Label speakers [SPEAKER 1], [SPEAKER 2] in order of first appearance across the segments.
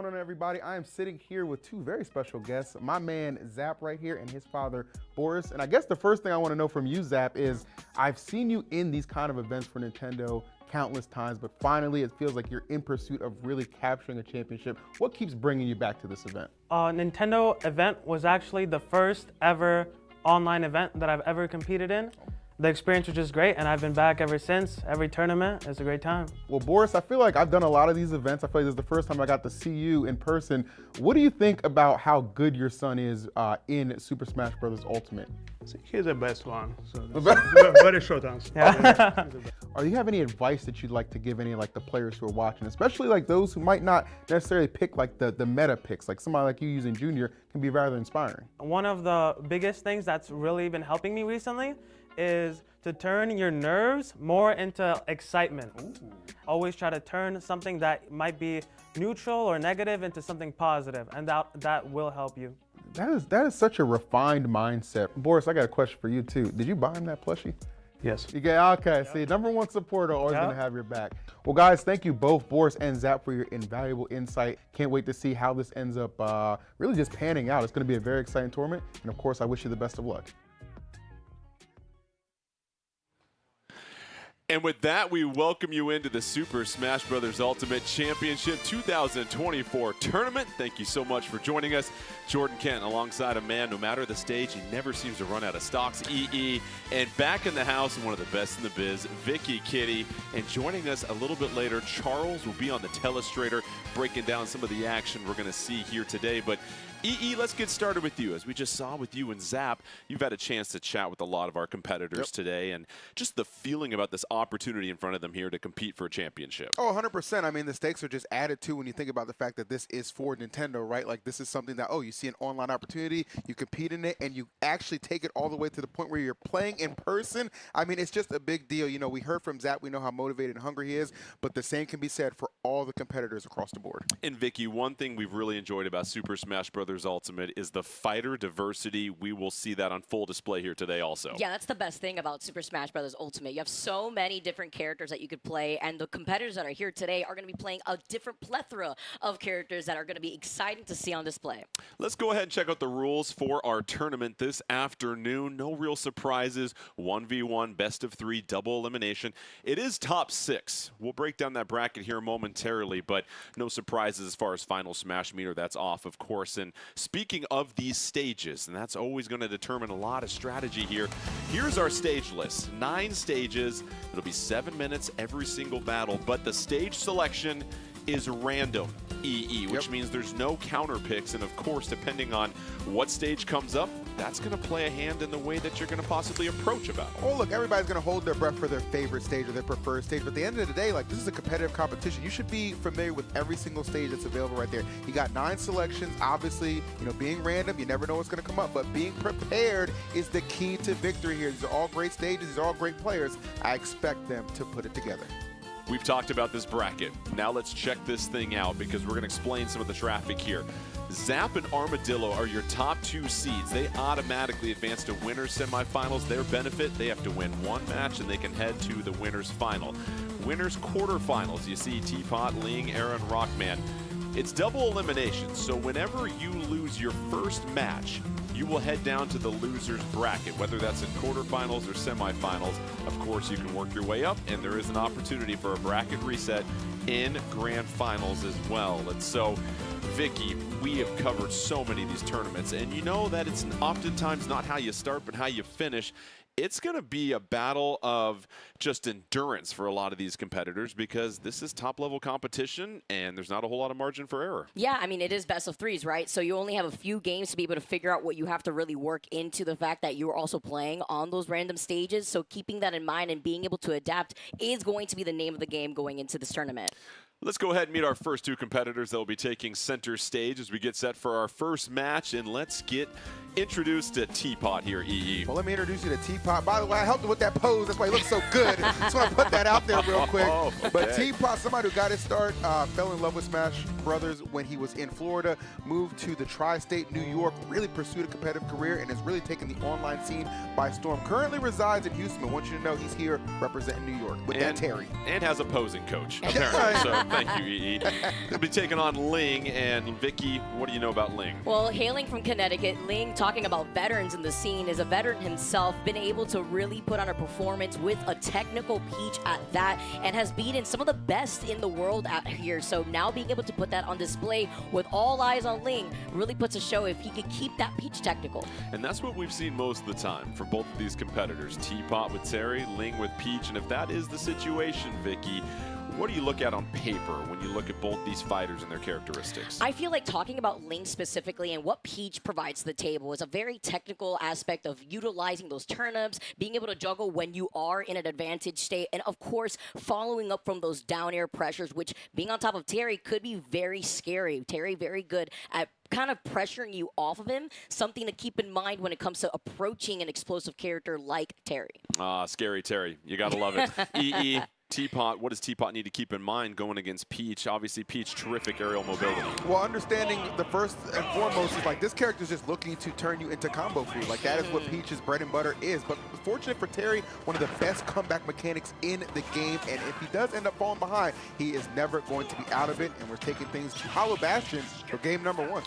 [SPEAKER 1] going on, everybody? I am sitting here with two very special guests, my man Zap right here and his father Boris. And I guess the first thing I want to know from you, Zap, is I've seen you in these kind of events for Nintendo countless times, but finally it feels like you're in pursuit of really capturing a championship. What keeps bringing you back to this event?
[SPEAKER 2] Nintendo event was actually the first ever online event that I've ever competed in. The experience was just great, and I've been back ever since. Every tournament, it's a great time.
[SPEAKER 1] Well, Boris, I feel like I've done a lot of these events. I feel like this is the first time I got to see you in person. What do you think about how good your son is in Super Smash Bros. Ultimate?
[SPEAKER 3] He's the best one. So that's very short answer.
[SPEAKER 2] Yeah.
[SPEAKER 1] Do you have any advice that you'd like to give any like the players who are watching, especially like those who might not necessarily pick like the meta picks, like somebody like you using Junior can be rather inspiring?
[SPEAKER 2] One of the biggest things that's really been helping me recently is to turn your nerves more into excitement. Ooh. Always try to turn something that might be neutral or negative into something positive, and that will help you.
[SPEAKER 1] That is such a refined mindset. Boris, I got a question for you too. Did you buy him that plushie?
[SPEAKER 3] Yes.
[SPEAKER 1] You get okay. See, #1 supporter, always gonna have your back. Well, guys, thank you both, Boris and Zap, for your invaluable insight. Can't wait to see how this ends up really just panning out. It's gonna be a very exciting tournament, and of course, I wish you the best of luck.
[SPEAKER 4] And with that, we welcome you into the Super Smash Bros. Ultimate Championship 2024 tournament. Thank you so much for joining us. Jordan Kent alongside a man, no matter the stage, he never seems to run out of stocks, EE. And back in the house, one of the best in the biz, Vicky Kitty. And joining us a little bit later, Charles will be on the Telestrator, breaking down some of the action we're going to see here today. But EE, let's get started with you. As we just saw with you and Zap, you've had a chance to chat with a lot of our competitors today, and just the feeling about this opportunity in front of them here to compete for a championship.
[SPEAKER 5] Oh, 100%. I mean, the stakes are just added to when you think about the fact that this is for Nintendo, right? Like, this is something that, oh, you see an online opportunity, you compete in it, and you actually take it all the way to the point where you're playing in person. I mean, it's just a big deal. You know, we heard from Zap, we know how motivated and hungry he is, but the same can be said for all the competitors across the board.
[SPEAKER 4] And Vicky, one thing we've really enjoyed about Super Smash Bros. Ultimate is the fighter diversity. We will see that on full display here today also.
[SPEAKER 6] Yeah, that's the best thing about Super Smash Bros. Ultimate. You have so many different characters that you could play, and the competitors that are here today are going to be playing a different plethora of characters that are going to be exciting to see on display.
[SPEAKER 4] Let's go ahead and check out the rules for our tournament this afternoon. No real surprises. 1v1, best of 3, double elimination. It is top 6. We'll break down that bracket here momentarily, but no surprises as far as final Smash meter. That's off, of course. And speaking of these stages, and that's always going to determine a lot of strategy here, here's our stage list. 9 stages. It'll be 7 minutes every single battle, but the stage selection is random, EE, which means there's no counter picks, and of course, depending on what stage comes up, that's going to play a hand in the way that you're going to possibly approach a battle.
[SPEAKER 5] Oh, look, everybody's going to hold their breath for their favorite stage or their preferred stage, but at the end of the day, like, this is a competitive competition. You should be familiar with every single stage that's available right there. You got 9 selections. Obviously, you know, being random, you never know what's going to come up, but being prepared is the key to victory here. These are all great stages. These are all great players. I expect them to put it together.
[SPEAKER 4] We've talked about this bracket. Now let's check this thing out because we're going to explain some of the traffic here. Zap and Armadillo are your top 2 seeds. They automatically advance to winners semifinals. Their benefit, they have to win 1 match and they can head to the winners final. Winners quarterfinals, you see Teapot, Ling, Aaron, Rockman. It's double elimination, so whenever you lose your first match, you will head down to the loser's bracket, whether that's in quarterfinals or semifinals. Of course, you can work your way up, and there is an opportunity for a bracket reset in grand finals as well. And so, Vicky, we have covered so many of these tournaments, and you know that it's oftentimes not how you start, but how you finish. It's going to be a battle of just endurance for a lot of these competitors because this is top-level competition and there's not a whole lot of margin for error.
[SPEAKER 6] Yeah, I mean, it is best of 3s, right? So you only have a few games to be able to figure out what you have to really work into the fact that you're also playing on those random stages. So keeping that in mind and being able to adapt is going to be the name of the game going into this tournament.
[SPEAKER 4] Let's go ahead and meet our first 2 competitors that will be taking center stage as we get set for our first match, and let's get introduced to Teapot here, EE.
[SPEAKER 5] Well, let me introduce you to Teapot. By the way, I helped him with that pose. That's why he looks so good. Just want to put that out there real quick.
[SPEAKER 4] Oh, okay.
[SPEAKER 5] But Teapot, somebody who got his start, fell in love with Smash Brothers when he was in Florida, moved to the tri-state New York, really pursued a competitive career, and has really taken the online scene by storm. Currently resides in Houston. I want you to know he's here representing New York with that Terry.
[SPEAKER 4] And has a posing coach, apparently. So Thank you, EE. He'll be taking on Ling. And Vicky, what do you know about Ling?
[SPEAKER 6] Well, hailing from Connecticut, Ling, talking about veterans in the scene, is a veteran himself, been able to really put on a performance with a technical Peach at that, and has beaten some of the best in the world out here. So now being able to put that on display with all eyes on Ling really puts a show if he could keep that Peach technical.
[SPEAKER 4] And that's what we've seen most of the time for both of these competitors. Teapot with Terry, Ling with Peach. And if that is the situation, Vicky, what do you look at on paper when you look at both these fighters and their characteristics?
[SPEAKER 6] I feel like talking about Ling specifically and what Peach provides to the table is a very technical aspect of utilizing those turnips, being able to juggle when you are in an advantage state, and of course, following up from those down air pressures, which being on top of Terry could be very scary. Terry very good at kind of pressuring you off of him, something to keep in mind when it comes to approaching an explosive character like Terry.
[SPEAKER 4] Scary Terry. You got to love it. EE. Teapot, what does Teapot need to keep in mind going against Peach? Obviously, Peach, terrific aerial mobility.
[SPEAKER 5] Well, understanding the first and foremost is like this character is just looking to turn you into combo food. Like that is what Peach's bread and butter is. But fortunate for Terry, one of the best comeback mechanics in the game. And if he does end up falling behind, he is never going to be out of it. And we're taking things to Hollow Bastion for game number 1.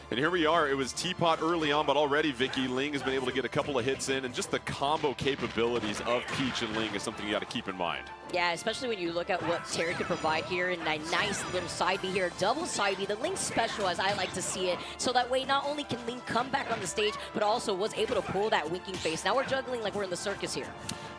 [SPEAKER 4] And here we are. It was Teapot early on, but already Vicky Ling has been able to get a couple of hits in, and just the combo capabilities of Peach and Ling is something you got to keep in mind.
[SPEAKER 6] Yeah, especially when you look at what Terry could provide here in a nice little side B here, double side B, the Ling special as I like to see it. So that way not only can Ling come back on the stage, but also was able to pull that winking face. Now we're juggling like we're in the circus here.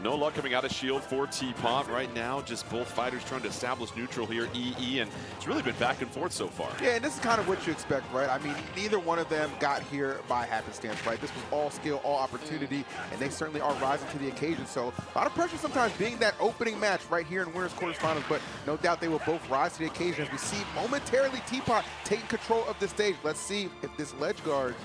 [SPEAKER 4] No luck coming out of shield for Teapot right now. Just both fighters trying to establish neutral here, EE, and it's really been back and forth so far.
[SPEAKER 5] Yeah, and this is kind of what you expect, right? I mean, neither one of them got here by happenstance, right? This was all skill, all opportunity, and they certainly are rising to the occasion. So a lot of pressure sometimes being that opening match right here in winners quarterfinals, but no doubt they will both rise to the occasion as we see momentarily Teapot taking control of the stage. Let's see if this ledge guard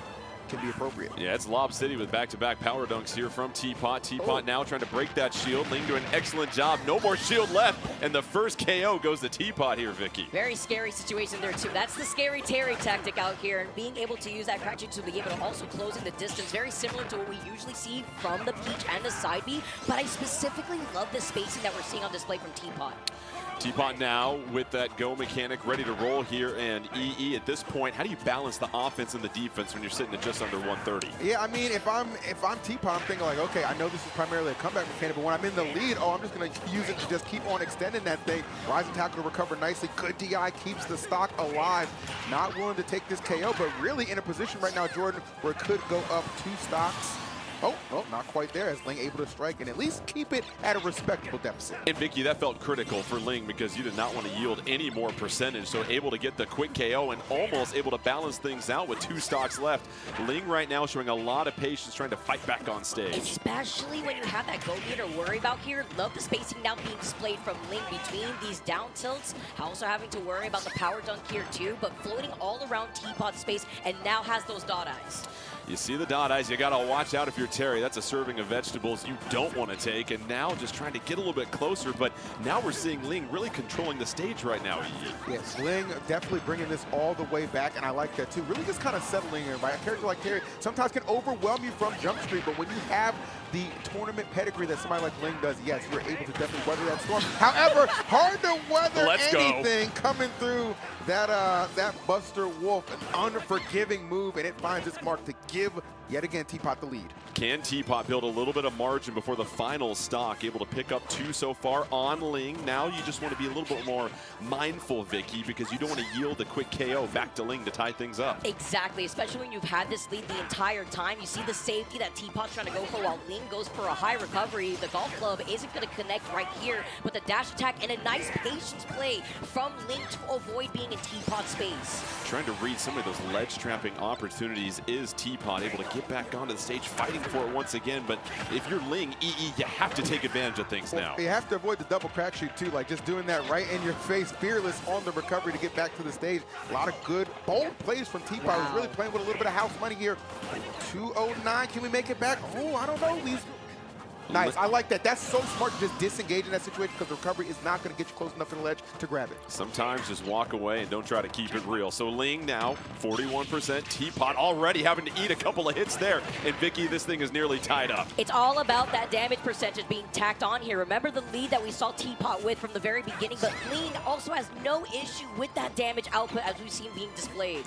[SPEAKER 5] can be appropriate.
[SPEAKER 4] Yeah, it's Lob City with back-to-back power dunks here from Teapot. Teapot now trying to break that shield. Ling doing an excellent job. No more shield left, and the first KO goes to Teapot here, Vicky.
[SPEAKER 6] Very scary situation there, too. That's the scary Terry tactic out here, and being able to use that crouching to be able to also closing the distance, very similar to what we usually see from the Peach and the side B, but I specifically love the spacing that we're seeing on display from Teapot.
[SPEAKER 4] Teapot now with that go mechanic ready to roll here, and EE at this point, how do you balance the offense and the defense when you're sitting at just under 130?
[SPEAKER 5] Yeah, I mean, if I'm Teapot, I'm thinking like, okay, I know this is primarily a comeback mechanic, but when I'm in the lead, I'm just going to use it to just keep on extending that thing. Rising tackle to recover nicely. Good DI keeps the stock alive. Not willing to take this KO, but really in a position right now, Jordan, where it could go up 2 stocks. Oh, well, not quite there as Ling able to strike and at least keep it at a respectable deficit.
[SPEAKER 4] And Vicky, that felt critical for Ling because you did not want to yield any more percentage, so able to get the quick KO and almost able to balance things out with 2 stocks left. Ling right now showing a lot of patience trying to fight back on stage.
[SPEAKER 6] Especially when you have that go gear to worry about here. Love the spacing now being displayed from Ling between these down tilts. Also having to worry about the power dunk here too, but floating all around Teapot space and now has those dot eyes.
[SPEAKER 4] You see the dot eyes, you gotta watch out if you're Terry. That's a serving of vegetables you don't want to take, and now just trying to get a little bit closer, but now we're seeing Ling really controlling the stage right now.
[SPEAKER 5] Yes, Ling definitely bringing this all the way back, and I like that too. Really just kind of settling in, right? A character like Terry sometimes can overwhelm you from Jump Street, but when you have the tournament pedigree that somebody like Ling does, yes, you're able to definitely weather that storm. However, hard to weather anything coming through that Buster Wolf, an unforgiving move, and it finds its mark to give yet again Teapot the lead.
[SPEAKER 4] Can Teapot build a little bit of margin before the final stock? Able to pick up 2 so far on Ling. Now you just want to be a little bit more mindful, Vicky, because you don't want to yield the quick KO back to Ling to tie things up.
[SPEAKER 6] Exactly, especially when you've had this lead the entire time. You see the safety that Teapot's trying to go for while Ling goes for a high recovery. The golf club isn't going to connect right here with a dash attack and a nice patience play from Ling to avoid being in Teapot's space.
[SPEAKER 4] Trying to read some of those ledge trapping opportunities. Is Teapot able to get back onto the stage, fighting for it once again? But if you're Ling, EE, you have to take advantage of things now.
[SPEAKER 5] You have to avoid the double crack shoot too, like just doing that right in your face, fearless on the recovery to get back to the stage. A lot of good, bold plays from Teapot. Wow. Who's really playing with a little bit of house money here. 209, can we make it back? Oh, I don't know. Nice. I like that. That's so smart to just disengage in that situation because the recovery is not going to get you close enough to the ledge to grab it.
[SPEAKER 4] Sometimes just walk away and don't try to keep it real. So Ling now 41%. Teapot already having to eat a couple of hits there. And Vicky, this thing is nearly tied up.
[SPEAKER 6] It's all about that damage percentage being tacked on here. Remember the lead that we saw Teapot with from the very beginning, but Ling also has no issue with that damage output as we've seen being displayed.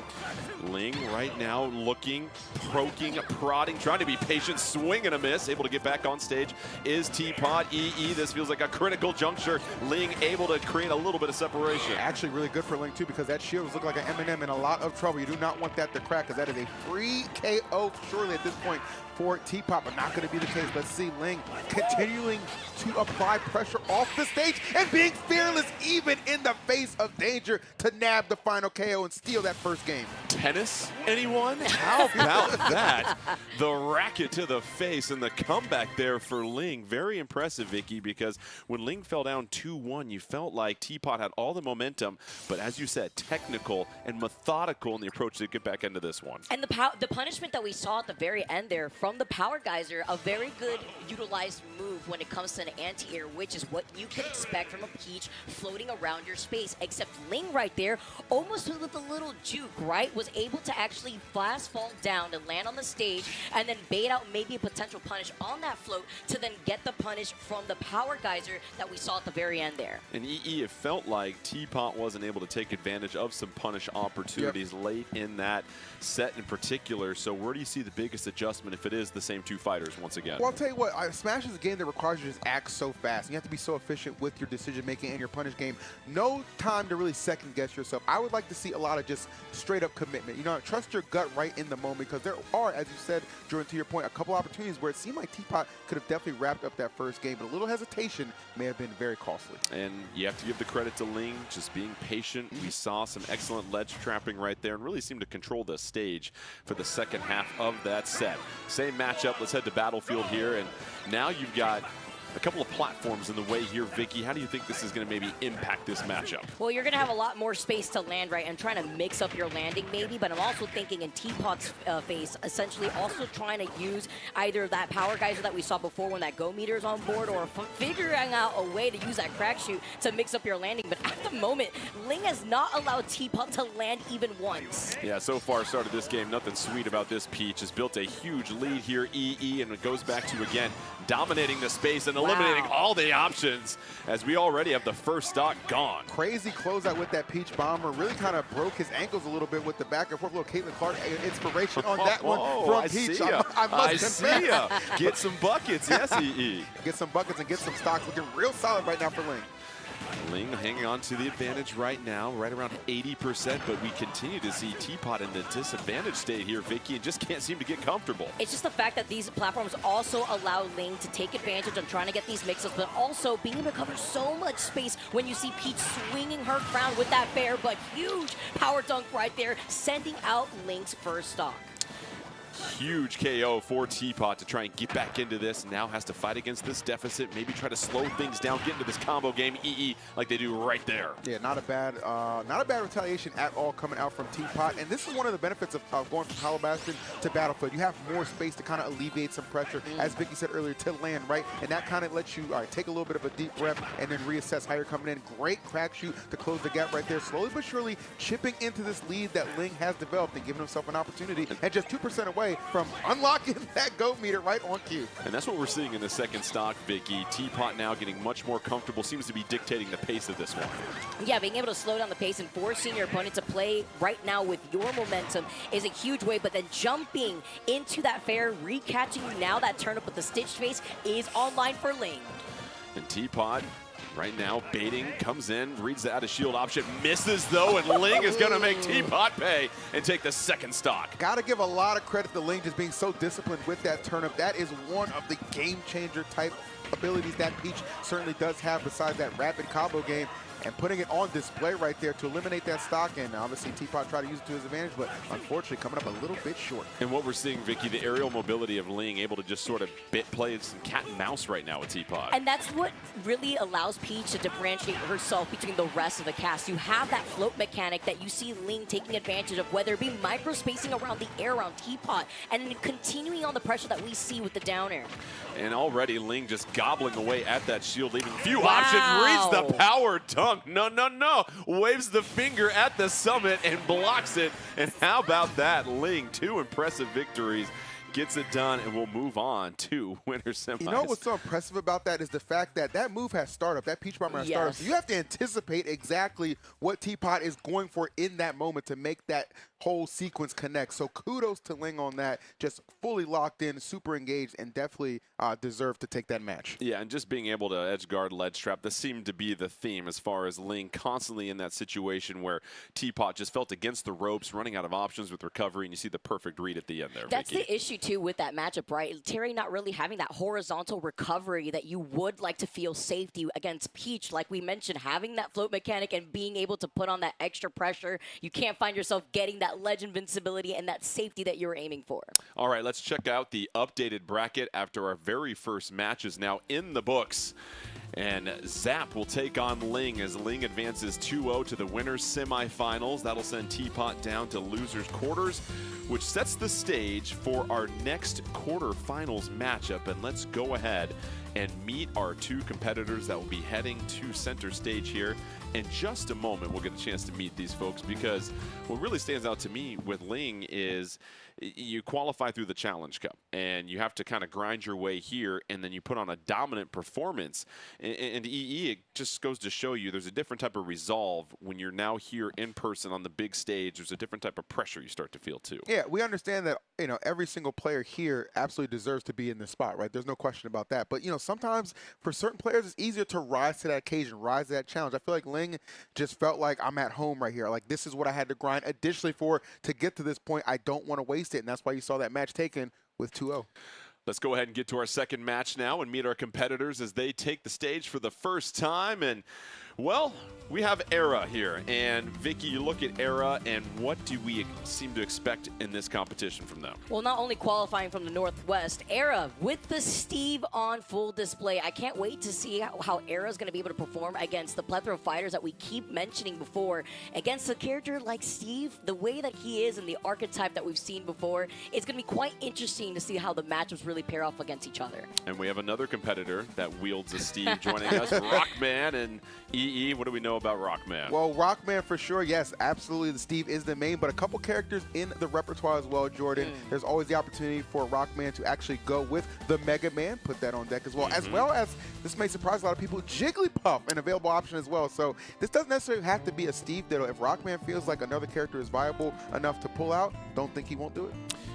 [SPEAKER 4] Ling right now looking, poking, prodding, trying to be patient, swing and a miss, able to get back on stage is Teapot. EE, this feels like a critical juncture. Ling able to create a little bit of separation.
[SPEAKER 5] Actually really good for Ling too because that shield was looking like an M&M in a lot of trouble. You do not want that to crack because that is a free KO surely at this point for Teapot, but not going to be the case. Let's see Ling continuing to apply pressure off the stage and being fearless even in the face of danger to nab the final KO and steal that first game.
[SPEAKER 4] Tennis, anyone? How about that? The racket to the face and the comeback there for Ling. Very impressive, Vicky, because when Ling fell down 2-1, you felt like Teapot had all the momentum, but as you said, technical and methodical in the approach to get back into this one.
[SPEAKER 6] And the punishment that we saw at the very end there from the Power Geyser, a very good utilized move when it comes to an anti-air, which is what you can expect from a Peach floating around your space, except Ling right there, almost with a little juke, right, was able to actually fast fall down and land on the stage and then bait out maybe a potential punish on that float to then get the punish from the Power Geyser that we saw at the very end there.
[SPEAKER 4] And EE, it felt like Teapot wasn't able to take advantage of some punish opportunities late in that set in particular. So where do you see the biggest adjustment if it is the same two fighters once again?
[SPEAKER 5] Well, I'll tell you what, Smash is a game that requires you to just act so fast. And you have to be so efficient with your decision-making and your punish game. No time to really second-guess yourself. I would like to see a lot of just straight-up commitment. You know, trust your gut right in the moment because there are, as you said, Jordan, to your point, a couple opportunities where it seemed like Teapot could have definitely wrapped up that first game, but a little hesitation may have been very costly.
[SPEAKER 4] And you have to give the credit to Ling, just being patient. We saw some excellent ledge trapping right there and really seemed to control the stage for the second half of that set. Same matchup. Let's head to Battlefield here, and now you've got a couple of platforms in the way here, Vicky. How do you think this is going to maybe impact this matchup?
[SPEAKER 6] Well, you're going to have a lot more space to land, right? I'm trying to mix up your landing maybe, but I'm also thinking in Teapot's face, essentially also trying to use either that Power Geyser that we saw before when that Go meter is on board, or figuring out a way to use that crack shoot to mix up your landing. But at the moment, Ling has not allowed Teapot to land even once.
[SPEAKER 4] Yeah, so far started this game, nothing sweet about this Peach. Has built a huge lead here, EE, and it goes back to, again, dominating the space and eliminating all the options as we already have the first stock gone.
[SPEAKER 5] Crazy closeout with that Peach Bomber. Really kind of broke his ankles a little bit with the back and forth. Little Caitlin Clark inspiration on that one from Peach. I
[SPEAKER 4] see ya. Get some buckets, yes, EE.
[SPEAKER 5] Get some buckets and get some stocks. Looking real solid right now for Ling.
[SPEAKER 4] Ling hanging on to the advantage right now, right around 80%, but we continue to see Teapot in the disadvantage state here, Vicky, and just can't seem to get comfortable.
[SPEAKER 6] It's just the fact that these platforms also allow Ling to take advantage of trying to get these mix-ups, but also being able to cover so much space when you see Peach swinging her crown with that fair but huge power dunk right there, sending out Ling's first stock.
[SPEAKER 4] Huge KO for Teapot to try and get back into this. Now has to fight against this deficit, maybe try to slow things down, get into this combo game, EE, like they do right there.
[SPEAKER 5] Yeah, not a bad retaliation at all coming out from Teapot. And this is one of the benefits of going from Hollow Bastion to Battlefield. You have more space to kind of alleviate some pressure, as Vicky said earlier, to land, right? And that kind of lets you take a little bit of a deep breath and then reassess how you're coming in. Great crack shoot to close the gap right there. Slowly but surely chipping into this lead that Ling has developed and giving himself an opportunity. And just 2% away from unlocking that Go meter right on cue.
[SPEAKER 4] And that's what we're seeing in the second stock, Vicky. Teapot now getting much more comfortable, seems to be dictating the pace of this one.
[SPEAKER 6] Yeah, being able to slow down the pace and forcing your opponent to play right now with your momentum is a huge way, but then jumping into that fair, recatching now that turn up with the stitched face is online for Ling.
[SPEAKER 4] And Teapot right now baiting, comes in, reads the out of shield option, misses though, and Ling is going to make Teapot pay and take the second stock.
[SPEAKER 5] Got to give a lot of credit to Ling just being so disciplined with that turnip. That is one of the game changer type abilities that Peach certainly does have besides that rapid combo game, and putting it on display right there to eliminate that stock. And obviously Teapot tried to use it to his advantage, but unfortunately coming up a little bit short.
[SPEAKER 4] And what we're seeing, Vicky, the aerial mobility of Ling, able to just sort of play some cat and mouse right now with Teapot.
[SPEAKER 6] And that's what really allows Peach to differentiate herself between the rest of the cast. You have that float mechanic that you see Ling taking advantage of, whether it be micro spacing around the air around Teapot, and then continuing on the pressure that we see with the down air.
[SPEAKER 4] And already Ling just gobbling away at that shield, leaving few
[SPEAKER 6] Wow.
[SPEAKER 4] options. Reads the power dunk. No, no, no. Waves the finger at the summit and blocks it. And how about that? Ling, 2 impressive victories. Gets it done, and we'll move on to winner semis.
[SPEAKER 5] You know what's so impressive about that is the fact that that move has startup, that Peach Bomber has startup. So you have to anticipate exactly what Teapot is going for in that moment to make that whole sequence connect. So kudos to Ling on that. Just fully locked in, super engaged, and definitely deserved to take that match.
[SPEAKER 4] Yeah, and just being able to edge guard ledge trap, this seemed to be the theme as far as Ling constantly in that situation where Teapot just felt against the ropes, running out of options with recovery, and you see the perfect read at the end there,
[SPEAKER 6] That's
[SPEAKER 4] Vicky.
[SPEAKER 6] the issue, too, with that matchup, right? Terry not really having that horizontal recovery that you would like to feel safety against Peach. Like we mentioned, having that float mechanic and being able to put on that extra pressure, you can't find yourself getting that ledge invincibility and that safety that you're aiming for.
[SPEAKER 4] All right, let's check out the updated bracket after our very first match is now in the books. And Zap will take on Ling as Ling advances 2-0 to the winners semifinals. That'll send Teapot down to losers quarters, which sets the stage for our next quarterfinals matchup. And let's go ahead and meet our 2 competitors that will be heading to center stage here. In just a moment, we'll get a chance to meet these folks, because what really stands out to me with Ling is you qualify through the Challenge Cup, and you have to kind of grind your way here, and then you put on a dominant performance. And EE, it just goes to show you there's a different type of resolve when you're now here in person on the big stage. There's a different type of pressure you start to feel too.
[SPEAKER 5] Yeah, we understand that, you know, every single player here absolutely deserves to be in this spot, right? There's no question about that. But, you know, sometimes for certain players, it's easier to rise to that occasion, rise to that challenge. I feel like Ling just felt like I'm at home right here. Like, this is what I had to grind additionally to get to this point. I don't want to waste it, and that's why you saw that match taken with 2-0.
[SPEAKER 4] Let's go ahead and get to our second match now and meet our competitors as they take the stage for the first time. And, well, we have Era here. And, Vicky, you look at Era, and what do we seem to expect in this competition from them?
[SPEAKER 6] Well, not only qualifying from the Northwest, Era with the Steve on full display. I can't wait to see how Era's going to be able to perform against the plethora of fighters that we keep mentioning before. Against a character like Steve, the way that he is and the archetype that we've seen before, it's going to be quite interesting to see how the matchups really pair off against each other.
[SPEAKER 4] And we have another competitor that wields a Steve joining us, Rockman. And EE, what do we know about Rockman?
[SPEAKER 5] Well, Rockman for sure, yes, absolutely. The Steve is the main, but a couple characters in the repertoire as well, Jordan. There's always the opportunity for Rockman to actually go with the Mega Man, put that on deck as well, as this may surprise a lot of people, Jigglypuff, an available option as well. So this doesn't necessarily have to be a Steve deal. If Rockman feels like another character is viable enough to pull out, don't think he won't do it.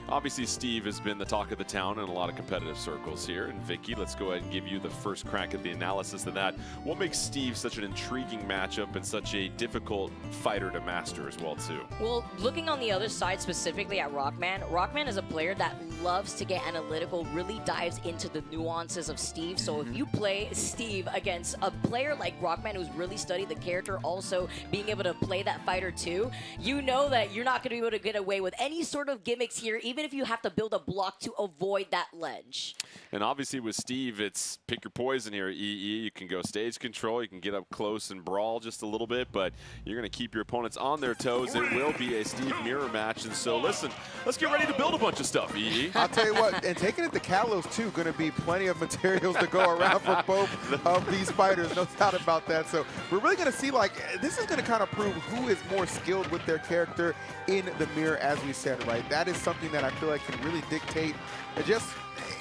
[SPEAKER 4] Obviously, Steve has been the talk of the town in a lot of competitive circles here. And Vicky, let's go ahead and give you the first crack at the analysis of that. What makes Steve such an intriguing matchup and such a difficult fighter to master as well, too?
[SPEAKER 6] Well, looking on the other side specifically at Rockman, Rockman is a player that loves to get analytical, really dives into the nuances of Steve. So if you play Steve against a player like Rockman who's really studied the character, also being able to play that fighter too, you know that you're not going to be able to get away with any sort of gimmicks here, even if you have to build a block to avoid that ledge.
[SPEAKER 4] And obviously with Steve, it's pick your poison here, EE. You can go stage control, you can get up close and brawl just a little bit, but you're going to keep your opponents on their toes. It will be a Steve mirror match. And so listen, let's get ready to build a bunch of stuff, EE.
[SPEAKER 5] I'll tell you what, and taking it to Kalos too, going to be plenty of materials to go around for both of these fighters, no doubt about that. So we're really going to see, like, this is going to kind of prove who is more skilled with their character in the mirror, as we said, right? That is something that I feel like can really dictate just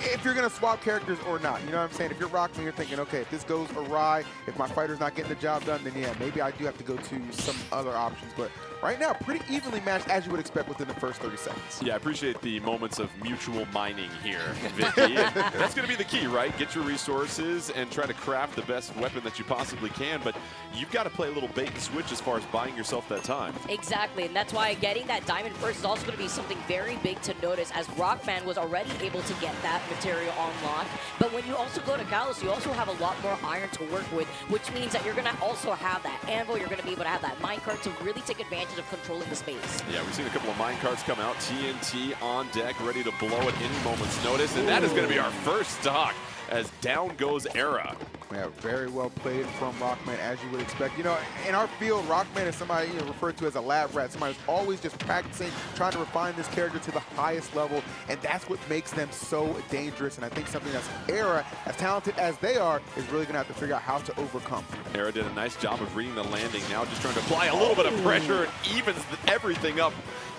[SPEAKER 5] if you're going to swap characters or not. You know what I'm saying? If you're Rockman, you're thinking, okay, if this goes awry, if my fighter's not getting the job done, then yeah, maybe I do have to go to some other options. But right now, pretty evenly matched, as you would expect within the first 30 seconds.
[SPEAKER 4] Yeah, I appreciate the moments of mutual mining here, Vicky. That's going to be the key, right? Get your resources and try to craft the best weapon that you possibly can, but you've got to play a little bait and switch as far as buying yourself that time.
[SPEAKER 6] Exactly, and that's why getting that diamond first is also going to be something very big to notice, as Rockman was already able to get that material unlock. But when you also go to Kalos, you also have a lot more iron to work with, which means that you're going to also have that anvil. You're going to be able to have that minecart to really take advantage of controlling the space.
[SPEAKER 4] Yeah, we've seen a couple of minecarts come out. TNT on deck, ready to blow at any moment's notice. And that is going to be our first stock as down goes Era.
[SPEAKER 5] Yeah, very well played from Rockman, as you would expect. You know, in our field, Rockman is somebody referred to as a lab rat, somebody who's always just practicing, trying to refine this character to the highest level, and that's what makes them so dangerous. And I think something that's Era, as talented as they are, is really going to have to figure out how to overcome.
[SPEAKER 4] Era did a nice job of reading the landing. Now just trying to apply a little bit of pressure and evens everything up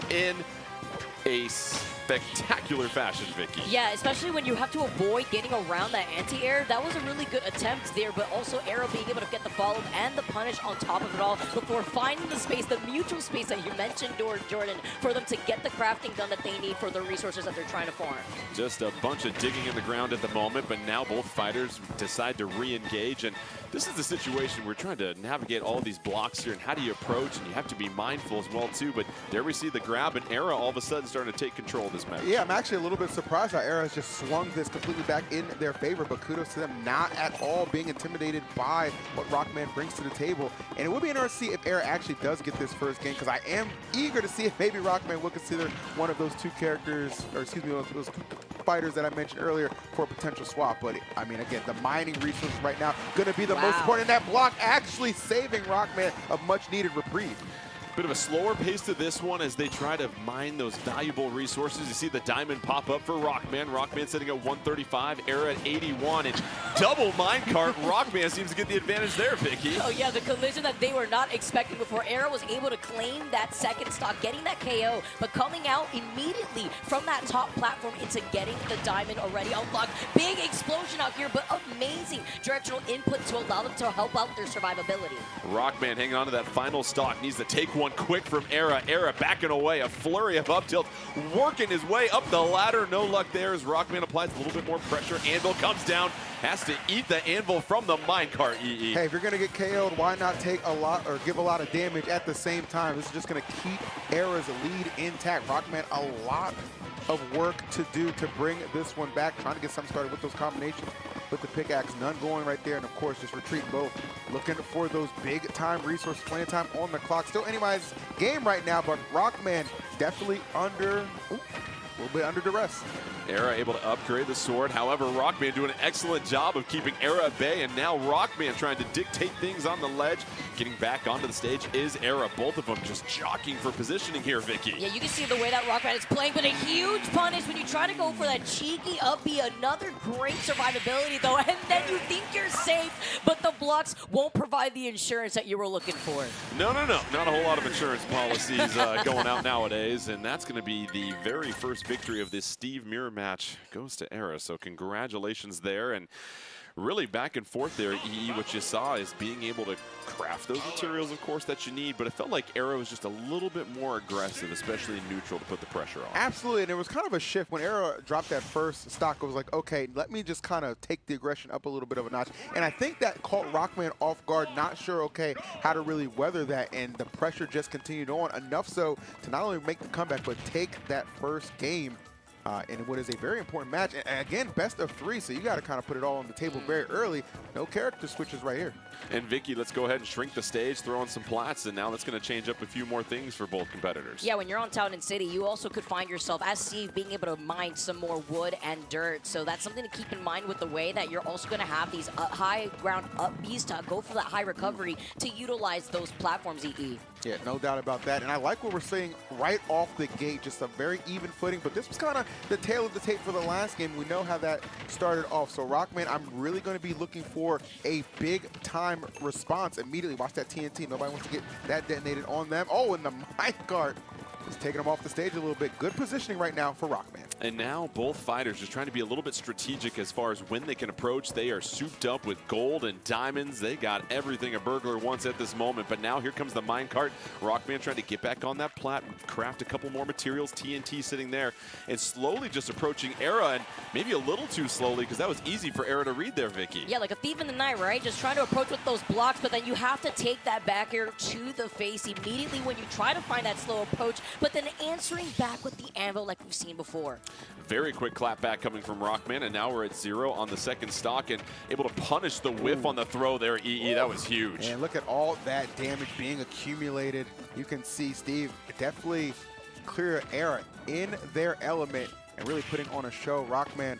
[SPEAKER 4] in a spectacular fashion, Vicky.
[SPEAKER 6] Yeah, especially when you have to avoid getting around that anti-air. That was a really good attempt there, but also Arrow being able to get the follow and the punish on top of it all before finding the space, the mutual space that you mentioned, Jordan, for them to get the crafting done that they need for the resources that they're trying to farm.
[SPEAKER 4] Just a bunch of digging in the ground at the moment, but now both fighters decide to re-engage, and this is the situation we're trying to navigate all these blocks here, and how do you approach, and you have to be mindful as well too, but there we see the grab, and Era all of a sudden starting to take control of this match.
[SPEAKER 5] Yeah, I'm actually a little bit surprised how Era has just swung this completely back in their favor, but kudos to them not at all being intimidated by what Rockman brings to the table. And it would be interesting to see if Era actually does get this first game, because I am eager to see if maybe Rockman will consider one of those two characters, or excuse me, those fighters that I mentioned earlier for a potential swap. But I mean, again, the mining resources right now going to be the most important. And that block actually saving Rockman a much needed reprieve.
[SPEAKER 4] Bit of a slower pace to this one as they try to mine those valuable resources. You see the diamond pop up for Rockman. Rockman sitting at 135, Era at 81, and double minecart. Rockman seems to get the advantage there, Vicky.
[SPEAKER 6] Oh yeah, the collision that they were not expecting before. Era was able to claim that second stock, getting that KO, but coming out immediately from that top platform into getting the diamond already unlocked. Big explosion out here, but amazing directional input to allow them to help out their survivability.
[SPEAKER 4] Rockman hanging on to that final stock, needs to take one quick from Era. Era backing away, a flurry of up tilt, working his way up the ladder. No luck there as Rockman applies a little bit more pressure. Anvil comes down, has to eat the anvil from the minecart, EE.
[SPEAKER 5] Hey, if you're going to get KO'd, why not take a lot or give a lot of damage at the same time? This is just going to keep Era's lead intact. Rockman, a lot of work to do to bring this one back, trying to get something started with those combinations. With the pickaxe, none going right there, and of course just retreat both. Looking for those big time resources, plenty of time on the clock. Still anybody's game right now, but Rockman definitely under, a little bit under duress.
[SPEAKER 4] Era able to upgrade the sword. However, Rockman doing an excellent job of keeping Era at bay, and now Rockman trying to dictate things on the ledge. Getting back onto the stage is Era. Both of them just jockeying for positioning here, Vicky.
[SPEAKER 6] Yeah, you can see the way that Rockman is playing, but a huge punish when you try to go for that cheeky up B. Another great survivability, though, and then you think you're safe, but the blocks won't provide the insurance that you were looking for.
[SPEAKER 4] No. Not a whole lot of insurance policies going out nowadays, and that's going to be the very first victory of this Steve Mirror match. Goes to Era, so congratulations there. And really back and forth there, EE, what you saw is being able to craft those materials, of course, that you need, but it felt like Era was just a little bit more aggressive, especially in neutral, to put the pressure on.
[SPEAKER 5] Absolutely, and it was kind of a shift. When Era dropped that first stock, it was like, okay, let me just kind of take the aggression up a little bit of a notch, and I think that caught Rockman off guard, not sure, okay, how to really weather that, and the pressure just continued on, enough so to not only make the comeback, but take that first game in what is a very important match. And again, best of 3, so you got to kind of put it all on the table very early. No character switches right here.
[SPEAKER 4] And Vicky, let's go ahead and shrink the stage, throw on some plats, and now that's going to change up a few more things for both competitors.
[SPEAKER 6] Yeah, when you're on Town and City, you also could find yourself, as Steve, being able to mine some more wood and dirt. So that's something to keep in mind with the way that you're also going to have these high ground up Bs to go for that high recovery to utilize those platforms, EE.
[SPEAKER 5] Yeah, no doubt about that. And I like what we're seeing right off the gate, just a very even footing. But this was kind of the tail of the tape for the last game. We know how that started off. So Rockman, I'm really going to be looking for a big time response immediately. Watch that TNT. Nobody wants to get that detonated on them. Oh, and the minecart is taking them off the stage a little bit. Good positioning right now for Rockman.
[SPEAKER 4] And now both fighters just trying to be a little bit strategic as far as when they can approach. They are souped up with gold and diamonds. They got everything a burglar wants at this moment. But now here comes the minecart. Rockman trying to get back on that plat, craft a couple more materials. TNT sitting there and slowly just approaching Era, and maybe a little too slowly because that was easy for Era to read there, Vicky.
[SPEAKER 6] Yeah, like a thief in the night, right? Just trying to approach with those blocks, but then you have to take that back air to the face immediately when you try to find that slow approach, but then answering back with the anvil like we've seen before.
[SPEAKER 4] Very quick clap back coming from Rockman, and now we're at 0 on the second stock and able to punish the whiff on the throw there, EE. That was huge.
[SPEAKER 5] And look at all that damage being accumulated. You can see Steve definitely clear Era in their element and really putting on a show. Rockman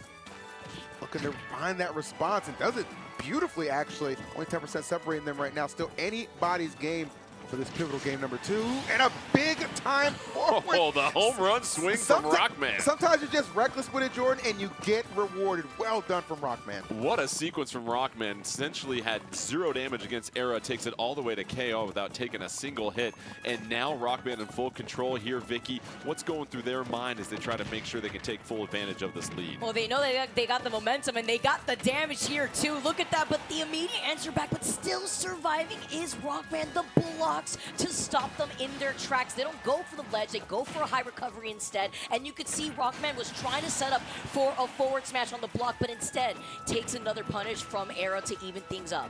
[SPEAKER 5] looking to find that response and does it beautifully, actually. Only 10% separating them right now. Still anybody's game for this pivotal game number 2, and a big time forward.
[SPEAKER 4] Oh, the home run swing from Rockman.
[SPEAKER 5] Sometimes you're just reckless with it, Jordan, and you get rewarded. Well done from Rockman.
[SPEAKER 4] What a sequence from Rockman. Essentially had 0 damage against Era, takes it all the way to KO without taking a single hit. And now Rockman in full control here. Vicky, what's going through their mind as they try to make sure they can take full advantage of this lead?
[SPEAKER 6] Well, they know they got the momentum and they got the damage here too. Look at that, but the immediate answer back, but still surviving is Rockman. The blocks to stop them in their tracks. They don't go for the ledge, they go for a high recovery instead. And you could see Rockman was trying to set up for a forward smash on the block, but instead takes another punish from Era to even things up.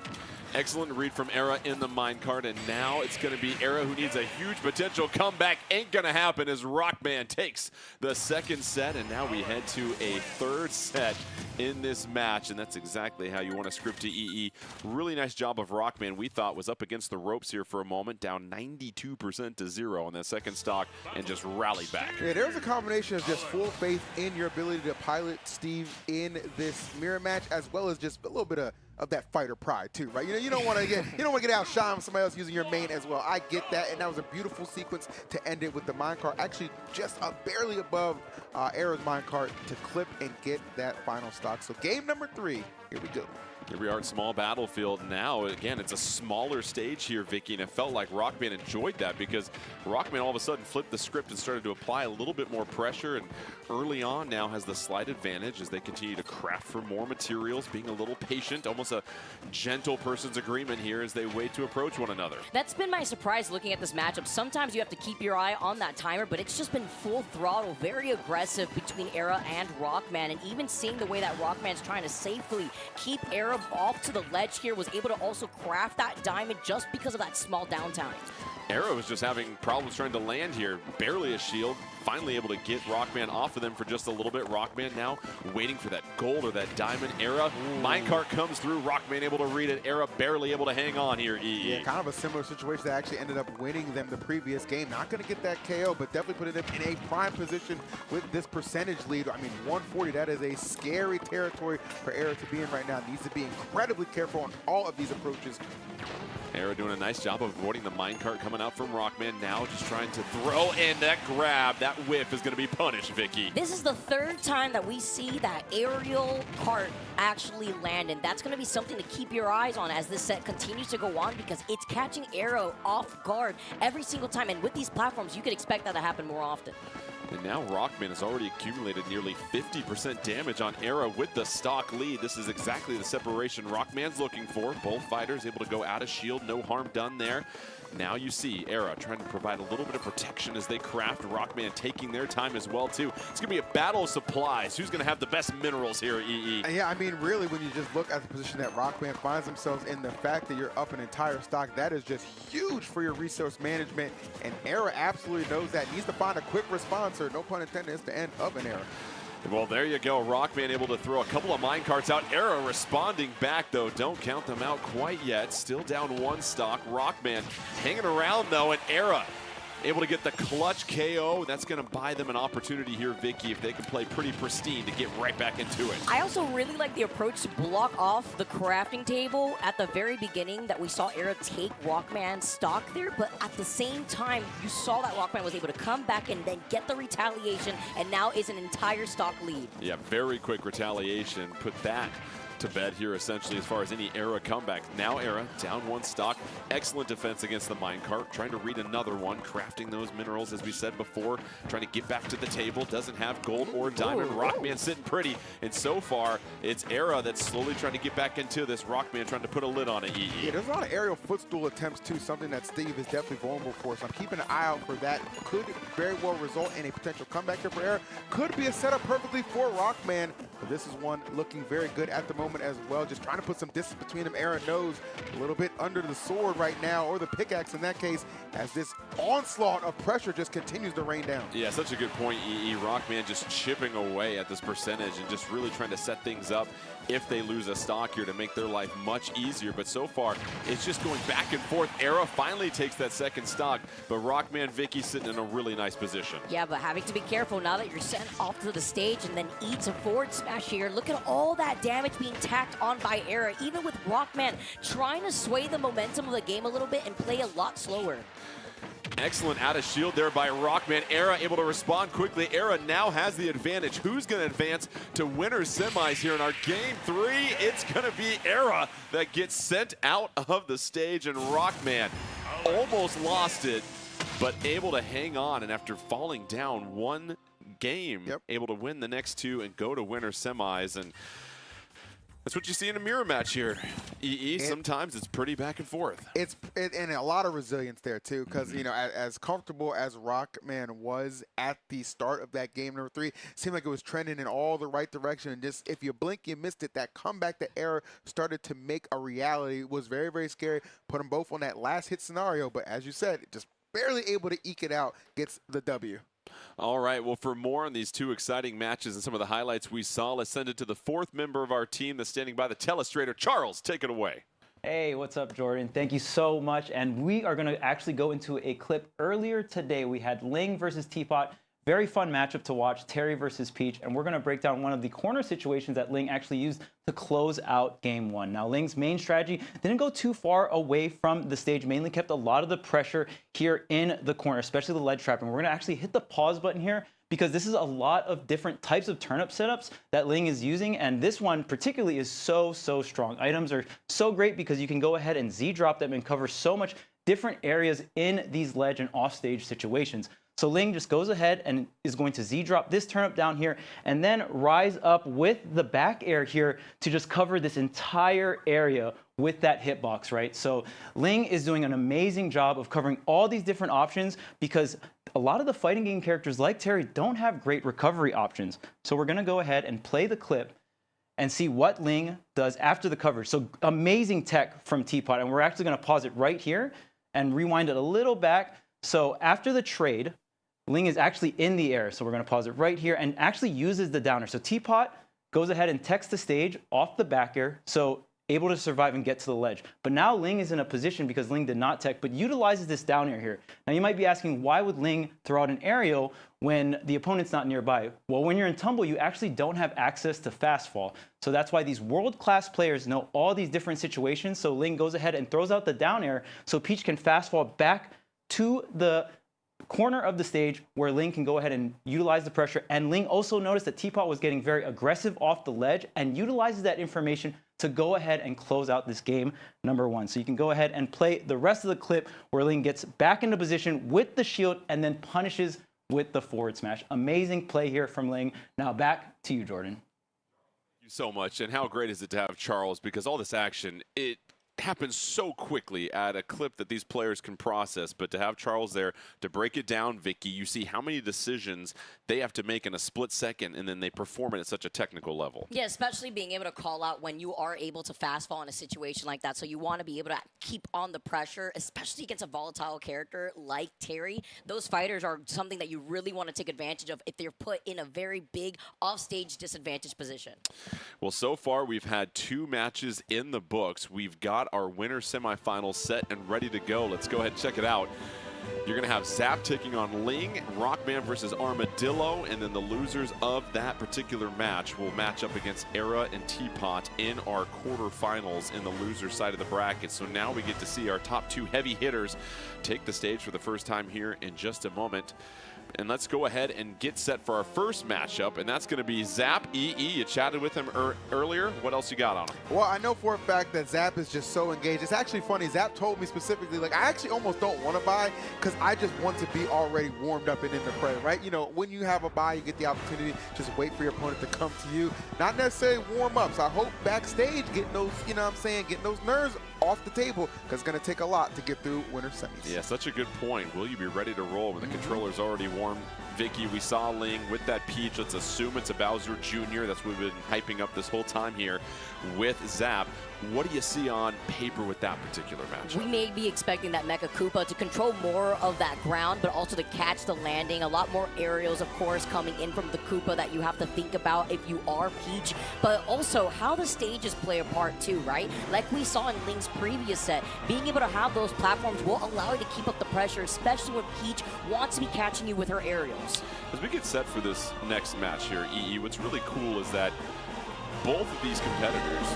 [SPEAKER 4] Excellent read from Era in the minecart, and now it's going to be Era who needs a huge potential comeback. Ain't going to happen as Rockman takes the second set, and now we head to a third set in this match, and that's exactly how you want to script to EE. Really nice job of Rockman. We thought was up against the ropes here for a moment, down 92% to 0 on that second stock, and just rallied back.
[SPEAKER 5] Yeah, there's a combination of just full faith in your ability to pilot Steve in this mirror match, as well as just a little bit of that fighter pride too, right? You don't want to get outshined with somebody else using your main as well. I get that, and that was a beautiful sequence to end it with the minecart actually just barely above Era's minecart to clip and get that final stock. So game number 3, here we go.
[SPEAKER 4] Here we are at Small Battlefield now. Again, it's a smaller stage here, Vicky, and it felt like Rockman enjoyed that because Rockman all of a sudden flipped the script and started to apply a little bit more pressure, and early on now has the slight advantage as they continue to craft for more materials, being a little patient, almost a gentle person's agreement here as they wait to approach one another.
[SPEAKER 6] That's been my surprise looking at this matchup. Sometimes you have to keep your eye on that timer, but it's just been full throttle, very aggressive between Era and Rockman, and even seeing the way that Rockman's trying to safely keep Era off to the ledge here, was able to also craft that diamond just because of that small downtime.
[SPEAKER 4] Era was just having problems trying to land here. Barely a shield. Finally able to get Rockman off of them for just a little bit. Rockman now waiting for that gold or that diamond. Era, minecart comes through. Rockman able to read it. Era barely able to hang on here, EE.
[SPEAKER 5] Yeah, kind of a similar situation that actually ended up winning them the previous game. Not going to get that KO, but definitely putting them in a prime position with this percentage lead. I mean, 140, that is a scary territory for Era to be in right now. Needs to be incredibly careful on all of these approaches.
[SPEAKER 4] Era doing a nice job of avoiding the minecart coming out from Rockman. Now just trying to throw, and that grab, that whiff is going to be punished, Vicky.
[SPEAKER 6] This is the third time that we see that aerial cart actually land, and that's going to be something to keep your eyes on as this set continues to go on, because it's catching Era off guard every single time, and with these platforms, you could expect that to happen more often.
[SPEAKER 4] And now Rockman has already accumulated nearly 50% damage on Era with the stock lead. This is exactly the separation Rockman's looking for. Both fighters able to go out of shield, no harm done there. Now you see Era trying to provide a little bit of protection as they craft. Rockman taking their time as well, too. It's going to be a battle of supplies. Who's going to have the best minerals here, EE?
[SPEAKER 5] Yeah, I mean, really, when you just look at the position that Rockman finds themselves in, the fact that you're up an entire stock, that is just huge for your resource management. And Era absolutely knows that. Needs to find a quick response, or no pun intended, it's the end of an Era.
[SPEAKER 4] Well, there you go. Rockman able to throw a couple of minecarts out. Era responding back, though. Don't count them out quite yet. Still down one stock. Rockman hanging around, though, and Era able to get the clutch KO. That's going to buy them an opportunity here, Vicky, if they can play pretty pristine to get right back into it.
[SPEAKER 6] I also really like the approach to block off the crafting table at the very beginning that we saw Era take Rockman's stock there, but at the same time, you saw that Rockman was able to come back and then get the retaliation, and now is an entire stock lead.
[SPEAKER 4] Yeah, very quick retaliation. Put that to bed here, essentially, as far as any Era comeback. Now Era down one stock. Excellent defense against the minecart. Trying to read another one. Crafting those minerals, as we said before. Trying to get back to the table. Doesn't have gold or diamond. Rockman sitting pretty. And so far, it's Era that's slowly trying to get back into this. Rockman trying to put a lid on it, EE.
[SPEAKER 5] Yeah, there's a lot of aerial footstool attempts, too. Something that Steve is definitely vulnerable for. So I'm keeping an eye out for that. Could very well result in a potential comeback here for Era. Could be a setup perfectly for Rockman. but this is one looking very good at the moment as well. Just trying to put some distance between them. Era knows a little bit under the sword right now, or the pickaxe in that case, as this onslaught of pressure just continues to rain down.
[SPEAKER 4] Yeah, such a good point, EE. Rockman just chipping away at this percentage and just really trying to set things up if they lose a stock here to make their life much easier. But so far, it's just going back and forth. Era finally takes that second stock, but Rockman Vicky sitting in a really nice position.
[SPEAKER 6] Yeah, but having to be careful now that you're sent off to the stage and then eats a forward smash here. Look at all that damage being tacked on by Era, even with Rockman trying to sway the momentum of the game a little bit and play a lot slower.
[SPEAKER 4] Excellent out of shield there by Rockman. Era able to respond quickly. Era now has the advantage. Who's going to advance to winners semis here in our game 3? It's going to be Era that gets sent out of the stage, and Rockman almost lost it, but able to hang on, and after falling down one game, able to win the next 2 and go to winners semis. And that's what you see in a mirror match here. EE, sometimes it's pretty back and forth.
[SPEAKER 5] And a lot of resilience there too, because you know, as comfortable as Rockman was at the start of that game number 3, it seemed like it was trending in all the right direction, and just if you blink, you missed it. That comeback that Era started to make a reality was very, very scary. Put them both on that last hit scenario, but as you said, just barely able to eke it out, gets the W.
[SPEAKER 4] All right, well, for more on these 2 exciting matches and some of the highlights we saw, let's send it to the 4th member of our team that's standing by, the Telestrator. Charles, take it away.
[SPEAKER 7] Hey, what's up, Jordan? Thank you so much. And we are going to actually go into a clip earlier today. We had Ling versus Teapot. Very fun matchup to watch, Terry versus Peach, and we're going to break down one of the corner situations that Ling actually used to close out game 1. Now, Ling's main strategy didn't go too far away from the stage, mainly kept a lot of the pressure here in the corner, especially the ledge trap, and we're going to actually hit the pause button here because this is a lot of different types of turnip setups that Ling is using, and this one particularly is so strong. Items are so great because you can go ahead and Z-drop them and cover so much different areas in these ledge and offstage situations. So Ling just goes ahead and is going to Z-drop this turnip down here and then rise up with the back air here to just cover this entire area with that hitbox, right? So Ling is doing an amazing job of covering all these different options because a lot of the fighting game characters like Terry don't have great recovery options. So we're gonna go ahead and play the clip and see what Ling does after the coverage. So amazing tech from Teapot, and we're actually gonna pause it right here and rewind it a little back. So after the trade, Ling is actually in the air, so we're going to pause it right here and actually uses the downer. So Teapot goes ahead and techs the stage off the back air, so able to survive and get to the ledge. But now Ling is in a position because Ling did not tech, but utilizes this down air here. Now you might be asking, why would Ling throw out an aerial when the opponent's not nearby? Well, when you're in tumble, you actually don't have access to fast fall. So that's why these world-class players know all these different situations. So Ling goes ahead and throws out the down air so Peach can fast fall back to the corner of the stage where Ling can go ahead and utilize the pressure. And Ling also noticed that Teapot was getting very aggressive off the ledge and utilizes that information to go ahead and close out this game number 1. So you can go ahead and play the rest of the clip where Ling gets back into position with the shield and then punishes with the forward smash. Amazing play here from Ling. Now back to you, Jordan.
[SPEAKER 4] Thank you so much. And how great is it to have Charles, because all this action, it happens so quickly at a clip that these players can process, but to have Charles there to break it down, Vicky, you see how many decisions they have to make in a split second, and then they perform it at such a technical level.
[SPEAKER 6] Yeah, especially being able to call out when you are able to fast fall in a situation like that. So you want to be able to keep on the pressure, especially against a volatile character like Terry. Those fighters are something that you really want to take advantage of if they're put in a very big offstage disadvantage position.
[SPEAKER 4] Well, so far we've had 2 matches in the books. We've got our winner semifinals set and ready to go. Let's go ahead and check it out. You're going to have Zap taking on Ling, Rockman versus Armadillo, and then the losers of that particular match will match up against Era and Teapot in our quarterfinals in the loser side of the bracket. So now we get to see our top 2 heavy hitters take the stage for the first time here in just a moment. And let's go ahead and get set for our first matchup, and that's going to be Zap EE. You chatted with him earlier. What else you got on him?
[SPEAKER 5] Well, I know for a fact that Zap is just so engaged. It's actually funny. Zap told me specifically, like, I actually almost don't want to buy because I just want to be already warmed up and in the fray, right? You know, when you have a buy, you get the opportunity just wait for your opponent to come to you. Not necessarily warm up. So I hope backstage getting those, you know what I'm saying, getting those nerves off the table because it's going to take a lot to get through winter semis.
[SPEAKER 4] Yeah, such a good point. Will you be ready to roll when the controller's already warm? Vicky, we saw Ling with that Peach. Let's assume it's a Bowser Jr. That's what we've been hyping up this whole time here with Zap. What do you see on paper with that particular matchup?
[SPEAKER 6] We may be expecting that Mecha Koopa to control more of that ground, but also to catch the landing. A lot more aerials, of course, coming in from the Koopa that you have to think about if you are Peach, but also how the stages play a part too, right? Like we saw in Ling's previous set, being able to have those platforms will allow you to keep up the pressure, especially when Peach wants to be catching you with her aerials.
[SPEAKER 4] As we get set for this next match here, EE, what's really cool is that both of these competitors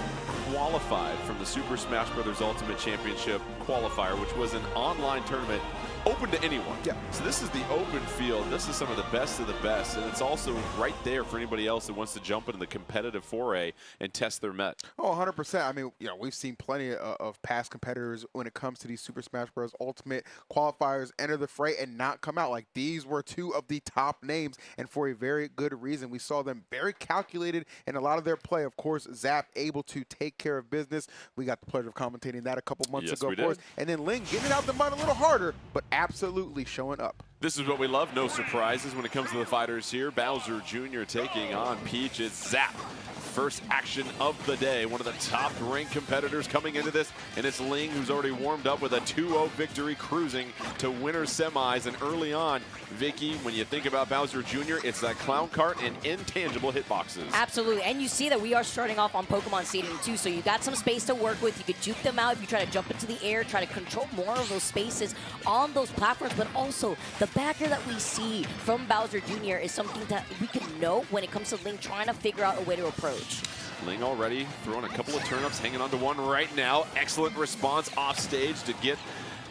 [SPEAKER 4] qualified from the Super Smash Bros. Ultimate Championship qualifier, which was an online tournament open to anyone.
[SPEAKER 5] Yeah.
[SPEAKER 4] So this is the open field. This is some of the best, and it's also right there for anybody else that wants to jump into the competitive foray and test their met.
[SPEAKER 5] Oh, 100%. I mean, we've seen plenty of past competitors when it comes to these Super Smash Bros. Ultimate qualifiers enter the fray and not come out. Like, these were two of the top names, and for a very good reason. We saw them very calculated in a lot of their play. Of course, Zap able to take care of business. We got the pleasure of commentating that a couple months ago, of course. And then Ling getting it out the mud a little harder, but absolutely showing up.
[SPEAKER 4] This is what we love. No surprises when it comes to the fighters here. Bowser Jr. taking on Peach. It's Zap. First action of the day. One of the top-ranked competitors coming into this, and it's Ling, who's already warmed up with a 2-0 victory, cruising to winner semis. And early on, Vicky, when you think about Bowser Jr., it's that clown cart and intangible hitboxes.
[SPEAKER 6] Absolutely, and you see that we are starting off on Pokemon Stadium too, so you got some space to work with. You could juke them out if you try to jump into the air, try to control more of those spaces on those platforms, but also the backer that we see from Bowser Jr. is something that we can know when it comes to Ling trying to figure out a way to approach.
[SPEAKER 4] Ling already throwing a couple of turnips, hanging on to one right now. Excellent response off stage to get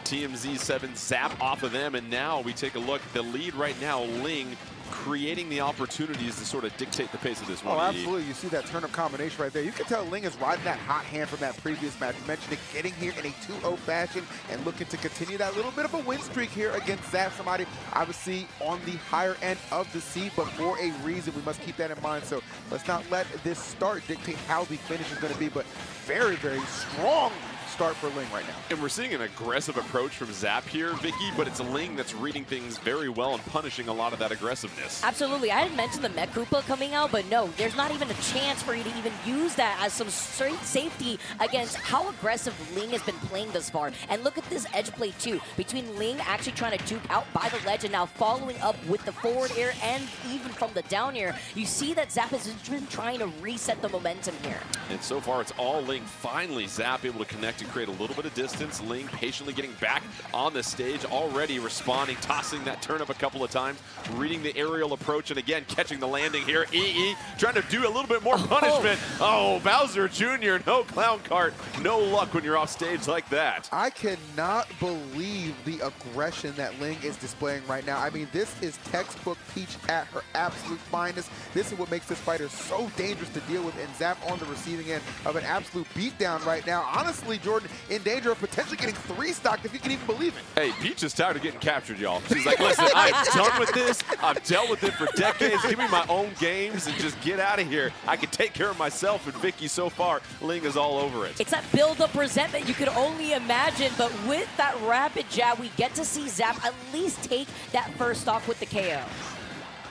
[SPEAKER 4] TMZ7 Zap off of them, and now we take a look. The lead right now, Ling creating the opportunities to sort of dictate the pace of this one.
[SPEAKER 5] Oh, absolutely. You see that turnip combination right there. You can tell Ling is riding that hot hand from that previous match. You mentioned it, getting here in a 2-0 fashion and looking to continue that little bit of a win streak here against Zap, somebody obviously on the higher end of the seed, but for a reason. We must keep that in mind. So let's not let this start dictate how the finish is going to be, but very, very strong start for Ling right now.
[SPEAKER 4] And we're seeing an aggressive approach from Zap here, Vicky, but it's Ling that's reading things very well and punishing a lot of that aggressiveness.
[SPEAKER 6] Absolutely. I hadn't mentioned the Mech Koopa coming out, but no, there's not even a chance for you to even use that as some straight safety against how aggressive Ling has been playing thus far. And look at this edge play too, between Ling actually trying to juke out by the ledge and now following up with the forward air and even from the down air. You see that Zap has been trying to reset the momentum here.
[SPEAKER 4] And so far, it's all Ling. Finally, Zap able to connect and create a little bit of distance. Ling patiently getting back on the stage, already responding, tossing that turnip a couple of times, reading the aerial approach, and again, catching the landing here. EE trying to do a little bit more punishment. Oh, Bowser Jr., no clown cart. No luck when you're off stage like that.
[SPEAKER 5] I cannot believe the aggression that Ling is displaying right now. I mean, this is textbook Peach at her absolute finest. This is what makes this fighter so dangerous to deal with, and Zap on the receiving end of an absolute beatdown right now. Honestly, Jordan, in danger of potentially getting 3-stocked if you can even believe it.
[SPEAKER 4] Hey, Peach is tired of getting captured, y'all. She's like, listen, I'm done with this. I've dealt with it for decades. Give me my own games and just get out of here. I can take care of myself. And Vicky, so far, Ling is all over it.
[SPEAKER 6] It's that build-up resentment you could only imagine, but with that rapid jab, we get to see Zap at least take that first stock with the KO.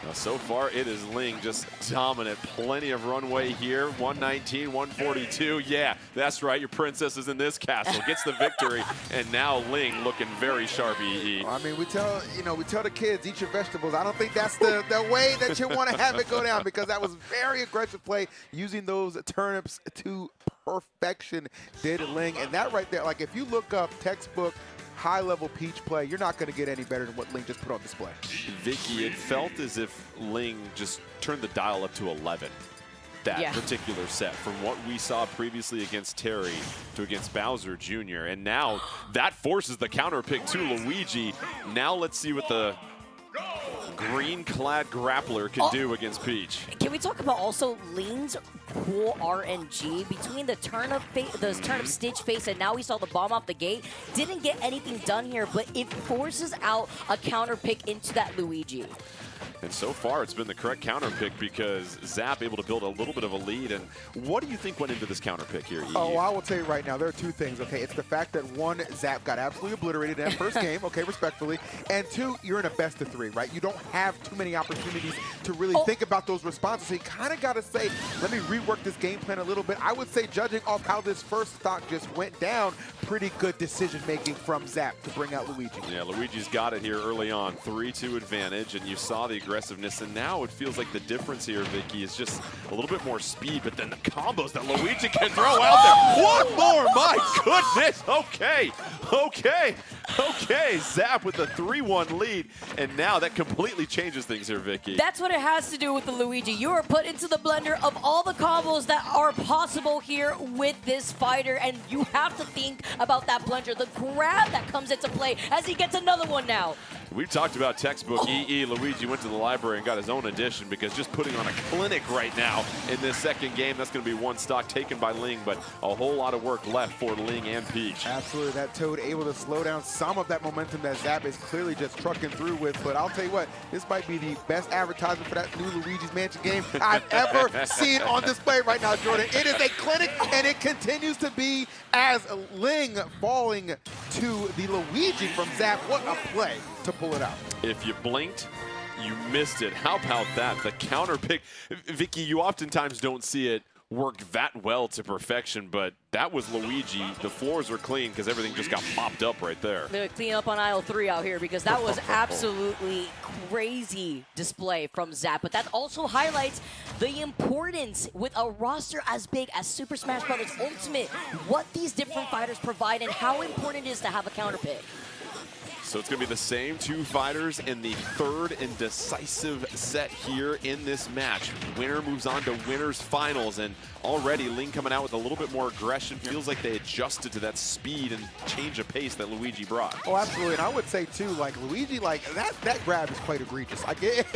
[SPEAKER 4] Now, so far, it is Ling just dominant. Plenty of runway here. 119, 142. Yeah, that's right. Your princess is in this castle. Gets the victory. And now Ling looking very sharp, EE.
[SPEAKER 5] Well, I mean, we tell the kids, eat your vegetables. I don't think that's the way that you want to have it go down, because that was very aggressive play, using those turnips to perfection, did Ling. And that right there, like, if you look up textbook high-level Peach play, you're not going to get any better than what Ling just put on display.
[SPEAKER 4] Vicky, it felt as if Ling just turned the dial up to 11. That particular set, from what we saw previously against Terry to against Bowser Jr. And now that forces the counter pick to Luigi. Now let's see what the green-clad grappler can do against Peach.
[SPEAKER 6] Can we talk about also Ling's cool RNG between the turnip stitch face, and now we saw the bomb off the gate? Didn't get anything done here, but it forces out a counter pick into that Luigi.
[SPEAKER 4] And so far, it's been the correct counter pick because Zap able to build a little bit of a lead. And what do you think went into this counter pick here, EE?
[SPEAKER 5] Oh, well, I will tell you right now, there are two things, okay? It's the fact that, one, Zap got absolutely obliterated in that first game, okay, respectfully. And two, you're in a best of 3, right? You don't have too many opportunities to really think about those responses. So you kind of got to say, let me rework this game plan a little bit. I would say, judging off how this first stock just went down, pretty good decision-making from Zap to bring out Luigi.
[SPEAKER 4] Yeah, Luigi's got it here early on, 3-2 advantage, and you saw the aggressiveness, and now it feels like the difference here, Vicky, is just a little bit more speed, but then the combos that Luigi can throw out there. One more, my goodness. Okay, Zap with the 3-1 lead, and now that completely changes things here, Vicky.
[SPEAKER 6] That's what it has to do with the Luigi. You are put into the blender of all the combos that are possible here with this fighter, and you have to think about that plunger, the grab that comes into play as he gets another one now.
[SPEAKER 4] We've talked about textbook EE. Luigi went to the library and got his own edition because just putting on a clinic right now in this second game, that's going to be one stock taken by Ling, but a whole lot of work left for Ling and Peach.
[SPEAKER 5] Absolutely, that Toad able to slow down some of that momentum that Zap is clearly just trucking through with, but I'll tell you what, this might be the best advertisement for that new Luigi's Mansion game I've ever seen on display right now, Jordan. It is a clinic, and it continues to be as Ling falling to the Luigi from Zap. What a play to pull it out.
[SPEAKER 4] If you blinked, you missed it. How about that? The counter pick. Vicky, you oftentimes don't see it work that well to perfection, but that was Luigi. The floors were clean because everything just got mopped up right there.
[SPEAKER 6] They're clean up on aisle 3 out here because that was absolutely crazy display from Zap. But that also highlights the importance with a roster as big as Super Smash Bros. Ultimate, what these different fighters provide and how important it is to have a counter pick.
[SPEAKER 4] So it's going to be the same two fighters in the third and decisive set here in this match. Winner moves on to winners finals, and already Ling coming out with a little bit more aggression. Feels like they adjusted to that speed and change of pace that Luigi brought.
[SPEAKER 5] Oh, absolutely, and I would say too, like Luigi, like that grab is quite egregious. Like it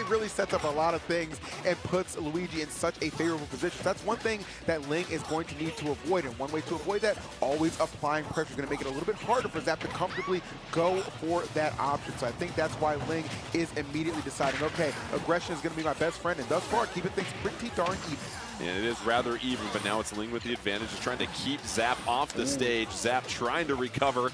[SPEAKER 5] really sets up a lot of things and puts Luigi in such a favorable position. That's one thing that Ling is going to need to avoid, and one way to avoid that, always applying pressure is going to make it a little bit harder for Zap to comfortably go for that option. So I think that's why Ling is immediately deciding, okay, aggression is going to be my best friend, and thus far keeping things pretty darn even.
[SPEAKER 4] And it is rather even, but now it's Ling with the advantage, just trying to keep Zap off the stage. Zap trying to recover,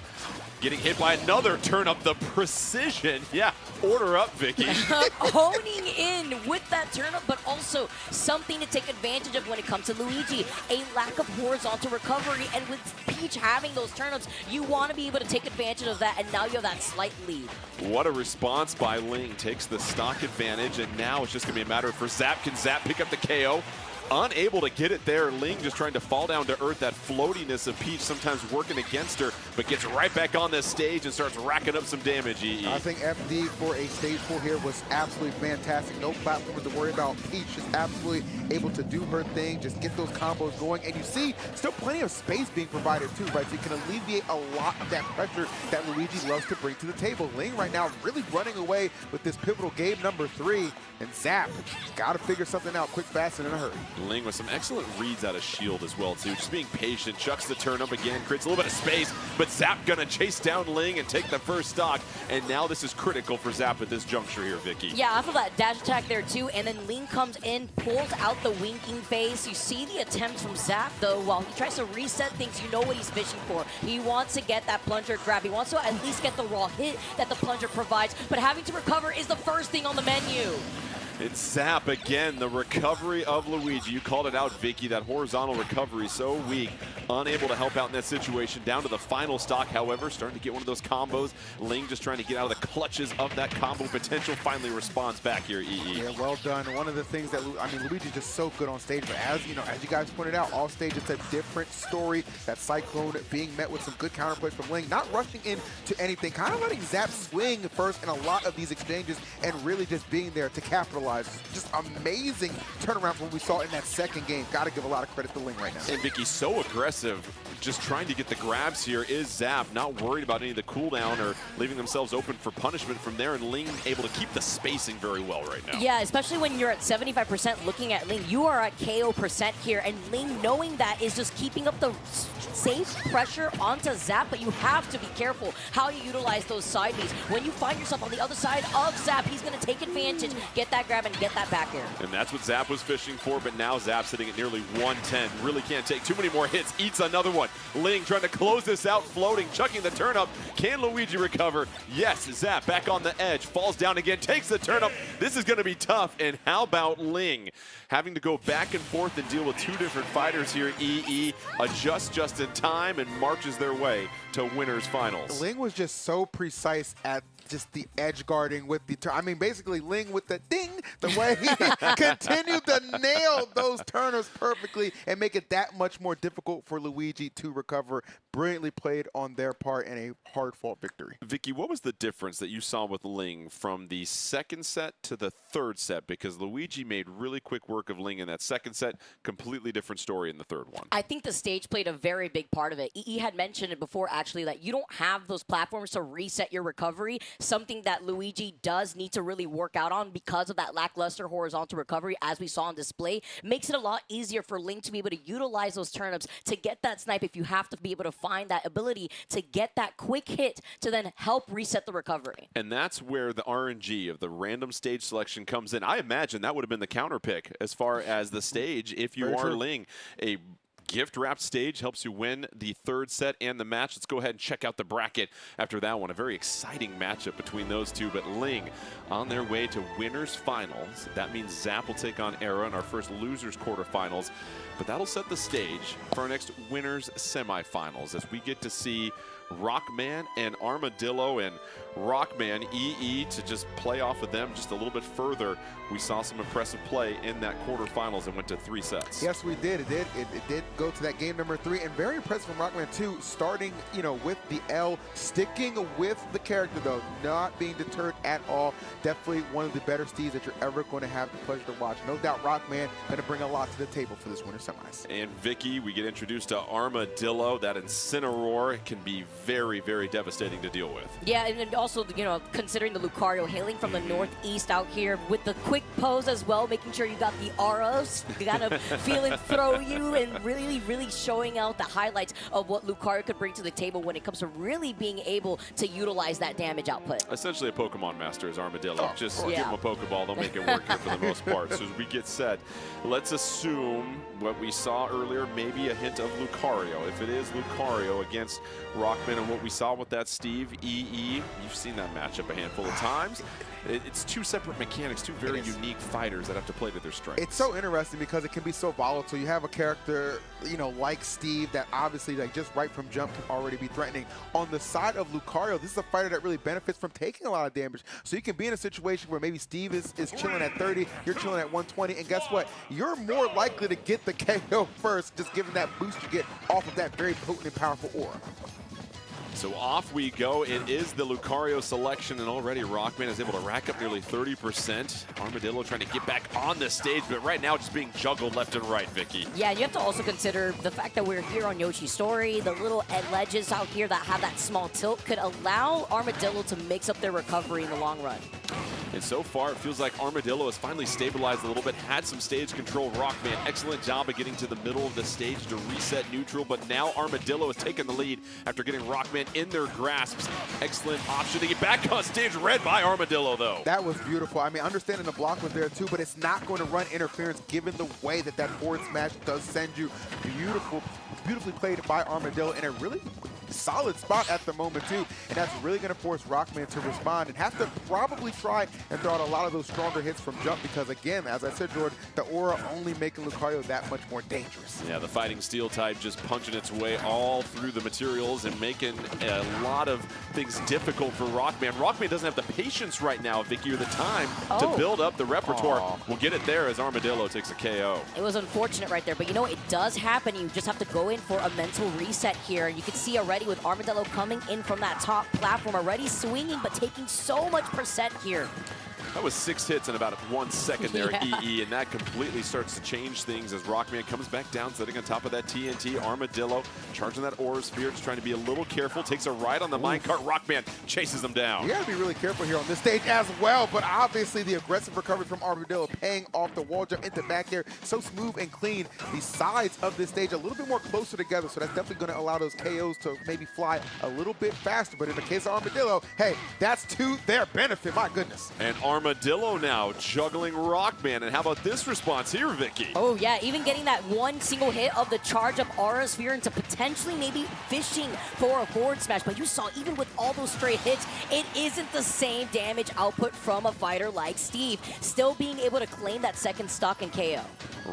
[SPEAKER 4] getting hit by another turn up. The precision, yeah, order up, Vicky.
[SPEAKER 6] Honing in with that turnip, but also something to take advantage of when it comes to Luigi. A lack of horizontal recovery, and with Peach having those turnips, you want to be able to take advantage of that, and now you have that slight lead.
[SPEAKER 4] What a response by Ling. Takes the stock advantage, and now it's just going to be a matter for Zap. Can Zap pick up the KO? Unable to get it there. Ling just trying to fall down to earth. That floatiness of Peach sometimes working against her, but gets right back on this stage and starts racking up some damage, EE.
[SPEAKER 5] I think FD for a stage pull here was absolutely fantastic. No platformers to worry about. Peach is absolutely able to do her thing, just get those combos going. And you see still plenty of space being provided too, right? So you can alleviate a lot of that pressure that Luigi loves to bring to the table. Ling right now really running away with this pivotal game number 3. And Zap got to figure something out quick, fast, and in a hurry.
[SPEAKER 4] Ling with some excellent reads out of shield as well, too. Just being patient, chucks the turn up again, creates a little bit of space, but Zap gonna chase down Ling and take the first stock. And now this is critical for Zap at this juncture here, Vicky.
[SPEAKER 6] Yeah, I feel that dash attack there too, and then Ling comes in, pulls out the winking face. You see the attempts from Zap though, while he tries to reset things, you know what he's fishing for. He wants to get that plunger grab. He wants to at least get the raw hit that the plunger provides, but having to recover is the first thing on the menu.
[SPEAKER 4] It's Zap again, the recovery of Luigi. You called it out, Vicky, that horizontal recovery so weak. Unable to help out in that situation. Down to the final stock, however, starting to get one of those combos. Ling just trying to get out of the clutches of that combo potential. Finally responds back here, EE.
[SPEAKER 5] Yeah, well done. One of the things that, Luigi's just so good on stage, but as you guys pointed out, off stage it's a different story. That Cyclone being met with some good counterplays from Ling, not rushing into anything, kind of letting Zap swing first in a lot of these exchanges and really just being there to capitalize stabilized. Just amazing turnaround from what we saw in that second game. Got to give a lot of credit to Ling right now.
[SPEAKER 4] And Vicky, so aggressive, just trying to get the grabs here is Zap, not worried about any of the cooldown or leaving themselves open for punishment from there, and Ling able to keep the spacing very well right now.
[SPEAKER 6] Yeah, especially when you're at 75% looking at Ling. You are at KO percent here, and Ling knowing that is just keeping up the safe pressure onto Zap, but you have to be careful how you utilize those side Bs. When you find yourself on the other side of Zap, he's going to take advantage, get that grab, and get that back air.
[SPEAKER 4] And that's what Zap was fishing for, but now Zap sitting at nearly 110. Really can't take too many more hits. Eats another one. Ling trying to close this out, floating, chucking the turn up. Can Luigi recover? Yes, Zap back on the edge, falls down again, takes the turn up. This is going to be tough. And how about Ling having to go back and forth and deal with two different fighters here? EE adjusts just in time and marches their way to winners finals.
[SPEAKER 5] Ling was just so precise at just the edge guarding with the I mean, basically Ling with the ding, the way he continued to nail those turners perfectly and make it that much more difficult for Luigi to recover. Brilliantly played on their part in a hard-fought victory.
[SPEAKER 4] Vicky, what was the difference that you saw with Ling from the second set to the third set? Because Luigi made really quick work of Ling in that second set, completely different story in the third one.
[SPEAKER 6] I think the stage played a very big part of it. EE had mentioned it before, actually, that you don't have those platforms to reset your recovery, something that Luigi does need to really work out on because of that lackluster horizontal recovery, as we saw on display. Makes it a lot easier for Ling to be able to utilize those turnips to get that snipe if you have to be able to find that ability to get that quick hit to then help reset the recovery.
[SPEAKER 4] And that's where the RNG of the random stage selection comes in. I imagine that would have been the counter pick as far as the stage if you are Ling. A gift-wrapped stage helps you win the third set and the match. Let's go ahead and check out the bracket after that one. A very exciting matchup between those two, but Ling on their way to winners finals. That means Zap will take on Era in our first losers quarterfinals, but that'll set the stage for our next winners semifinals as we get to see Rockman and Armadillo, and Rockman EE to just play off of them just a little bit further. We saw some impressive play in that quarterfinals and went to 3 sets.
[SPEAKER 5] Yes, we did. It did go to that game number 3, and very impressive from Rockman too, starting, you know, with the L, sticking with the character though, not being deterred at all. Definitely one of the better steeds that you're ever going to have the pleasure to watch. No doubt Rockman going to bring a lot to the table for this winter semis.
[SPEAKER 4] And Vicky, we get introduced to Armadillo. That Incineroar can be very, very devastating to deal with.
[SPEAKER 6] Yeah, and also, you know, considering the Lucario hailing from the northeast out here with the quick pose as well, making sure you got the auras, kind of feeling throw you, and really, really showing out the highlights of what Lucario could bring to the table when it comes to really being able to utilize that damage output.
[SPEAKER 4] Essentially a Pokemon master is Armadillo. Just give them a Pokeball, they'll make it work here for the most part. So as we get set, let's assume what we saw earlier, maybe a hint of Lucario. If it is Lucario against Rockman and what we saw with that Steve, EE, you've seen that matchup a handful of times. It's two separate mechanics, two very unique fighters that have to play to their strengths.
[SPEAKER 5] It's so interesting because it can be so volatile. You have a character, you know, like Steve that obviously, like, just right from jump can already be threatening. On the side of Lucario, this is a fighter that really benefits from taking a lot of damage. So you can be in a situation where maybe Steve is chilling at 30, you're chilling at 120, and guess what? You're more likely to get the KO first, just given that boost you get off of that very potent and powerful aura.
[SPEAKER 4] So off we go. It is the Lucario selection, and already Rockman is able to rack up nearly 30%. Armadillo trying to get back on the stage, but right now just being juggled left and right, Vicky.
[SPEAKER 6] Yeah, you have to also consider the fact that we're here on Yoshi's Story. The little ledges out here that have that small tilt could allow Armadillo to mix up their recovery in the long run.
[SPEAKER 4] And so far, it feels like Armadillo has finally stabilized a little bit, had some stage control. Rockman, excellent job of getting to the middle of the stage to reset neutral, but now Armadillo has taken the lead after getting Rockman in their grasps. Excellent option to get back on stage, read by Armadillo, though.
[SPEAKER 5] That was beautiful. I mean, understanding the block was there, too, but it's not going to run interference given the way that that forward smash does send you. Beautifully played by Armadillo in a really solid spot at the moment too, and that's really going to force Rockman to respond and have to probably try and throw out a lot of those stronger hits from jump because, again, as I said, Jordan, the aura only making Lucario that much more dangerous.
[SPEAKER 4] Yeah, the fighting steel type just punching its way all through the materials and making a lot of things difficult for Rockman. Rockman doesn't have the patience right now, Vicky, or the time to build up the repertoire. We'll get it there as Armadillo takes a KO.
[SPEAKER 6] It was unfortunate right there, but you know, it does happen. You just have to go in for a mental reset here. You can see already with Armadillo coming in from that top platform, already swinging, but taking so much percent here.
[SPEAKER 4] That was 6 hits in about 1 second there,
[SPEAKER 6] Yeah.
[SPEAKER 4] EE, and that completely starts to change things as Rockman comes back down, sitting on top of that TNT. Armadillo charging that Aura Sphere, just trying to be a little careful, takes a ride on the minecart. Rockman chases him down.
[SPEAKER 5] You gotta be really careful here on this stage as well, but obviously the aggressive recovery from Armadillo paying off the wall jump into back air. So smooth and clean. The sides of this stage a little bit more closer together, so that's definitely gonna allow those KOs to maybe fly a little bit faster. But in the case of Armadillo, hey, that's to their benefit, my goodness.
[SPEAKER 4] And Armadillo now juggling Rockman. And how about this response here, Vicky?
[SPEAKER 6] Oh yeah, even getting that one single hit of the charge up Aura Sphere into potentially maybe fishing for a forward smash. But you saw, even with all those straight hits, it isn't the same damage output from a fighter like Steve. Still being able to claim that second stock and KO.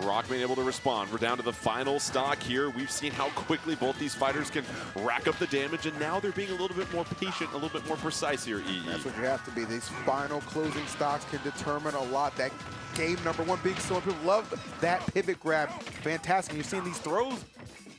[SPEAKER 4] Rockman able to respond. We're down to the final stock here. We've seen how quickly both these fighters can rack up the damage, and now they're being a little bit more patient, a little bit more precise here, EE.
[SPEAKER 5] That's what you have to be. These final closing stocks can determine a lot. That game number one being so people love that pivot grab. Fantastic. You're seeing these throws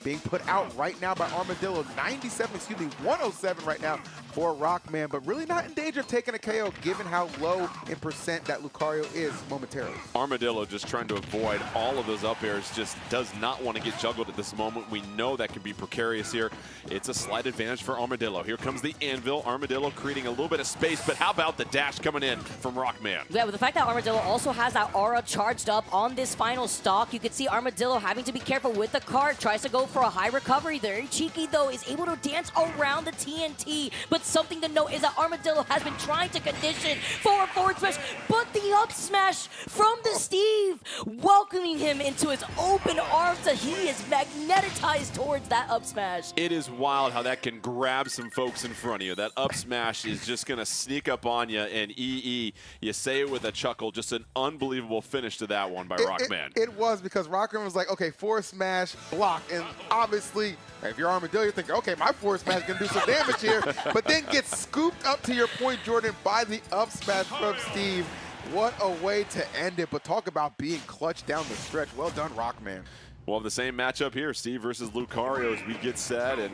[SPEAKER 5] being put out right now by Armadillo. 107 right now for Rockman, but really not in danger of taking a KO given how low in percent that Lucario is momentarily.
[SPEAKER 4] Armadillo just trying to avoid all of those up airs, just does not want to get juggled at this moment. We know that can be precarious here. It's a slight advantage for Armadillo. Here comes the anvil. Armadillo creating a little bit of space, but how about the dash coming in from Rockman?
[SPEAKER 6] Yeah, with the fact that Armadillo also has that aura charged up on this final stock, you can see Armadillo having to be careful with the card. Tries to go for a high recovery. Very cheeky though, is able to dance around the TNT. But something to note is that Armadillo has been trying to condition for a forward smash, but the up smash from the Steve, welcoming him into his open arms, so he is magnetized towards that up smash.
[SPEAKER 4] It is wild how that can grab some folks in front of you. That up smash is just going to sneak up on you, and EE, you say it with a chuckle, just an unbelievable finish to that one by Rockman.
[SPEAKER 5] It was, because Rockman was like, okay, forward smash, block, and obviously, if you're Armadillo, you're thinking, okay, my forward smash is going to do some damage here, but then gets scooped up, to your point, Jordan, by the up smash from Steve. What a way to end it, but talk about being clutch down the stretch. Well done, Rockman.
[SPEAKER 4] We'll have the same matchup here, Steve versus Lucario, as we get set, and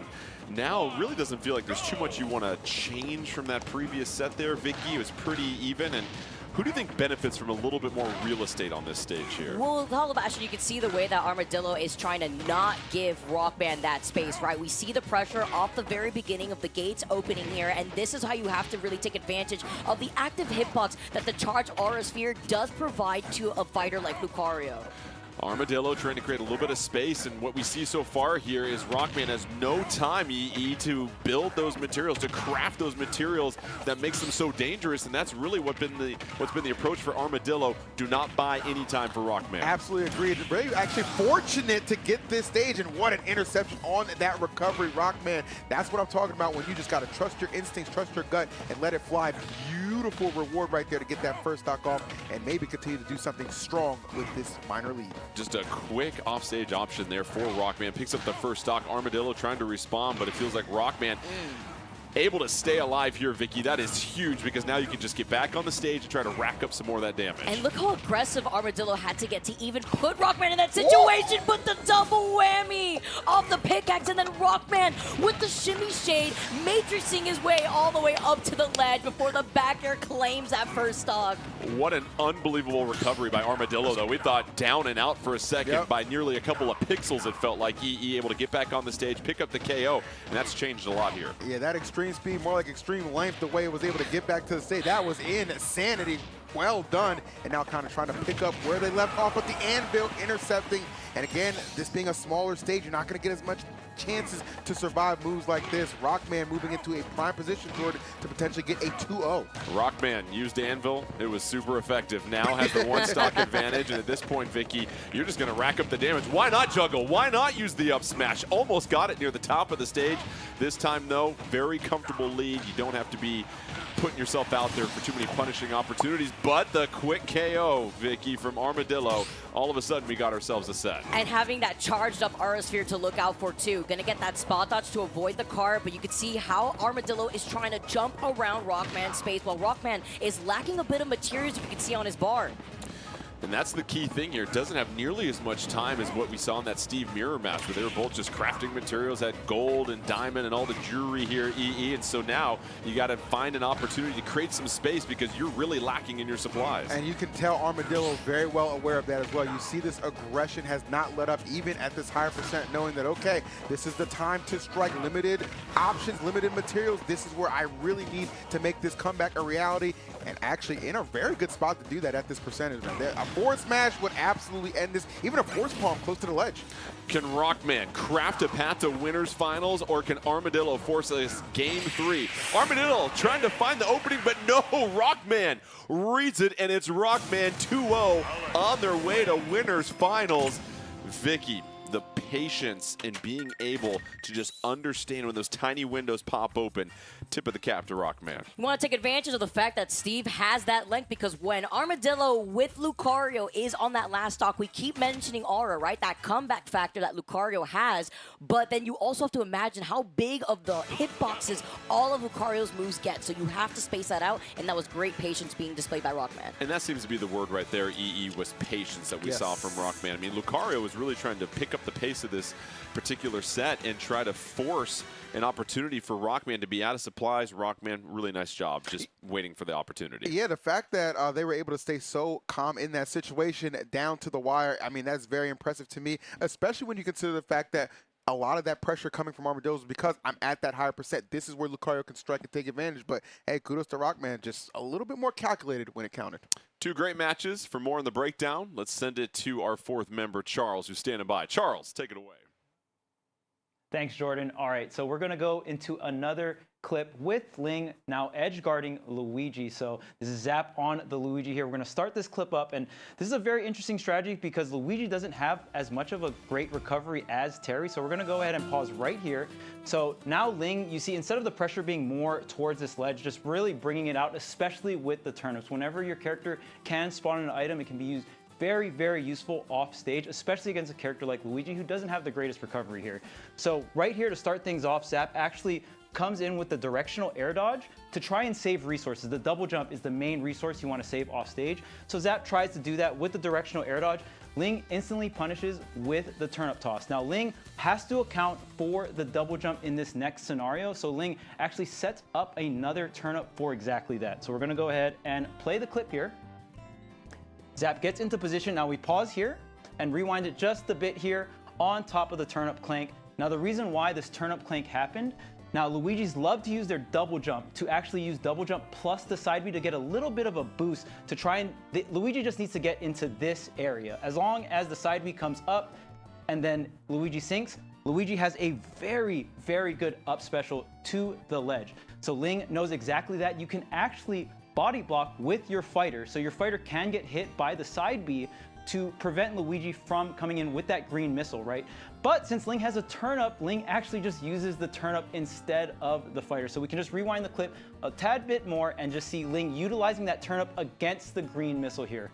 [SPEAKER 4] now it really doesn't feel like there's too much you want to change from that previous set there. Vicky, it was pretty even, and who do you think benefits from a little bit more real estate on this stage here?
[SPEAKER 6] Well, the Hollow Bastion, you can see the way that Armadillo is trying to not give Rockman that space, right? We see the pressure off the very beginning of the gates opening here, and this is how you have to really take advantage of the active hitbox that the Charge Aura Sphere does provide to a fighter like Lucario.
[SPEAKER 4] Armadillo trying to create a little bit of space, and what we see so far here is Rockman has no time, EE, to build those materials, to craft those materials that makes them so dangerous, and that's really what's been the approach for Armadillo. Do not buy any time for Rockman.
[SPEAKER 5] Absolutely agreed. Very actually fortunate to get this stage, and what an interception on that recovery, Rockman. That's what I'm talking about, when you just got to trust your instincts, trust your gut, and let it fly. Beautiful reward right there to get that first stock off and maybe continue to do something strong with this minor lead.
[SPEAKER 4] Just a quick offstage option there for Rockman. Picks up the first stock. Armadillo trying to respond, but it feels like Rockman able to stay alive here, Vicky. That is huge, because now you can just get back on the stage and try to rack up some more of that damage.
[SPEAKER 6] And look how aggressive Armadillo had to get to even put Rockman in that situation. Whoa! But the double whammy off the pickaxe, and then Rockman with the shimmy shade, matrixing his way all the way up to the ledge before the back air claims that first stock.
[SPEAKER 4] What an unbelievable recovery by Armadillo, though. We thought down and out for a second by nearly a couple of pixels, it felt like. EE able to get back on the stage, pick up the KO, and that's changed a lot here.
[SPEAKER 5] Yeah, that extreme speed, more like extreme length, the way it was able to get back to the stage, that was insanity. Well done. And now kind of trying to pick up where they left off with the anvil, intercepting. And again, this being a smaller stage, you're not going to get as much chances to survive moves like this. Rockman moving into a prime position toward to potentially get a 2-0.
[SPEAKER 4] Rockman used anvil. It was super effective. Now has the one stock advantage, and at this point, Vicky, you're just going to rack up the damage. Why not juggle? Why not use the up smash? Almost got it near the top of the stage. This time, though, very comfortable lead. You don't have to be putting yourself out there for too many punishing opportunities, but the quick KO, Vicky, from Armadillo, all of a sudden we got ourselves a set.
[SPEAKER 6] And having that charged up Aura Sphere to look out for too. Gonna get that spot dodge to avoid the card, but you can see how Armadillo is trying to jump around Rockman's space while Rockman is lacking a bit of materials, you can see on his bar.
[SPEAKER 4] And that's the key thing here. It doesn't have nearly as much time as what we saw in that Steve Mirror match, where they were both just crafting materials, had gold and diamond and all the jewelry here, EE. And so now you got to find an opportunity to create some space because you're really lacking in your supplies.
[SPEAKER 5] And you can tell Armadillo very well aware of that as well. You see this aggression has not let up even at this higher percent, knowing that, okay, this is the time to strike. Limited options, limited materials. This is where I really need to make this comeback a reality. And actually in a very good spot to do that at this percentage, man. A forward smash would absolutely end this. Even a force palm close to the ledge.
[SPEAKER 4] Can Rockman craft a path to winners finals, or can Armadillo force this game 3? Armadillo trying to find the opening, but no, Rockman reads it, and it's Rockman 2-0 on their way to winners finals. Vicky, the patience in being able to just understand when those tiny windows pop open. Tip of the cap to Rockman.
[SPEAKER 6] You want to take advantage of the fact that Steve has that length, because when Armadillo with Lucario is on that last stock, we keep mentioning Aura, right? That comeback factor that Lucario has, but then you also have to imagine how big of the hitboxes all of Lucario's moves get, so you have to space that out, and that was great patience being displayed by Rockman.
[SPEAKER 4] And that seems to be the word right there, EE, was patience that we saw from Rockman. I mean, Lucario was really trying to pick up the pace of this particular set and try to force an opportunity for Rockman to be out of supplies. Rockman, really nice job just waiting for the opportunity.
[SPEAKER 5] Yeah, the fact that they were able to stay so calm in that situation down to the wire, I mean, that's very impressive to me, especially when you consider the fact that a lot of that pressure coming from Armadillo is because I'm at that higher percent. This is where Lucario can strike and take advantage. But, hey, kudos to Rockman. Just a little bit more calculated when it counted.
[SPEAKER 4] Two great matches. For more on the breakdown, let's send it to our fourth member, Charles, who's standing by. Charles, take it away.
[SPEAKER 7] Thanks, Jordan. All right, so we're going to go into another clip with Ling now edge guarding Luigi. So this is Zap on the Luigi here. We're going to start this clip up, and this is a very interesting strategy because Luigi doesn't have as much of a great recovery as Terry. So we're going to go ahead and pause right here. So now Ling, you see, instead of the pressure being more towards this ledge, just really bringing it out, especially with the turnips. Whenever your character can spawn an item, it can be used very, very useful off stage, especially against a character like Luigi who doesn't have the greatest recovery here. So right here to start things off, Zap actually comes in with the directional air dodge to try and save resources. The double jump is the main resource you want to save off stage. So Zap tries to do that with the directional air dodge. Ling instantly punishes with the turnip toss. Now Ling has to account for the double jump in this next scenario. So Ling actually sets up another turnip for exactly that. So we're gonna go ahead and play the clip here. Zap gets into position. Now we pause here and rewind it just a bit here on top of the turnip clank. Now the reason why this turnip clank happened, now Luigi's love to use their double jump, to actually use double jump plus the side B to get a little bit of a boost to try and, Luigi just needs to get into this area. As long as the side B comes up and then Luigi sinks, Luigi has a very, very good up special to the ledge. So Ling knows exactly that. You can actually body block with your fighter, so your fighter can get hit by the side B to prevent Luigi from coming in with that green missile, right? But since Ling has a turnip, Ling actually just uses the turnip instead of the fighter. So we can just rewind the clip a tad bit more and just see Ling utilizing that turnip against the green missile here.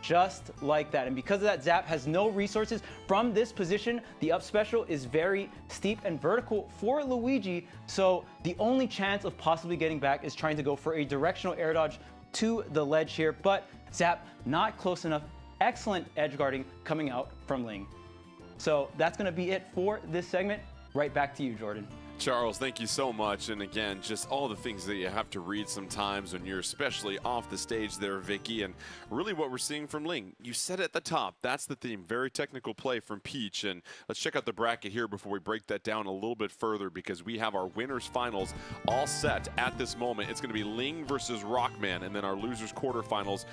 [SPEAKER 7] Just like that. And because of that, Zap has no resources. From this position, the up special is very steep and vertical for Luigi, so the only chance of possibly getting back is trying to go for a directional air dodge to the ledge here, but Zap not close enough. Excellent edge guarding coming out from Ling. So that's going to be it for this segment. Right back to you, Jordan.
[SPEAKER 4] Charles, thank you so much. And again, just all the things that you have to read sometimes when you're especially off the stage there, Vicky. And really what we're seeing from Ling, you said at the top, that's the theme. Very technical play from Peach. And let's check out the bracket here before we break that down a little bit further, because we have our winners finals all set at this moment. It's going to be Ling versus Rockman, and then our losers quarterfinals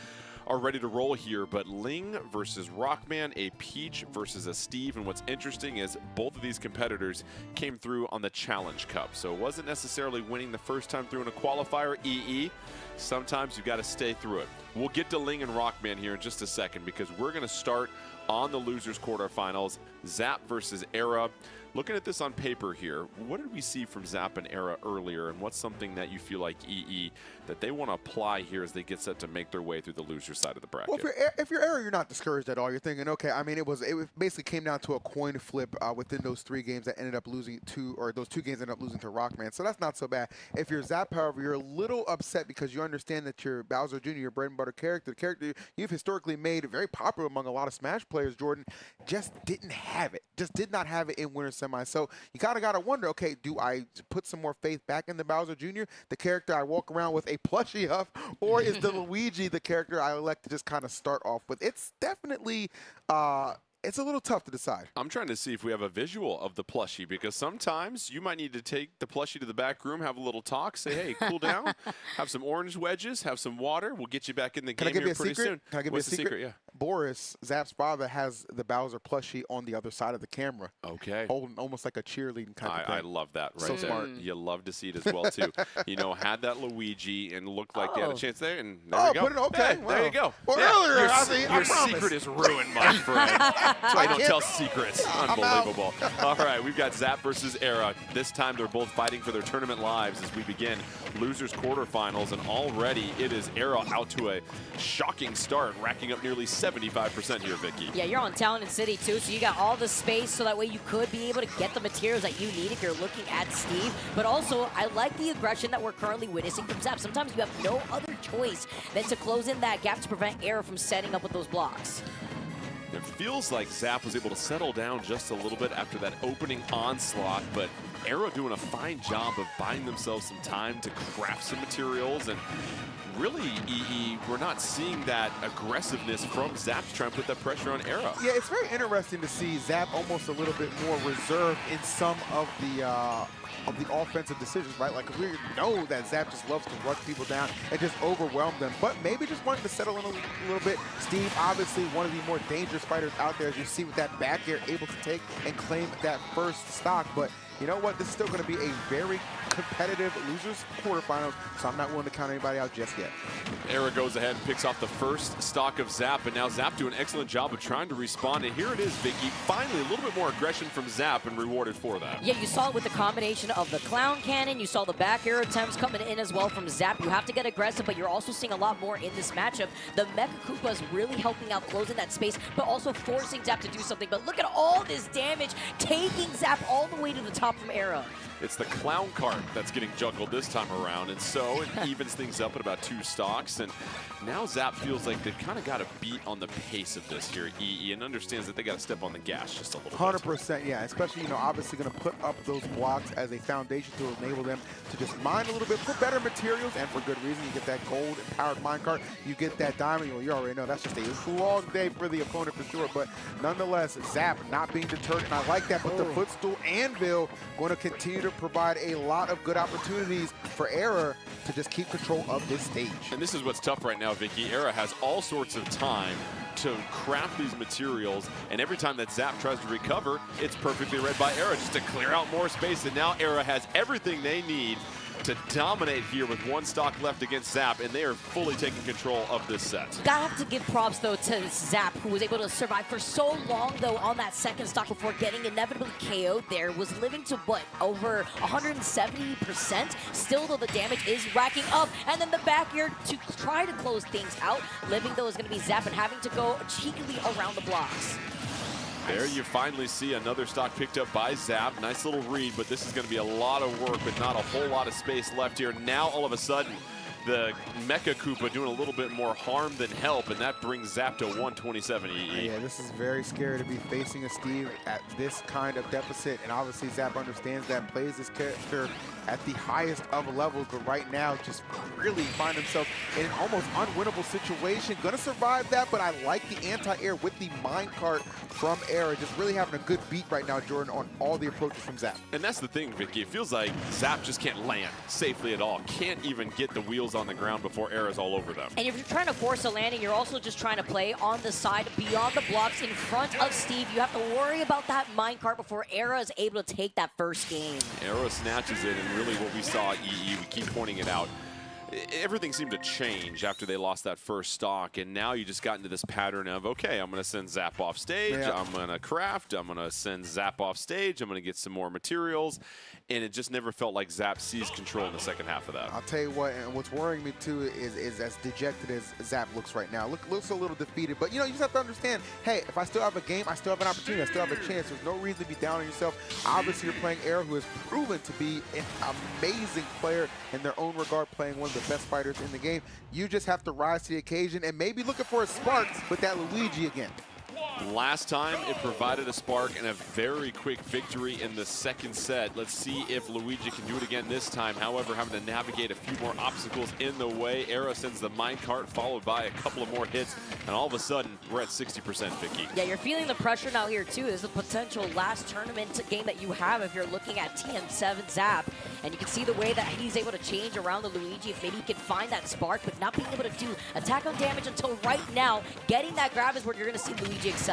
[SPEAKER 4] are ready to roll here. But Ling versus Rockman, a Peach versus a Steve. And what's interesting is both of these competitors came through on the Challenge Cup. So it wasn't necessarily winning the first time through in a qualifier, EE. Sometimes you got to stay through it. We'll get to Ling and Rockman here in just a second, because we're going to start on the losers quarterfinals. Zap versus Era. Looking at this on paper here, what did we see from Zap and Era earlier, and what's something that you feel like EE that they want to apply here as they get set to make their way through the loser side of the bracket?
[SPEAKER 5] Well, if you're Era, you're not discouraged at all. You're thinking, okay, I mean, it basically came down to a coin flip within those 3 games that ended up losing those 2 games ended up losing to Rockman. So that's not so bad. If you're Zap, however, you're a little upset because you understand that your Bowser Jr., your bread and butter character, the character you've historically made very popular among a lot of Smash players, Jordan, just didn't have it. Just did not have it in winter semi. So you kind of got to wonder, okay, do I put some more faith back in the Bowser Jr., the character I walk around with a plushie of, or is the Luigi the character I elect to just kind of start off with? It's definitely it's a little tough to decide.
[SPEAKER 4] I'm trying to see if we have a visual of the plushie, because sometimes you might need to take the plushie to the back room, have a little talk, say, hey, cool down, have some orange wedges, have some water. We'll get you back in the game here pretty soon.
[SPEAKER 5] Can I give
[SPEAKER 4] What's
[SPEAKER 5] you a secret?
[SPEAKER 4] Yeah.
[SPEAKER 5] Boris, Zap's father, has the Bowser plushie on the other side of the camera.
[SPEAKER 4] Okay.
[SPEAKER 5] Holding almost like a cheerleading kind of thing.
[SPEAKER 4] I love that right
[SPEAKER 5] So
[SPEAKER 4] there.
[SPEAKER 5] smart.
[SPEAKER 4] You love to see it as well, too. You know, had that Luigi and looked like they had a chance there, and there we go.
[SPEAKER 5] Put it, okay.
[SPEAKER 4] Hey, there you go.
[SPEAKER 5] Well, earlier,
[SPEAKER 4] your secret is ruined, my friend. That's why I don't tell secrets. Unbelievable. All right, we've got Zap versus Era. This time they're both fighting for their tournament lives as we begin losers quarterfinals, and already it is Era out to a shocking start, racking up nearly 75% here, Vicky.
[SPEAKER 6] Yeah, you're on Talented City too, so you got all the space so that way you could be able to get the materials that you need if you're looking at Steve. But also, I like the aggression that we're currently witnessing from Zap. Sometimes you have no other choice than to close in that gap to prevent Era from setting up with those blocks.
[SPEAKER 4] It feels like Zap was able to settle down just a little bit after that opening onslaught, but Era doing a fine job of buying themselves some time to craft some materials, and really, EE, we're not seeing that aggressiveness from Zap to try and put that pressure on Era.
[SPEAKER 5] Yeah, it's very interesting to see Zap almost a little bit more reserved in some of the offensive decisions, right? Like, we know that Zap just loves to rush people down and just overwhelm them, but maybe just wanting to settle in a little bit. Steve, obviously one of the more dangerous fighters out there, as you see with that back air, able to take and claim that first stock. But you know what? This is still going to be a very competitive losers quarterfinals, so I'm not willing to count anybody out just yet.
[SPEAKER 4] Era goes ahead and picks off the first stock of Zap, and now Zap doing an excellent job of trying to respond. And here it is, Vicky. Finally, a little bit more aggression from Zap, and rewarded for that.
[SPEAKER 6] Yeah, you saw it with the combination of the clown cannon. You saw the back air attempts coming in as well from Zap. You have to get aggressive, but you're also seeing a lot more in this matchup. The Mecha Koopa is really helping out closing that space, but also forcing Zap to do something. But look at all this damage, taking Zap all the way to the top from Era.
[SPEAKER 4] It's the clown cart that's getting juggled this time around, and so it evens things up at about 2 stocks. And now Zap feels like they've kind of got a beat on the pace of this here, EE, and understands that they got to step on the gas just a little bit.
[SPEAKER 5] 100%, yeah. Especially, you know, obviously going to put up those blocks as a foundation to enable them to just mine a little bit for better materials, and for good reason. You get that gold empowered minecart, you get that diamond. Well, you already know that's just a long day for the opponent for sure. But nonetheless, Zap not being deterred, and I like that. But the footstool anvil going to continue to provide a lot of good opportunities for Era to just keep control of this stage.
[SPEAKER 4] And this is what's tough right now, Vicky. Era has all sorts of time to craft these materials, and every time that Zap tries to recover, it's perfectly read by Era just to clear out more space. And now Era has everything they need to dominate here with 1 stock left against Zap, and they are fully taking control of this set.
[SPEAKER 6] Gotta have to give props, though, to Zap, who was able to survive for so long, though, on that second stock before getting inevitably KO'd there. Was living to, what, over 170%? Still, though, the damage is racking up. And then the back air to try to close things out. Living, though, is going to be Zap and having to go cheekily around the blocks.
[SPEAKER 4] There you finally see another stock picked up by Zap. Nice little read, but this is going to be a lot of work with not a whole lot of space left here. Now, all of a sudden, the Mecha Koopa doing a little bit more harm than help, and that brings Zap to 127 EE.
[SPEAKER 5] Yeah, this is very scary to be facing a Steve at this kind of deficit, and obviously Zap understands that, plays this character at the highest of levels, but right now just really find himself in an almost unwinnable situation. Gonna survive that, but I like the anti-air with the minecart from Era. Just really having a good beat right now, Jordan, on all the approaches from Zap.
[SPEAKER 4] And that's the thing, Vicky. It feels like Zap just can't land safely at all. Can't even get the wheels on the ground before Era's all over them.
[SPEAKER 6] And if you're trying to force a landing, you're also just trying to play on the side beyond the blocks in front of Steve. You have to worry about that minecart before Era is able to take that first game.
[SPEAKER 4] Era snatches it, and really what we saw, EE, we keep pointing it out, everything seemed to change after they lost that first stock, and now you just got into this pattern of, okay, I'm going to send Zap off stage, I'm going to craft, I'm going to send Zap off stage, I'm going to get some more materials, and it just never felt like Zap seized control in the second half of that.
[SPEAKER 5] I'll tell you what, and what's worrying me too is as dejected as Zap looks right now. Looks a little defeated, but you know, you just have to understand, hey, if I still have a game, I still have an opportunity, I still have a chance. There's no reason to be down on yourself. Obviously, you're playing Era, who has proven to be an amazing player in their own regard, playing one of the best fighters in the game. You just have to rise to the occasion and maybe looking for a spark with that Luigi again.
[SPEAKER 4] Last time, it provided a spark and a very quick victory in the second set. Let's see if Luigi can do it again this time. However, having to navigate a few more obstacles in the way. Era sends the minecart, followed by a couple of more hits, and all of a sudden, we're at 60%, Vicky.
[SPEAKER 6] Yeah, you're feeling the pressure now here, too. This is a potential last tournament game that you have if you're looking at TM7 Zap. And you can see the way that he's able to change around the Luigi. If maybe he can find that spark, but not being able to do attack on damage until right now. Getting that grab is where you're going to see Luigi excel.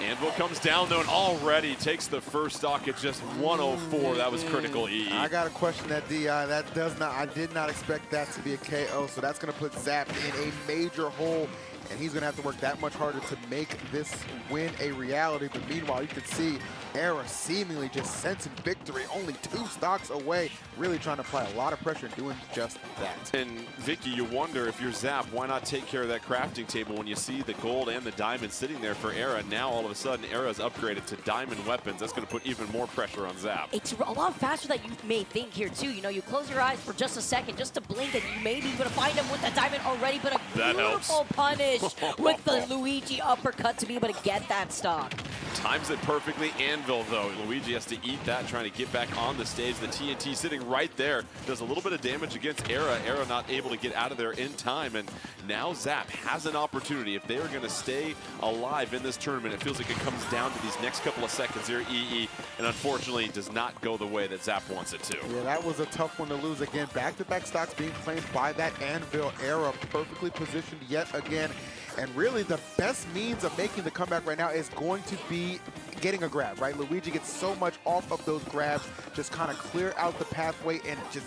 [SPEAKER 4] Anvil comes down, though, and already takes the first stock at just 104. That was critical E.
[SPEAKER 5] I got to question that, DI. I did not expect that to be a KO, so that's going to put Zap in a major hole, and he's going to have to work that much harder to make this win a reality. But meanwhile, you can see Era seemingly just sensing victory, only 2 stocks away, really trying to apply a lot of pressure and doing just that.
[SPEAKER 4] And Vicky, you wonder if you're Zap, why not take care of that crafting table when you see the gold and the diamond sitting there for Era? Now all of a sudden, Era's upgraded to diamond weapons. That's going to put even more pressure on Zap.
[SPEAKER 6] It's a lot faster than you may think here, too. You know, you close your eyes for just a second, just to blink, and you may be able to find him with the diamond already, but a beautiful punish with the Luigi uppercut to be able to get that stock.
[SPEAKER 4] Times it perfectly. Anvil, though. Luigi has to eat that, trying to get back on the stage. The TNT sitting right there. Does a little bit of damage against Era. Era not able to get out of there in time. And now Zap has an opportunity. If they are going to stay alive in this tournament, it feels like it comes down to these next couple of seconds here. EE, and unfortunately, does not go the way that Zap wants it to.
[SPEAKER 5] Yeah, that was a tough one to lose. Again, back-to-back stocks being claimed by that Anvil. Era perfectly positioned yet again. And really, the best means of making the comeback right now is going to be getting a grab, right? Luigi gets so much off of those grabs, just kind of clear out the pathway and just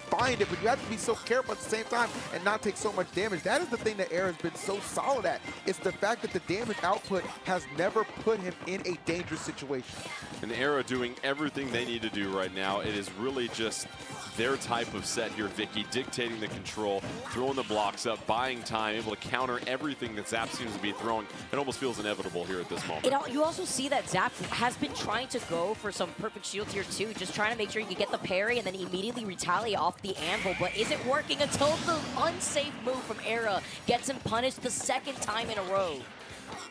[SPEAKER 5] find it, but you have to be so careful at the same time and not take so much damage. That is the thing that Era has been so solid at. It's the fact that the damage output has never put him in a dangerous situation.
[SPEAKER 4] And Era doing everything they need to do right now. It is really just their type of set here, Vicky, dictating the control, throwing the blocks up, buying time, able to counter everything that Zap seems to be throwing. It almost feels inevitable here at this moment.
[SPEAKER 6] You also see that Zap has been trying to go for some perfect shields here too, just trying to make sure you get the parry and then immediately retaliate off the Anvil, but isn't working until the unsafe move from Era gets him punished the second time in a row.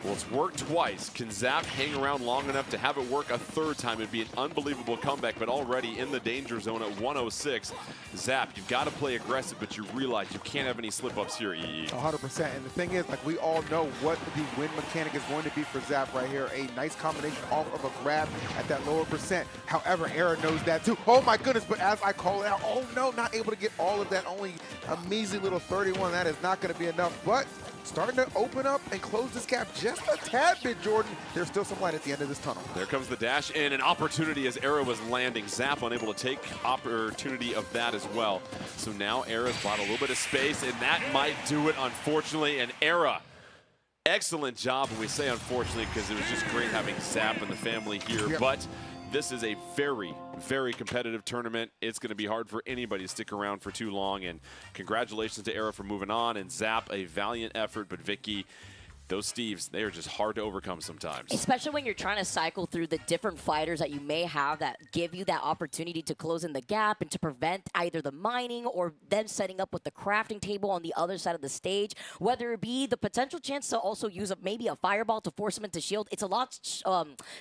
[SPEAKER 4] Well, it's worked twice. Can Zap hang around long enough to have it work a third time? It'd be an unbelievable comeback, but already in the danger zone at 106. Zap, you've got to play aggressive, but you realize you can't have any slip-ups here, EE.
[SPEAKER 5] 100%. And the thing is, like, we all know what the win mechanic is going to be for Zap right here. A nice combination off of a grab at that lower percent. However, Era knows that too. Oh my goodness, but as I call it out, oh no, not able to get all of that. Only a measly little 31. That is not going to be enough, but starting to open up and close this gap just a tad bit, Jordan. There's still some light at the end of this tunnel.
[SPEAKER 4] There comes the dash in, an opportunity as Era was landing. Zap unable to take opportunity of that as well. So now Era's bought a little bit of space, and that might do it, unfortunately. And Era, excellent job. And we say unfortunately because it was just great having Zap and the family here.
[SPEAKER 5] Yep.
[SPEAKER 4] But this is a very, very competitive tournament. It's going to be hard for anybody to stick around for too long. And congratulations to Era for moving on, and Zap, a valiant effort. But Vicky, those Steves, they are just hard to overcome sometimes.
[SPEAKER 6] Especially when you're trying to cycle through the different fighters that you may have that give you that opportunity to close in the gap and to prevent either the mining or them setting up with the crafting table on the other side of the stage. Whether it be the potential chance to also use maybe a fireball to force them into shield. It's a lot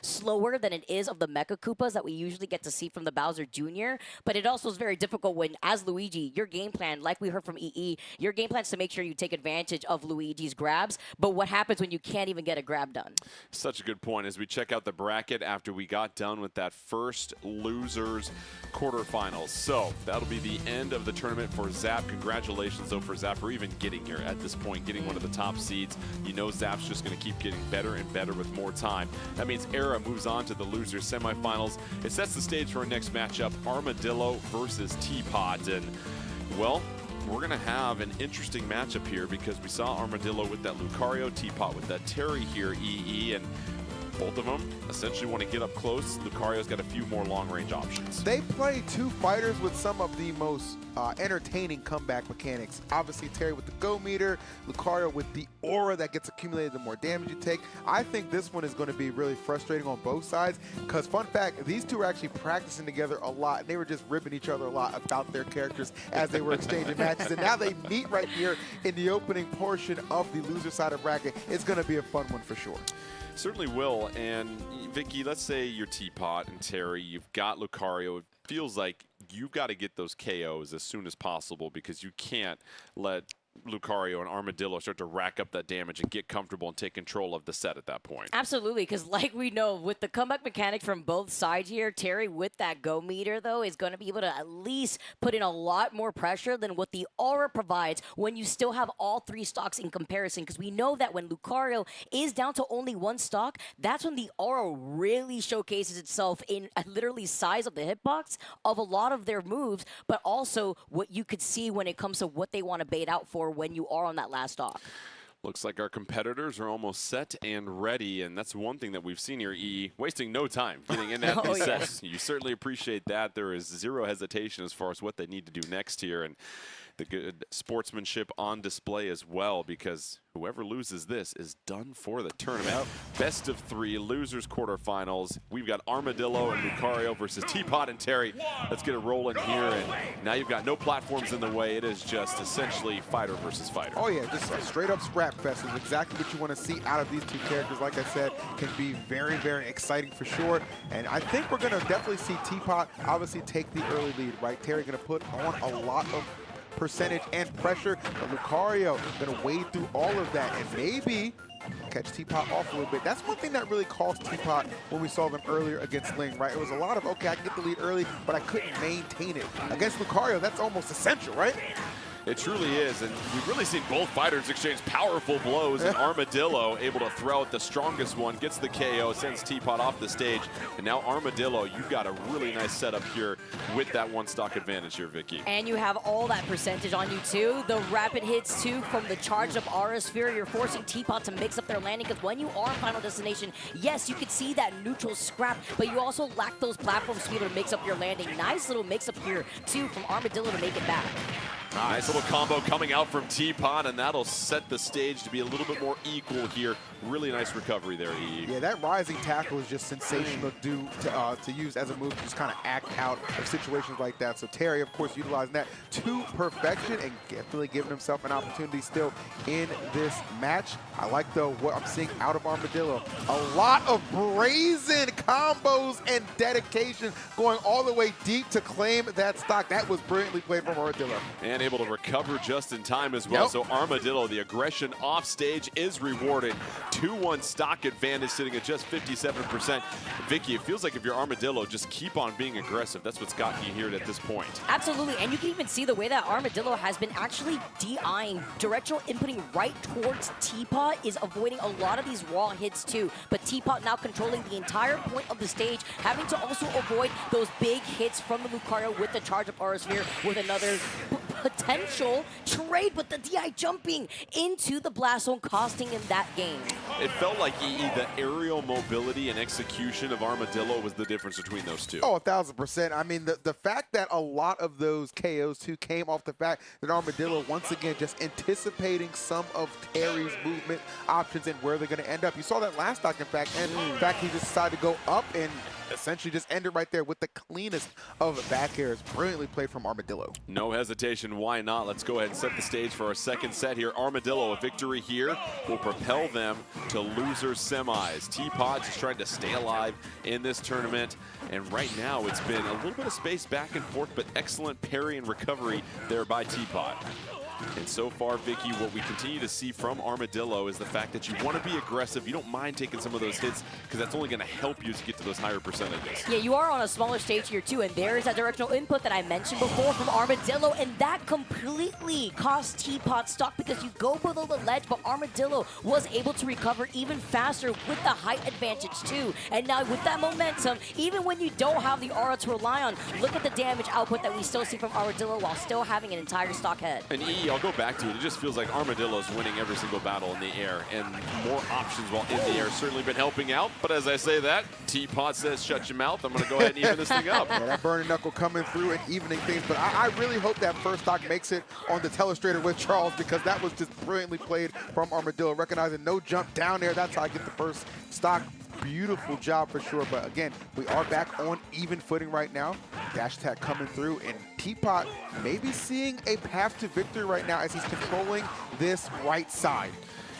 [SPEAKER 6] slower than it is of the Mecha Koopas that we usually get to see from the Bowser Jr. But it also is very difficult when, as Luigi, your game plan, like we heard from EE, your game plan is to make sure you take advantage of Luigi's grabs. But what happens when you can't even get a grab done?
[SPEAKER 4] Such a good point. As we check out the bracket after we got done with that first losers quarterfinals. So that'll be the end of the tournament for Zap. Congratulations, though, for Zap for even getting here at this point, getting one of the top seeds. You know Zap's just going to keep getting better and better with more time. That means Era moves on to the losers semifinals. It sets the stage for our next matchup, Armadillo versus Teapot. And, well, we're going to have an interesting matchup here because we saw Armadillo with that Lucario, Teapot with that Terry here, EE, and both of them essentially want to get up close. Lucario's got a few more long-range options.
[SPEAKER 5] They play two fighters with some of the most entertaining comeback mechanics. Obviously, Terry with the go meter, Lucario with the aura that gets accumulated the more damage you take. I think this one is going to be really frustrating on both sides because, fun fact, these two are actually practicing together a lot, and they were just ribbing each other a lot about their characters as they were exchanging matches. And now they meet right here in the opening portion of the loser side of bracket. It's going to be a fun one for sure.
[SPEAKER 4] Certainly will. And Vicky, let's say you're Teapot and Terry, you've got Lucario. It feels like you've got to get those KOs as soon as possible because you can't let Lucario and Armadillo start to rack up that damage and get comfortable and take control of the set at that point.
[SPEAKER 6] Absolutely, because like we know, with the comeback mechanic from both sides here, Terry with that go meter, though, is going to be able to at least put in a lot more pressure than what the aura provides when you still have all three stocks in comparison, because we know that when Lucario is down to only one stock, that's when the aura really showcases itself in literally size of the hitbox of a lot of their moves, but also what you could see when it comes to what they want to bait out for when you are on that last stock.
[SPEAKER 4] Looks like our competitors are almost set and ready, and that's one thing that we've seen here, E, wasting no time getting in at these sets. You certainly appreciate that. There is zero hesitation as far as what they need to do next here, and the good sportsmanship on display as well, because whoever loses this is done for the tournament. Best of 3, losers quarterfinals. We've got Armadillo and Lucario versus Teapot and Terry. Let's get it rolling here. And now you've got no platforms in the way. It is just essentially fighter versus fighter.
[SPEAKER 5] Oh yeah, just a straight up scrap fest is exactly what you want to see out of these two characters. Like I said, can be very, very exciting for sure. And I think we're going to definitely see Teapot obviously take the early lead, right? Terry going to put on a lot of percentage and pressure, but Lucario gonna wade through all of that and maybe catch Teapot off a little bit. That's one thing that really cost Teapot when we saw them earlier against Ling, right? It was a lot of, okay, I can get the lead early, but I couldn't maintain it. Against Lucario, that's almost essential, right?
[SPEAKER 4] It truly is, and we've really seen both fighters exchange powerful blows, and Armadillo able to throw out the strongest one, gets the KO, sends Teapot off the stage, and now Armadillo, you've got a really nice setup here with that one stock advantage here, Vicky.
[SPEAKER 6] And you have all that percentage on you too. The rapid hits too from the charged up Aura Sphere. You're forcing Teapot to mix up their landing, because when you are in Final Destination, yes, you could see that neutral scrap, but you also lack those platforms to be able to mix up your landing. Nice little mix up here too from Armadillo to make it back.
[SPEAKER 4] Nice little combo coming out from Teapot, and that'll set the stage to be a little bit more equal here. Really nice recovery there, E.
[SPEAKER 5] Yeah, that rising tackle is just sensational to use as a move to just kind of act out of situations like that. So Terry, of course, utilizing that to perfection and definitely giving himself an opportunity still in this match. I like, though, what I'm seeing out of Armadillo. A lot of brazen combos and dedication going all the way deep to claim that stock. That was brilliantly played from Armadillo.
[SPEAKER 4] And able to recover just in time as well.
[SPEAKER 5] Yep.
[SPEAKER 4] So Armadillo, the aggression off stage is rewarded. 2-1 stock advantage sitting at just 57%. Vicky, it feels like if you're Armadillo, just keep on being aggressive. That's what's gotten you here at this point.
[SPEAKER 6] Absolutely, and you can even see the way that Armadillo has been actually DIing. Directional inputting right towards Teapot is avoiding a lot of these raw hits too. But Teapot now controlling the entire point of the stage, having to also avoid those big hits from the Lucario with the charge of Aura Sphere with another potential trade, but the DI jumping into the blast zone, costing him that game.
[SPEAKER 4] It felt like the aerial mobility and execution of Armadillo was the difference between those two.
[SPEAKER 5] Oh, 1,000%. I mean, the fact that a lot of those KOs, too, came off the fact that Armadillo, once again, just anticipating some of Terry's movement options and where they're going to end up. You saw that last stock, in fact, and in fact, he just decided to go up and essentially just ended right there with the cleanest of back airs. Brilliantly played from Armadillo.
[SPEAKER 4] No hesitation, why not? Let's go ahead and set the stage for our second set here. Armadillo, a victory here will propel them to losers semis. Teapot just trying to stay alive in this tournament, and right now it's been a little bit of space back and forth, but excellent parry and recovery there by Teapot. And so far, Vicky, what we continue to see from Armadillo is the fact that you want to be aggressive. You don't mind taking some of those hits because that's only going to help you to get to those higher percentages.
[SPEAKER 6] Yeah, you are on a smaller stage here too, and there's that directional input that I mentioned before from Armadillo, and that completely cost Teapot stock because you go below the ledge, but Armadillo was able to recover even faster with the height advantage too. And now with that momentum, even when you don't have the aura to rely on, look at the damage output that we still see from Armadillo while still having an entire stock head.
[SPEAKER 4] And I'll go back to it. It just feels like Armadillo's winning every single battle in the air, and more options while in the air certainly been helping out. But as I say that, Teapot says, shut your mouth. I'm going to go ahead and even this thing up.
[SPEAKER 5] Yeah, that burning knuckle coming through and evening things. But I really hope that first stock makes it on the Telestrator with Charles, because that was just brilliantly played from Armadillo, recognizing no jump down there. That's how I get the first stock. Beautiful job for sure. But again, we are back on even footing right now. Dash attack coming through, and Teapot maybe seeing a path to victory right now as he's controlling this right side.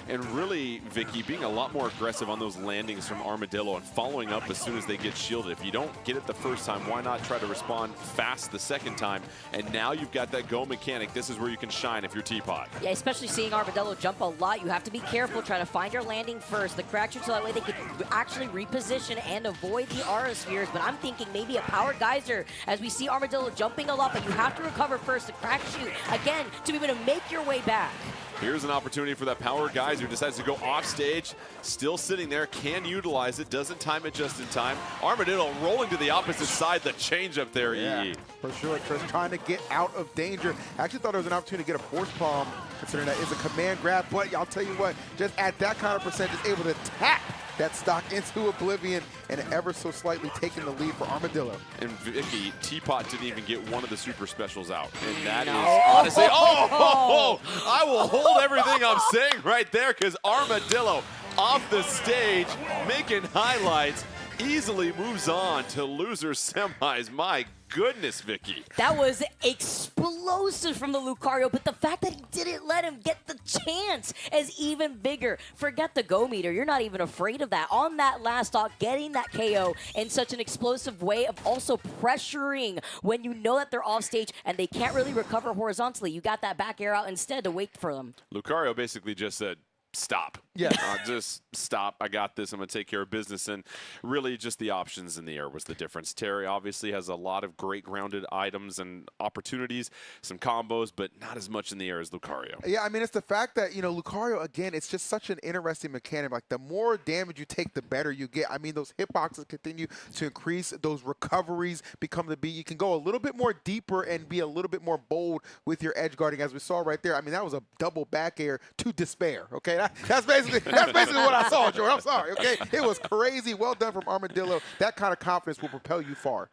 [SPEAKER 4] And really, Vicky, being a lot more aggressive on those landings from Armadillo and following up as soon as they get shielded. If you don't get it the first time, why not try to respond fast the second time? And now you've got that go mechanic. This is where you can shine if you're Teapot.
[SPEAKER 6] Yeah, especially seeing Armadillo jump a lot. You have to be careful, try to find your landing first, the crack shoot, so that way they can actually reposition and avoid the aura spheres. But I'm thinking maybe a power geyser as we see Armadillo jumping a lot, but you have to recover first, the crack shoot, again, to be able to make your way back.
[SPEAKER 4] Here's an opportunity for that power geyser who decides to go off stage, still sitting there, can utilize it, doesn't time it just in time. Armadillo rolling to the opposite side, the change up there, EE.
[SPEAKER 5] For sure, Chris, trying to get out of danger. I actually thought there was an opportunity to get a force palm, considering that is a command grab, but I'll tell you what, just at that kind of percentage, able to tap that stock into oblivion and ever so slightly taking the lead for Armadillo.
[SPEAKER 4] And Vicky, Teapot didn't even get one of the super specials out. And that is honestly, I will hold everything I'm saying right there, because Armadillo off the stage, making highlights, easily moves on to loser semis. My goodness, Vicky.
[SPEAKER 6] That was explosive from the Lucario, but the fact that he didn't let him get the chance is even bigger. Forget the go meter. You're not even afraid of that. On that last stock, getting that KO in such an explosive way of also pressuring when you know that they're off stage and they can't really recover horizontally. You got that back air out instead to wait for them.
[SPEAKER 4] Lucario basically just said, stop.
[SPEAKER 5] Yeah.
[SPEAKER 4] Just stop. I got this. I'm going to take care of business. And really just the options in the air was the difference. Terry obviously has a lot of great grounded items and opportunities, some combos, but not as much in the air as Lucario.
[SPEAKER 5] Yeah, I mean, it's the fact that, you know, Lucario, again, it's just such an interesting mechanic. Like, the more damage you take, the better you get. I mean, those hitboxes continue to increase. Those recoveries become the beat. You can go a little bit more deeper and be a little bit more bold with your edge guarding, as we saw right there. I mean, that was a double back air to despair, okay? That's basically what I saw, Jordan. I'm sorry, okay? It was crazy. Well done from Armadillo. That kind of confidence will propel you far.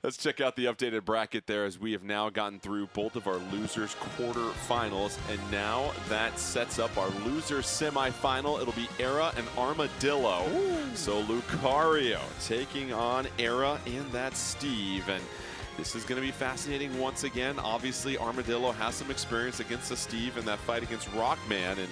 [SPEAKER 4] Let's check out the updated bracket there, as we have now gotten through both of our losers quarterfinals, and now that sets up our loser semifinal. It'll be Era and Armadillo. Ooh. So Lucario taking on Era, and that's Steve. And this is going to be fascinating once again. Obviously, Armadillo has some experience against the Steve in that fight against Rockman. And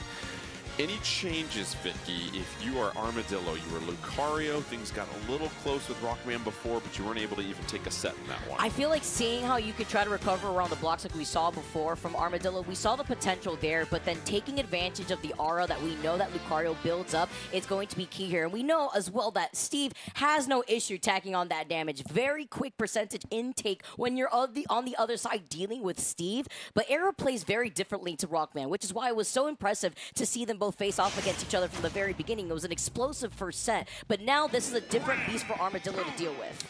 [SPEAKER 4] any changes, Vicky, if you are Armadillo, you were Lucario, things got a little close with Rockman before, but you weren't able to even take a set in that one.
[SPEAKER 6] I feel like seeing how you could try to recover around the blocks like we saw before from Armadillo, we saw the potential there, but then taking advantage of the aura that we know that Lucario builds up is going to be key here. And we know as well that Steve has no issue tacking on that damage. Very quick percentage intake when you're on the other side dealing with Steve, but Era plays very differently to Rockman, which is why it was so impressive to see them both face off against each other from the very beginning. It was an explosive first set, but now this is a different beast for Armadillo to deal with.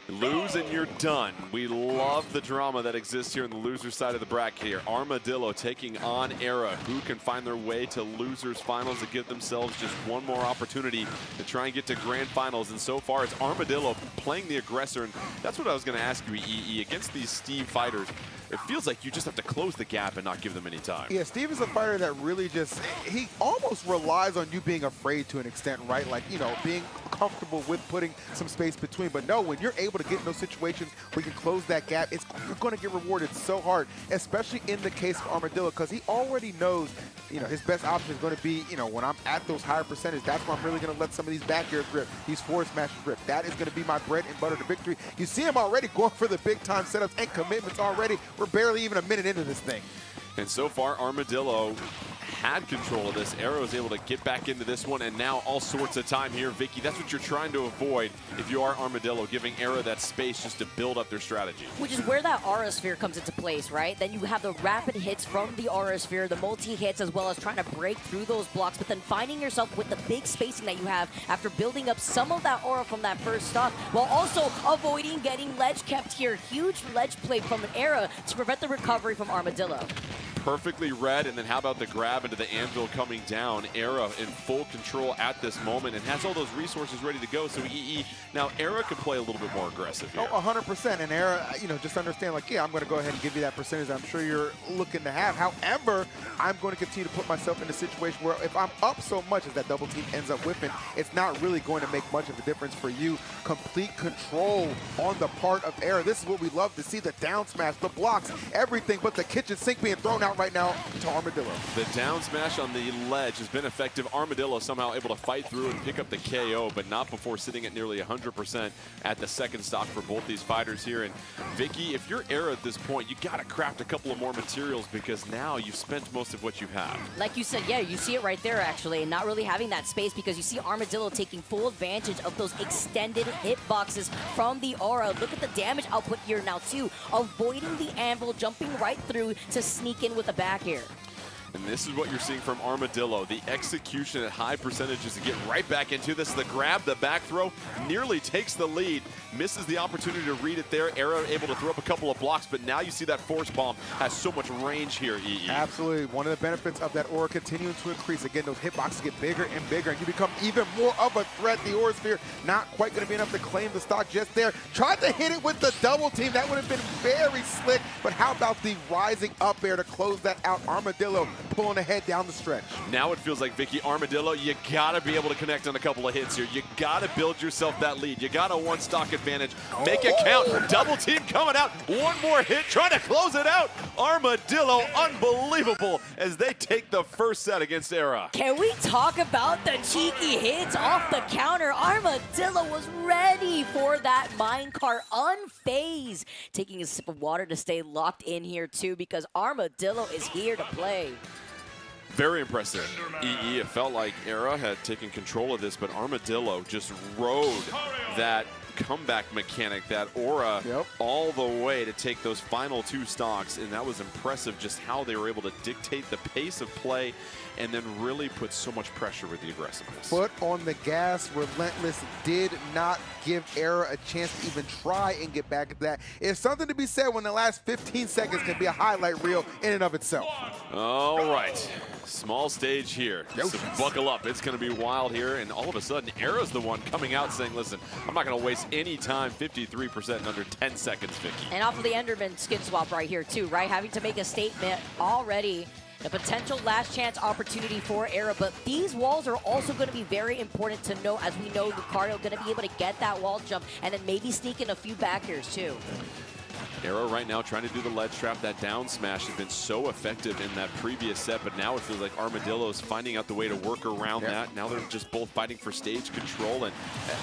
[SPEAKER 4] Lose and you're done. We love the drama that exists here on the loser side of the bracket here. Armadillo taking on Era, who can find their way to losers finals to give themselves just one more opportunity to try and get to grand finals. And so far, it's Armadillo playing the aggressor. And that's what I was going to ask you, EE. Against these Steve fighters, it feels like you just have to close the gap and not give them any time.
[SPEAKER 5] Yeah, Steve is a fighter that really just, he almost relies on you being afraid to an extent, right? Like, you know, being comfortable with putting some space between. But no, when you're able to get in those situations where you can close that gap, you're going to get rewarded so hard, especially in the case of Armadillo, because he already knows, you know, his best option is going to be, you know, when I'm at those higher percentages, that's where I'm really going to let some of these back airs rip, these forward smashes rip. That is going to be my bread and butter to victory. You see him already going for the big time setups and commitments already. We're barely even a minute into this thing.
[SPEAKER 4] And so far, Armadillo had control of this. Arrow is able to get back into this one, and now all sorts of time here. Vicky, that's what you're trying to avoid if you are Armadillo, giving Arrow that space just to build up their strategy.
[SPEAKER 6] Which is where that aura sphere comes into place, right? Then you have the rapid hits from the aura sphere, the multi-hits, as well as trying to break through those blocks, but then finding yourself with the big spacing that you have after building up some of that aura from that first stock, while also avoiding getting ledge kept here. Huge ledge play from an Era to prevent the recovery from Armadillo.
[SPEAKER 4] Perfectly read, and then how about the grab into the anvil coming down? Era in full control at this moment and has all those resources ready to go. So EE, now Era can play a little bit more aggressive here.
[SPEAKER 5] Oh, 100%. And Era, you know, just understand, like, yeah, I'm going to go ahead and give you that percentage I'm sure you're looking to have. However, I'm going to continue to put myself in a situation where if I'm up so much as that double team ends up whipping, it's not really going to make much of a difference for you. Complete control on the part of Era. This is what we love to see, the down smash, the blocks, everything but the kitchen sink being thrown out right now to Armadillo.
[SPEAKER 4] The down smash on the ledge has been effective. Armadillo somehow able to fight through and pick up the KO, but not before sitting at nearly 100% at the second stock for both these fighters here. And Vicky, if you're Era at this point, you got to craft a couple of more materials because now you've spent most of what you have.
[SPEAKER 6] Like you said, yeah, you see it right there actually, and not really having that space because you see Armadillo taking full advantage of those extended hitboxes from the aura. Look at the damage output here now too, avoiding the anvil, jumping right through to sneak in with a back air.
[SPEAKER 4] And this is what you're seeing from Armadillo. The execution at high percentages to get right back into this. The grab, the back throw, nearly takes the lead. Misses the opportunity to read it there. Era able to throw up a couple of blocks, but now you see that force bomb has so much range here, EE.
[SPEAKER 5] Absolutely. One of the benefits of that aura continuing to increase. Again, those hitboxes get bigger and bigger, and you become even more of a threat. The aura sphere not quite going to be enough to claim the stock just there. Tried to hit it with the double team. That would have been very slick, but how about the rising up air to close that out? Armadillo pulling ahead down the stretch.
[SPEAKER 4] Now it feels like, Vicky, Armadillo, you gotta be able to connect on a couple of hits here. You gotta build yourself that lead. You got a one stock advantage. Make it count. Double team coming out. One more hit, trying to close it out. Armadillo, unbelievable as they take the first set against Era.
[SPEAKER 6] Can we talk about the cheeky hits off the counter? Armadillo was ready for that minecart, unfazed. Taking a sip of water to stay locked in here too because Armadillo is here to play.
[SPEAKER 4] Very impressive. EE, it felt like Era had taken control of this, but Armadillo just rode that comeback mechanic, that aura, all the way to take those final two stocks, and that was impressive just how they were able to dictate the pace of play and then really put so much pressure with the aggressiveness.
[SPEAKER 5] Foot on the gas, relentless, did not give Era a chance to even try and get back at that. It's something to be said when the last 15 seconds can be a highlight reel in and of itself.
[SPEAKER 4] All right, small stage here. So buckle up, it's gonna be wild here, and all of a sudden, Era's the one coming out saying, listen, I'm not gonna waste any time, 53% in under 10 seconds, Vicky.
[SPEAKER 6] And off of the Enderman skin swap right here too, right? Having to make a statement already. A potential last chance opportunity for Era, but these walls are also going to be very important to know, as we know Lucario going to be able to get that wall jump and then maybe sneak in a few back airs too.
[SPEAKER 4] Era right now trying to do the ledge trap. That down smash has been so effective in that previous set, but now it feels like Armadillo's finding out the way to work around that. Now they're just both fighting for stage control, and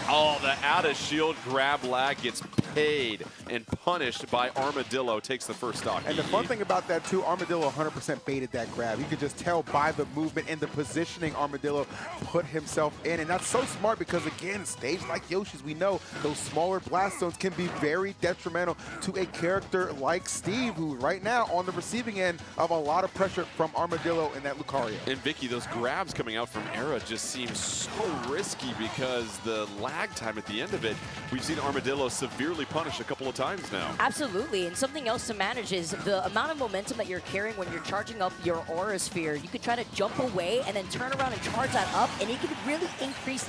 [SPEAKER 4] oh, the out of shield grab lag gets paid and punished by Armadillo, takes the first stock.
[SPEAKER 5] And the fun thing about that too, Armadillo 100% baited that grab. You could just tell by the movement and the positioning Armadillo put himself in, and that's so smart because again, stage like Yoshi's, we know those smaller blast zones can be very detrimental to a character like Steve, who right now on the receiving end of a lot of pressure from Armadillo and that Lucario.
[SPEAKER 4] And Vicky, those grabs coming out from Era just seem so risky because the lag time at the end of it, we've seen Armadillo severely punished a couple of times now.
[SPEAKER 6] Absolutely, and something else to manage is the amount of momentum that you're carrying when you're charging up your aura sphere. You could try to jump away and then turn around and charge that up, and it could really increase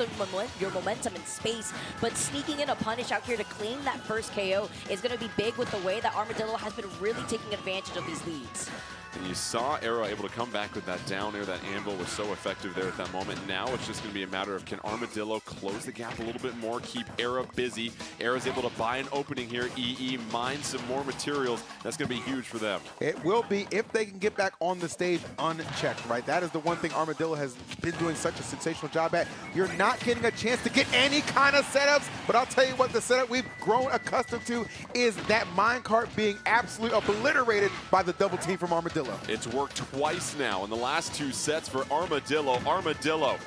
[SPEAKER 6] your momentum in space. But sneaking in a punish out here to claim that first KO is going to be big with the way that Armadillo has been really taking advantage of these leads.
[SPEAKER 4] And you saw Era able to come back with that down air. That anvil was so effective there at that moment. Now it's just going to be a matter of, can Armadillo close the gap a little bit more, keep Era busy. Era's able to buy an opening here. EE mine some more materials. That's going to be huge for them.
[SPEAKER 5] It will be if they can get back on the stage unchecked, right? That is the one thing Armadillo has been doing such a sensational job at. You're not getting a chance to get any kind of setups, but I'll tell you what, the setup we've grown accustomed to is that minecart being absolutely obliterated by the double team from Armadillo.
[SPEAKER 4] It's worked twice now in the last 2 sets for Armadillo. Armadillo,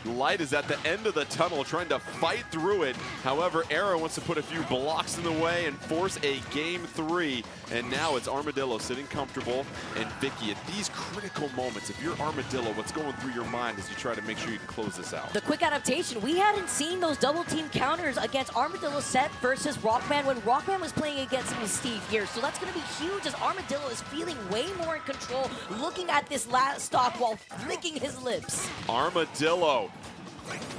[SPEAKER 4] light is at the end of the tunnel trying to fight through it. However, Arrow wants to put a few blocks in the way and force a game 3. And now it's Armadillo sitting comfortable. And Vicky, at these critical moments, if you're Armadillo, what's going through your mind as you try to make sure you can close this out?
[SPEAKER 6] The quick adaptation. We hadn't seen those double team counters against Armadillo set versus Rockman when Rockman was playing against Steve here. So that's going to be huge as Armadillo is feeling way more in control, looking at this last stock while licking his lips.
[SPEAKER 4] Armadillo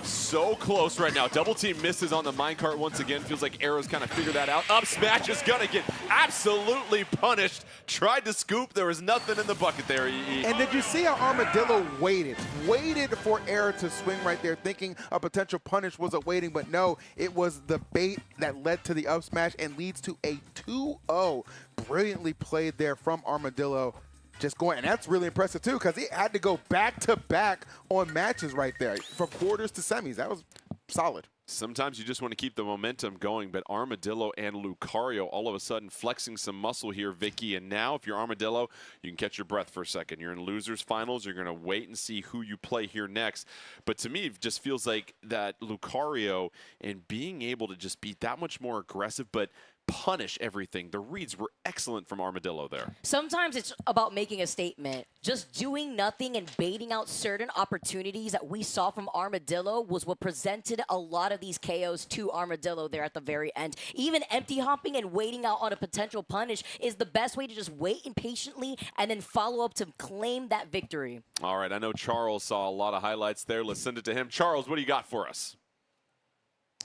[SPEAKER 4] so close right now. Double team misses on the minecart once again. Feels like Arrow's kind of figured that out. Up smash is gonna get absolutely punished. Tried to scoop. There was nothing in the bucket there.
[SPEAKER 5] And did you see how Armadillo waited? Waited for Arrow to swing right there, thinking a potential punish was awaiting, but no, it was the bait that led to the up smash and leads to a 2-0. Brilliantly played there from Armadillo. Just going, and that's really impressive too, because he had to go back-to-back on matches right there, from quarters to semis. That was solid.
[SPEAKER 4] Sometimes you just want to keep the momentum going, but Armadillo and Lucario all of a sudden flexing some muscle here, Vicky. And now, if you're Armadillo, you can catch your breath for a second. You're in losers finals. You're going to wait and see who you play here next. But to me, it just feels like that Lucario and being able to just be that much more aggressive, but punish everything. The reads were excellent from Armadillo there.
[SPEAKER 6] Sometimes it's about making a statement. Just doing nothing and baiting out certain opportunities that we saw from Armadillo was what presented a lot of these KOs to Armadillo there at the very end. Even empty hopping and waiting out on a potential punish is the best way to just wait impatiently and then follow up to claim that victory.
[SPEAKER 4] All right, I know Charles saw a lot of highlights there. Let's send it to him. Charles, what do you got for us?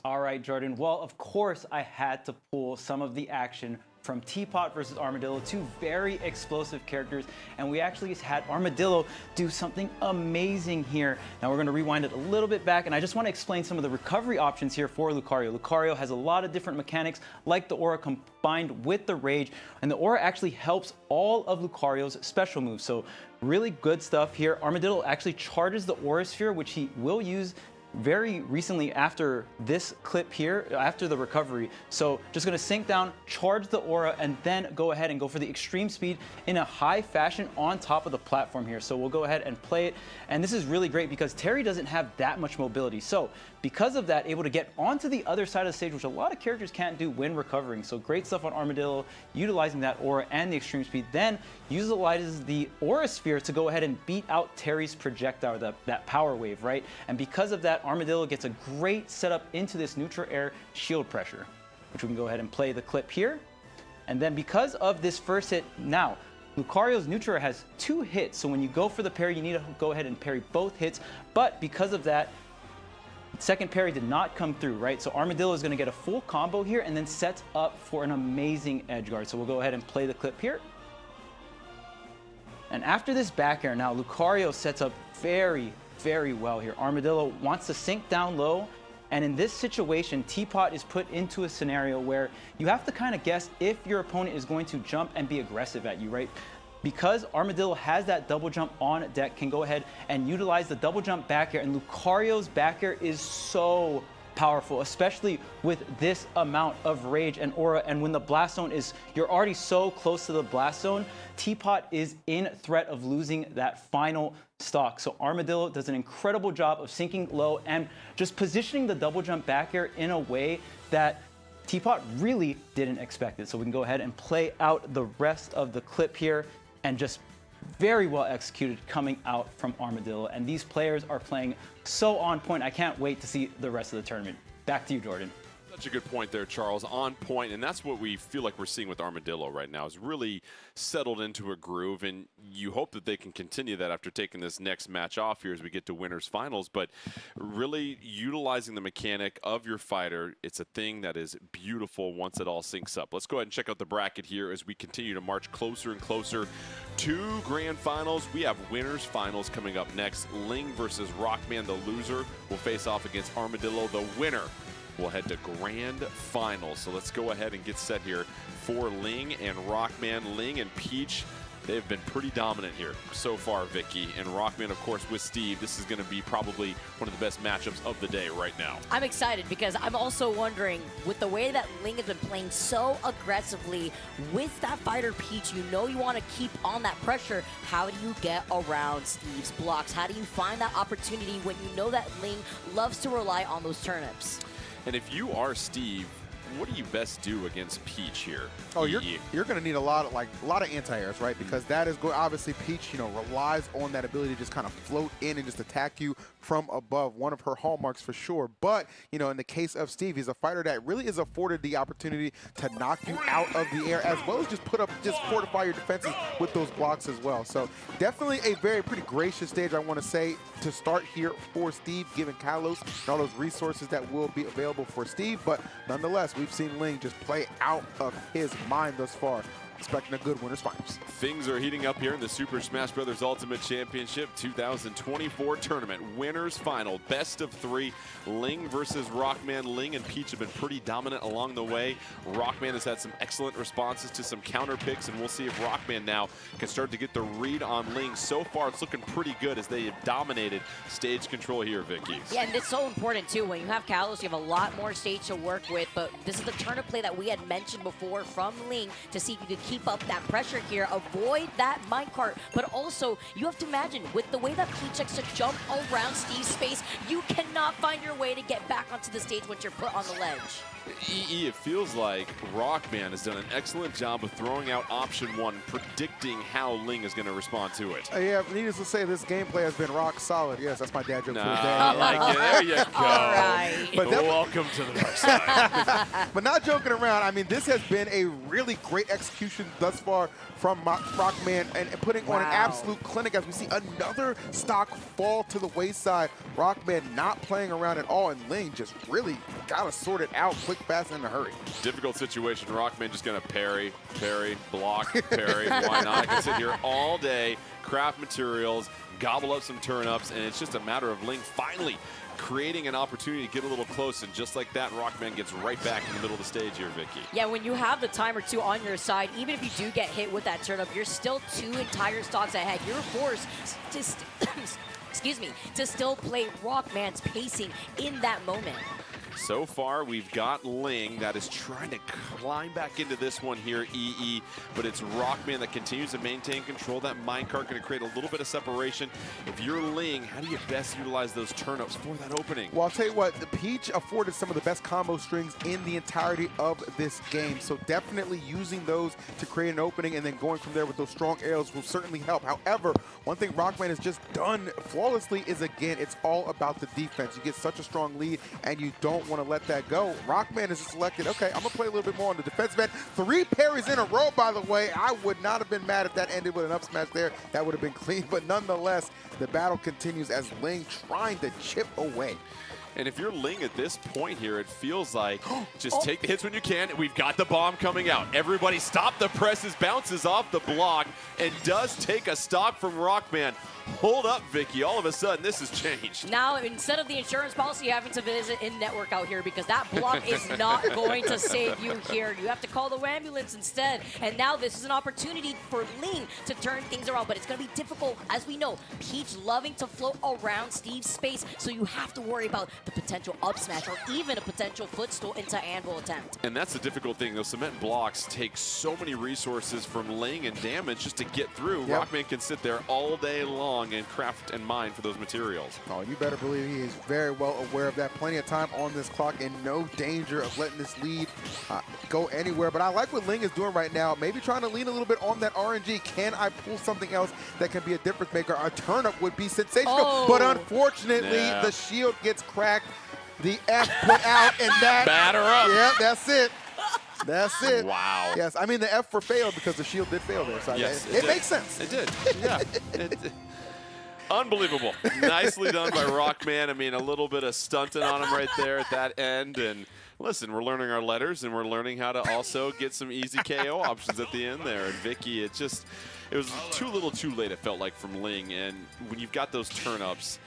[SPEAKER 7] All right, Jordan. Well, of course, I had to pull some of the action from Teapot versus Armadillo, 2 very explosive characters, and we actually had Armadillo do something amazing here. Now we're going to rewind it a little bit back, and I just want to explain some of the recovery options here for Lucario. Lucario has a lot of different mechanics, like the Aura combined with the Rage, and the Aura actually helps all of Lucario's special moves, so really good stuff here. Armadillo actually charges the Aura Sphere, which he will use very recently after this clip here, after the recovery. So just going to sink down, charge the Aura, and then go ahead and go for the extreme speed in a high fashion on top of the platform here. So we'll go ahead and play it. And this is really great because Terry doesn't have that much mobility. So because of that, able to get onto the other side of the stage, which a lot of characters can't do when recovering. So great stuff on Armadillo, utilizing that Aura and the extreme speed. Then utilizes the Aura Sphere to go ahead and beat out Terry's projectile, that power wave, right? And because of that, Armadillo gets a great setup into this neutral air shield pressure, which we can go ahead and play the clip here. And then because of this first hit, now Lucario's neutral air has 2 hits. So when you go for the parry, you need to go ahead and parry both hits. But because of that, second parry did not come through, right? So Armadillo is going to get a full combo here and then sets up for an amazing edge guard. So we'll go ahead and play the clip here. And after this back air, now Lucario sets up very, very well here. Armadillo wants to sink down low, and in this situation, Teapot is put into a scenario where you have to kind of guess if your opponent is going to jump and be aggressive at you, right? Because Armadillo has that double jump on deck, can go ahead and utilize the double jump back air, and Lucario's back air is so powerful, especially with this amount of rage and aura. And when the blast zone is, you're already so close to the blast zone, Teapot is in threat of losing that final stock. So Armadillo does an incredible job of sinking low and just positioning the double jump back air in a way that Teapot really didn't expect it. So we can go ahead and play out the rest of the clip here, and just very well executed coming out from Armadillo. And these players are playing so on point. I can't wait to see the rest of the tournament. Back to you, Jordan.
[SPEAKER 4] Such a good point there, Charles. On point, and that's what we feel like we're seeing with Armadillo right now, is really settled into a groove, and you hope that they can continue that after taking this next match off here as we get to winners finals. But really utilizing the mechanic of your fighter, it's a thing that is beautiful once it all syncs up. Let's go ahead and check out the bracket here as we continue to march closer and closer to grand finals. We have winners finals coming up next. Ling versus Rockman, the loser, will face off against Armadillo, the winner. We'll head to grand finals. So let's go ahead and get set here for Ling and Rockman. Ling and Peach, They've been pretty dominant here so far, Vicky. And Rockman, of course, with Steve. This is going to be probably one of the best matchups of the day right now.
[SPEAKER 6] I'm excited because I'm also wondering, with the way that Ling has been playing so aggressively with that fighter Peach, you know you want to keep on that pressure. How do you get around Steve's blocks? How do you find that opportunity when you know that Ling loves to rely on those turnips?
[SPEAKER 4] And if you are Steve, what do you best do against Peach here?
[SPEAKER 5] Oh, you're going to need a lot of anti-airs, right? Because that is going. Obviously, Peach, relies on that ability to just kind of float in and just attack you from above. One of her hallmarks for sure. But in the case of Steve, he's a fighter that really is afforded the opportunity to knock you out of the air, as well as just fortify your defenses with those blocks as well. So definitely a pretty gracious stage, I want to say, to start here for Steve, given Kalos and all those resources that will be available for Steve. But nonetheless, we've seen Ling just play out of his mind thus far. Expecting a good winners finals.
[SPEAKER 4] Things are heating up here in the Super Smash Bros. Ultimate Championship 2024 tournament. Winners final, best of 3. Ling versus Rockman. Ling and Peach have been pretty dominant along the way. Rockman has had some excellent responses to some counter picks, and we'll see if Rockman now can start to get the read on Ling. So far, it's looking pretty good as they have dominated stage control here, Vicky.
[SPEAKER 6] Yeah, and it's so important, too. When you have Kalos, you have a lot more stage to work with, but this is the turnip play that we had mentioned before from Ling to see if you could keep up that pressure here, avoid that minecart, but also you have to imagine with the way that Peach likes to jump around Steve's space, you cannot find your way to get back onto the stage once you're put on the ledge.
[SPEAKER 4] It feels like Rockman has done an excellent job of throwing out option 1, predicting how Ling is going to respond to it.
[SPEAKER 5] Yeah, needless to say, this gameplay has been rock solid. Yes, that's my dad joke for the day.
[SPEAKER 4] I like it. There you go.
[SPEAKER 6] All right.
[SPEAKER 5] But
[SPEAKER 4] welcome to the dark side.
[SPEAKER 5] But not joking around, I mean, this has been a really great execution thus far from Rockman and putting on an absolute clinic as we see another stock fall to the wayside. Rockman not playing around at all, and Ling just really got to sort it out quick, fast, and in a hurry.
[SPEAKER 4] Difficult situation. Rockman just going to parry, block, parry. Why not? I can sit here all day, craft materials, gobble up some turnips, and it's just a matter of Ling finally creating an opportunity to get a little close, and just like that, Rockman gets right back in the middle of the stage here, Vicky.
[SPEAKER 6] Yeah, when you have the time or two on your side, even if you do get hit with that turnip, you're still 2 entire stocks ahead. You're forced to excuse me, to still play Rockman's pacing in that moment.
[SPEAKER 4] So far, we've got Ling that is trying to climb back into this one here, but it's Rockman that continues to maintain control. That minecart going to create a little bit of separation. If you're Ling, how do you best utilize those turnips for that opening?
[SPEAKER 5] Well, I'll tell you what, the Peach afforded some of the best combo strings in the entirety of this game, so definitely using those to create an opening and then going from there with those strong arrows will certainly help. However, one thing Rockman has just done flawlessly is, again, it's all about the defense. You get such a strong lead, and you don't want to let that go. Rockman has selected, okay, I'm going to play a little bit more on the defensive end. 3 parries in a row, by the way. I would not have been mad if that ended with an up smash there. That would have been clean, but nonetheless, the battle continues as Ling trying to chip away.
[SPEAKER 4] And if you're Ling at this point here, it feels like just take the hits when you can. We've got the bomb coming out. Everybody stop the presses, bounces off the block, and does take a stock from Rockman. Hold up, Vicky. All of a sudden, this has changed.
[SPEAKER 6] Now, instead of the insurance policy, having to visit in-network out here because that block is not going to save you here. You have to call the ambulance instead. And now this is an opportunity for Ling to turn things around, but it's going to be difficult. As we know, Peach loving to float around Steve's space, so you have to worry about the potential up smash or even a potential footstool into anvil attempt.
[SPEAKER 4] And that's the difficult thing. Those cement blocks take so many resources from Ling and damage just to get through.
[SPEAKER 5] Yep.
[SPEAKER 4] Rockman can sit there all day long and craft and mine for those materials.
[SPEAKER 5] Oh, you better believe he is very well aware of that. Plenty of time on this clock and no danger of letting this lead go anywhere. But I like what Ling is doing right now. Maybe trying to lean a little bit on that RNG. Can I pull something else that can be a difference maker? A turnip would be sensational. But unfortunately, the shield gets cracked. The F put out, and that.
[SPEAKER 4] Batter up.
[SPEAKER 5] Yeah, that's it. That's it.
[SPEAKER 4] Wow.
[SPEAKER 5] Yes, I mean the F for failed because the shield did fail there. So
[SPEAKER 4] yes,
[SPEAKER 5] it makes sense.
[SPEAKER 4] It did. Yeah. Unbelievable. Nicely done by Rockman. I mean, a little bit of stunting on him right there at that end. And listen, we're learning our letters, and we're learning how to also get some easy KO options at the end there. And Vicky, it was too little too late, it felt like, from Ling. And when you've got those turnips,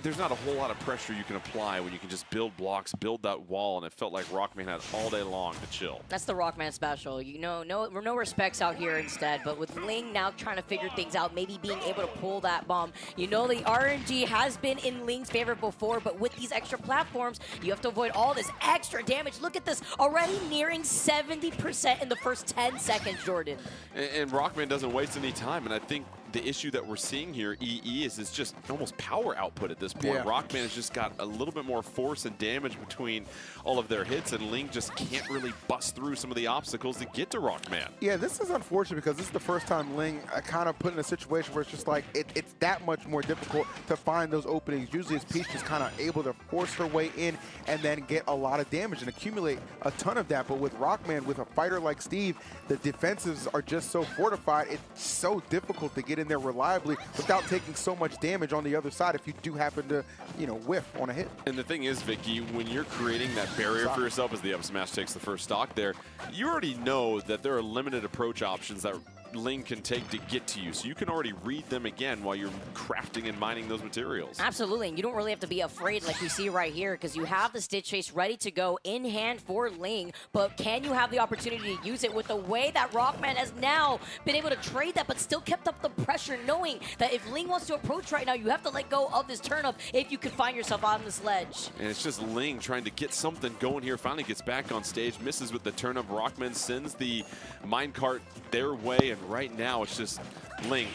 [SPEAKER 4] there's not a whole lot of pressure you can apply when you can just build blocks, build that wall, and it felt like Rockman had all day long to chill.
[SPEAKER 6] That's the Rockman special. You know, no respects out here instead, but with Ling now trying to figure things out, maybe being able to pull that bomb. You know, the RNG has been in Ling's favor before, but with these extra platforms, you have to avoid all this extra damage. Look at this, already nearing 70% in the first 10 seconds, Jordan.
[SPEAKER 4] And Rockman doesn't waste any time, and I think the issue that we're seeing here, EE, is just almost power output at this point.
[SPEAKER 5] Yeah.
[SPEAKER 4] Rockman has just got a little bit more force and damage between all of their hits, and Ling just can't really bust through some of the obstacles to get to Rockman.
[SPEAKER 5] Yeah, this is unfortunate because this is the first time Ling kind of put in a situation where it's just like it's that much more difficult to find those openings. Usually it's Peach just kind of able to force her way in and then get a lot of damage and accumulate a ton of that. But with Rockman, with a fighter like Steve, the defensives are just so fortified. It's so difficult to get in there reliably without taking so much damage on the other side if you do happen to, you know, whiff on a hit.
[SPEAKER 4] And the thing is, Vicky, when you're creating that barrier for yourself as the up smash takes the first stock there, you already know that there are limited approach options that Ling can take to get to you, so you can already read them again while you're crafting and mining those materials.
[SPEAKER 6] Absolutely, and you don't really have to be afraid like we see right here, because you have the Stitch Chase ready to go in hand for Ling, but can you have the opportunity to use it with the way that Rockman has now been able to trade that, but still kept up the pressure, knowing that if Ling wants to approach right now, you have to let go of this turnip if you can find yourself on this ledge.
[SPEAKER 4] And it's just Ling trying to get something going here, finally gets back on stage, misses with the turnip. Rockman sends the minecart their way, and right now it's just Ling,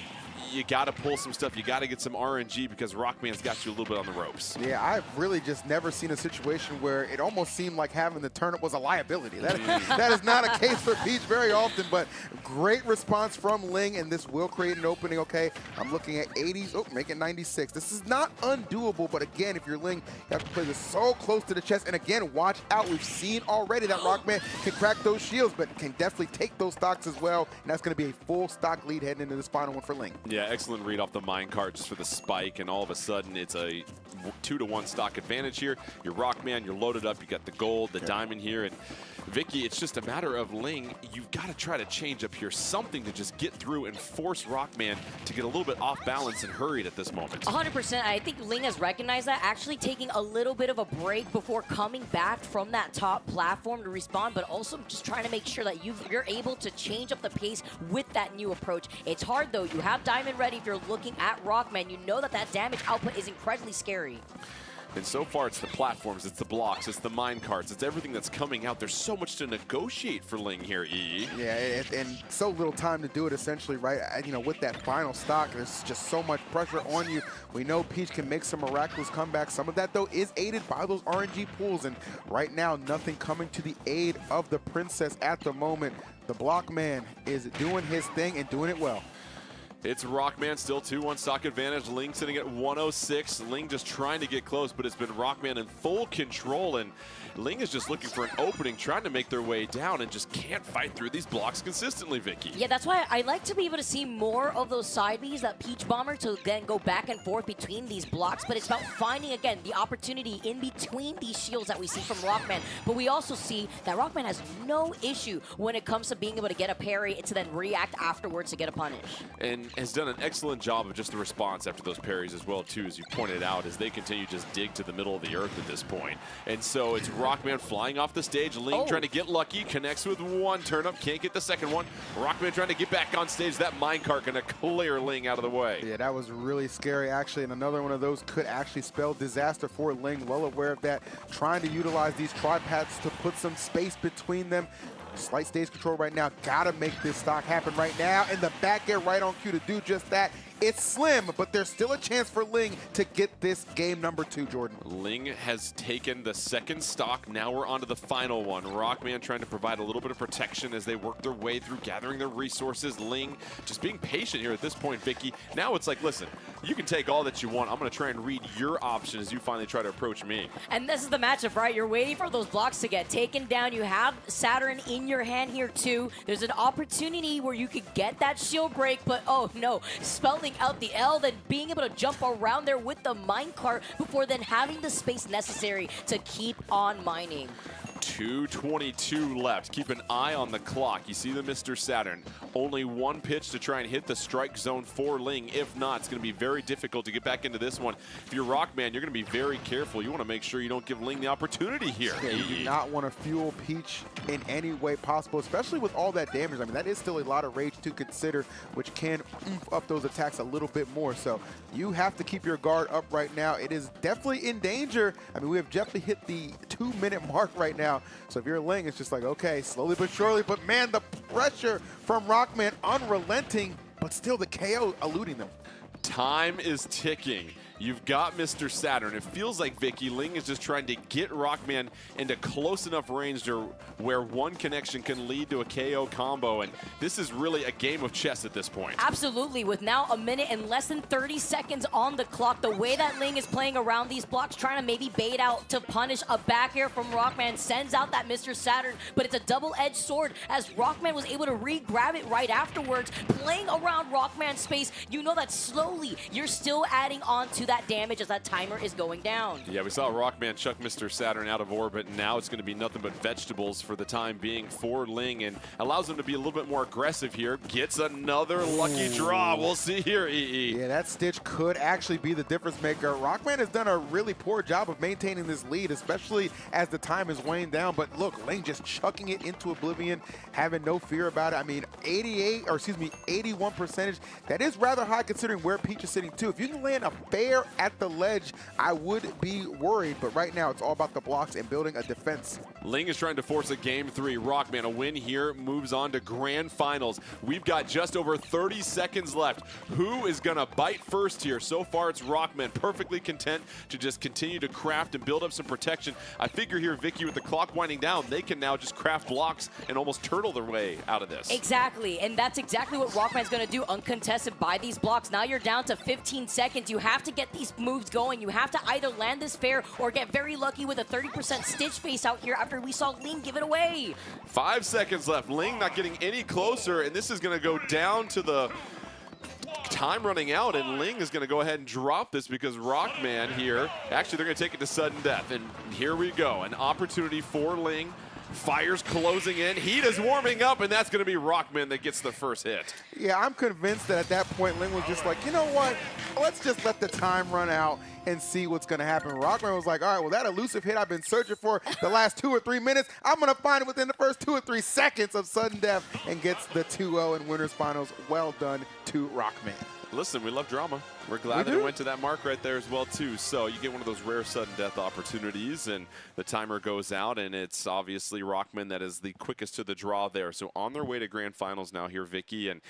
[SPEAKER 4] you got to pull some stuff. You got to get some RNG because Rockman's got you a little bit on the ropes.
[SPEAKER 5] Yeah, I've really just never seen a situation where it almost seemed like having the turnip was a liability. That is not a case for Peach very often, but great response from Ling, and this will create an opening. Okay, I'm looking at 80s. Oh, make it 96. This is not undoable, but again, if you're Ling, you have to play this so close to the chest. And again, watch out. We've seen already that Rockman can crack those shields, but can definitely take those stocks as well, and that's going to be a full stock lead heading into this final one for Ling.
[SPEAKER 4] Yeah, excellent read off the minecart just for the spike, and all of a sudden it's a 2-to-1 stock advantage here. You're Rockman, you're loaded up, you got the gold, the diamond here, and Vicky, it's just a matter of Ling, you've got to try to change up here, something to just get through and force Rockman to get a little bit off balance and hurried at this moment.
[SPEAKER 6] 100%. I think Ling has recognized that, actually taking a little bit of a break before coming back from that top platform to respawn, but also just trying to make sure that you're able to change up the pace with that new approach. It's hard though. You have diamond ready if you're looking at Rockman. You know that that damage output is incredibly scary.
[SPEAKER 4] And so far, it's the platforms, it's the blocks, it's the mine carts, it's everything that's coming out. There's so much to negotiate for Ling here, EE.
[SPEAKER 5] Yeah, and so little time to do it, essentially, right? You know, with that final stock, there's just so much pressure on you. We know Peach can make some miraculous comebacks. Some of that, though, is aided by those RNG pools. And right now, nothing coming to the aid of the princess at the moment. The block man is doing his thing and doing it well.
[SPEAKER 4] It's Rockman, still 2-1 stock advantage. Ling sitting at 106. Ling just trying to get close, but it's been Rockman in full control, and Ling is just looking for an opening, trying to make their way down, and just can't fight through these blocks consistently, Vicky.
[SPEAKER 6] Yeah, that's why I like to be able to see more of those side Bs, that Peach Bomber, to then go back and forth between these blocks, but it's about finding, again, the opportunity in between these shields that we see from Rockman. But we also see that Rockman has no issue when it comes to being able to get a parry to then react afterwards to get a punish.
[SPEAKER 4] And has done an excellent job of just the response after those parries as well, too, as you pointed out, as they continue to just dig to the middle of the earth at this point. And so it's Rockman flying off the stage. Ling trying to get lucky, connects with one turnip, can't get the second one. Rockman trying to get back on stage. That minecart going to clear Ling out of the way.
[SPEAKER 5] Yeah, that was really scary, actually, and another one of those could actually spell disaster for Ling. Well aware of that, trying to utilize these tripads to put some space between them. Slight stage control right now. Gotta make this stock happen right now. And the back air right on cue to do just that. It's slim, but there's still a chance for Ling to get this game number 2, Jordan.
[SPEAKER 4] Ling has taken the second stock. Now we're on to the final one. Rockman trying to provide a little bit of protection as they work their way through gathering their resources. Ling just being patient here at this point, Vicky. Now it's like, listen, you can take all that you want. I'm going to try and read your option as you finally try to approach me.
[SPEAKER 6] And this is the matchup, right? You're waiting for those blocks to get taken down. You have Saturn in your hand here, too. There's an opportunity where you could get that shield break, but oh no, spelling out the L, then being able to jump around there with the minecart before then having the space necessary to keep on mining.
[SPEAKER 4] 2:22 left. Keep an eye on the clock. You see the Mr. Saturn. Only one pitch to try and hit the strike zone for Ling. If not, it's going to be very difficult to get back into this one. If you're Rockman, you're going to be very careful. You want to make sure you don't give Ling the opportunity here.
[SPEAKER 5] Yeah, you do not want to fuel Peach in any way possible, especially with all that damage. I mean, that is still a lot of rage to consider, which can oomph up those attacks a little bit more. So you have to keep your guard up right now. It is definitely in danger. I mean, we have definitely hit the 2-minute mark right now. So if you're Ling, it's just like, okay, slowly but surely. But man, the pressure from Rockman unrelenting, but still the KO eluding them.
[SPEAKER 4] Time is ticking. You've got Mr. Saturn. It feels like Vicky Ling is just trying to get Rockman into close enough range to where one connection can lead to a KO combo, and this is really a game of chess at this point.
[SPEAKER 6] Absolutely. With now a minute and less than 30 seconds on the clock, the way that Ling is playing around these blocks, trying to maybe bait out to punish a back air from Rockman, sends out that Mr. Saturn, but it's a double-edged sword as Rockman was able to re-grab it right afterwards, playing around Rockman's space. You know that slowly you're still adding on to that damage as that timer is going down.
[SPEAKER 4] Yeah, we saw Rockman chuck Mr. Saturn out of orbit, and now it's going to be nothing but vegetables for the time being for Ling, and allows him to be a little bit more aggressive here. Gets another lucky draw. We'll see here, EE.
[SPEAKER 5] Yeah, that Stitch could actually be the difference maker. Rockman has done a really poor job of maintaining this lead, especially as the time is weighing down. But look, Ling just chucking it into oblivion, having no fear about it. I mean, 81 percentage. That is rather high considering where Peach is sitting too. If you can land a fair at the ledge, I would be worried, but right now it's all about the blocks and building a defense.
[SPEAKER 4] Ling is trying to force a game 3. Rockman, a win here, moves on to grand finals. We've got just over 30 seconds left. Who is going to bite first here? So far, it's Rockman, perfectly content to just continue to craft and build up some protection. I figure here, Vicky, with the clock winding down, they can now just craft blocks and almost turtle their way out of this.
[SPEAKER 6] Exactly, and that's exactly what Rockman's going to do, uncontested by these blocks. Now you're down to 15 seconds. You have to get these moves going. You have to either land this fair or get very lucky with a 30% Stitch face out here after we saw Ling give it away.
[SPEAKER 4] 5 seconds left. Ling not getting any closer, and this is going to go down to the time running out, and Ling is going to go ahead and drop this because Rockman here, actually they're going to take it to sudden death, and here we go. An opportunity for Ling. Fire's closing in. Heat is warming up, and that's going to be Rockman that gets the first hit.
[SPEAKER 5] Yeah, I'm convinced that at that point, Ling was just like, you know what? Let's just let the time run out and see what's going to happen. Rockman was like, all right, well, that elusive hit I've been searching for the last 2 or 3 minutes, I'm going to find it within the first 2 or 3 seconds of sudden death, and gets the 2-0 in winners finals. Well done to Rockman.
[SPEAKER 4] Listen, we love drama. We're glad that it went to that mark right there as well, too. So you get one of those rare sudden death opportunities, and the timer goes out, and it's obviously Rockman that is the quickest to the draw there. So on their way to grand finals now here, Vicky, and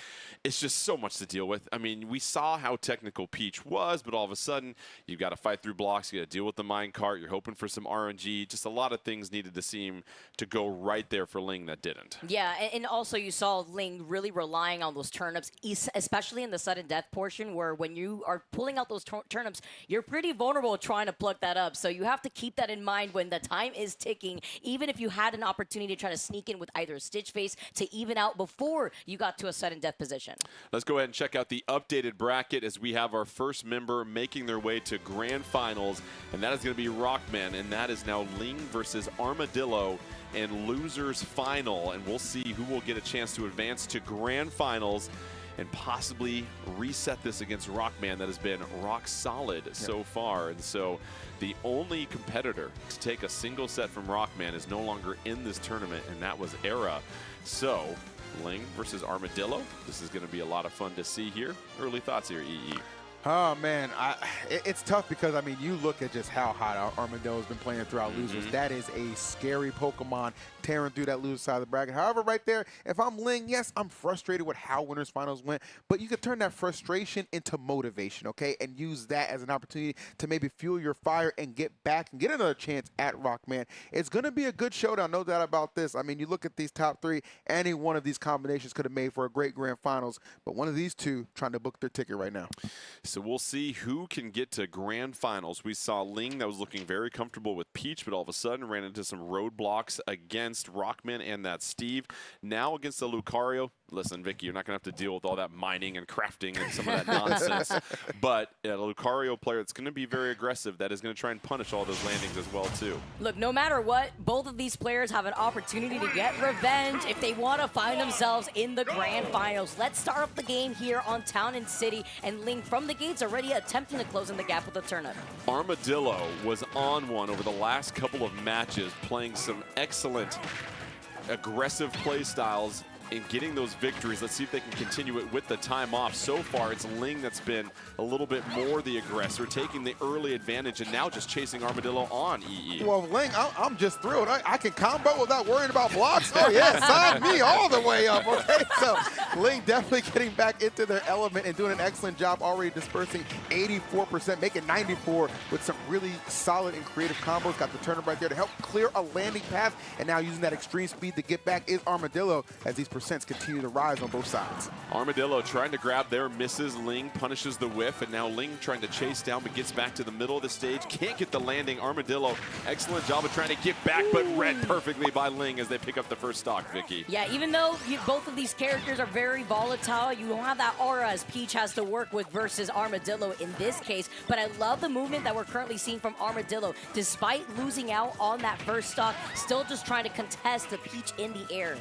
[SPEAKER 4] it's just so much to deal with. I mean, we saw how technical Peach was, but all of a sudden, you've got to fight through blocks, you got to deal with the minecart, you're hoping for some RNG. Just a lot of things needed to seem to go right there for Ling that didn't.
[SPEAKER 6] Yeah, and also you saw Ling really relying on those turnips, especially in the sudden death portion, where when you are pulling out those turnips, you're pretty vulnerable trying to pluck that up. So you have to keep that in mind when the time is ticking, even if you had an opportunity to try to sneak in with either a Stitch face to even out before you got to a sudden death position.
[SPEAKER 4] Let's go ahead and check out the updated bracket as we have our first member making their way to grand finals, and that is going to be Rockman, and that is now Ling versus Armadillo in losers final, and we'll see who will get a chance to advance to grand finals and possibly reset this against Rockman that has been rock solid so far. And so the only competitor to take a single set from Rockman is no longer in this tournament, and that was Era. So Ling versus Armadillo. This is going to be a lot of fun to see here. Early thoughts here, EE.
[SPEAKER 5] Oh, man, it's tough because, I mean, you look at just how hot Armadillo's been playing throughout losers. That is a scary Pokemon tearing through that loser side of the bracket. However, right there, if I'm Ling, yes, I'm frustrated with how winners finals went, but you could turn that frustration into motivation, okay, and use that as an opportunity to maybe fuel your fire and get back and get another chance at Rockman. It's going to be a good showdown, no doubt about this. I mean, you look at these top 3, any one of these combinations could have made for a great grand finals, but one of these two trying to book their ticket right now.
[SPEAKER 4] So we'll see who can get to grand finals. We saw Ling that was looking very comfortable with Peach, but all of a sudden ran into some roadblocks against Rockman and that Steve. Now against the Lucario, listen, Vicky, you're not going to have to deal with all that mining and crafting and some of that nonsense. But a Lucario player that's going to be very aggressive, that is going to try and punish all those landings as well, too.
[SPEAKER 6] Look, no matter what, both of these players have an opportunity to get revenge if they want to find themselves in the grand finals. Let's start up the game here on Town and City, and Ling from the gates already attempting to close in the gap with the turnip.
[SPEAKER 4] Armadillo was on one over the last couple of matches, playing some excellent aggressive play styles in getting those victories. Let's see if they can continue it with the time off. So far, it's Ling that's been a little bit more the aggressor, taking the early advantage and now just chasing Armadillo on EE.
[SPEAKER 5] Well, Ling, I'm just thrilled. I can combo without worrying about blocks. Oh, yeah, sign me all the way up, okay? So Ling definitely getting back into their element and doing an excellent job already dispersing 84%, making 94 with some really solid and creative combos. Got the turnip right there to help clear a landing path, and now using that extreme speed to get back is Armadillo as these percents continue to rise on both sides.
[SPEAKER 4] Armadillo trying to grab there, misses. Ling punishes the whiff, and now Ling trying to chase down, but gets back to the middle of the stage. Can't get the landing. Armadillo, excellent job of trying to get back, but read perfectly by Ling as they pick up the first stock, Vicky.
[SPEAKER 6] Yeah, even though both of these characters are very volatile, you don't have that aura as Peach has to work with versus Armadillo in this case. But I love the movement that we're currently seeing from Armadillo. Despite losing out on that first stock, still just trying to contest the Peach in the air.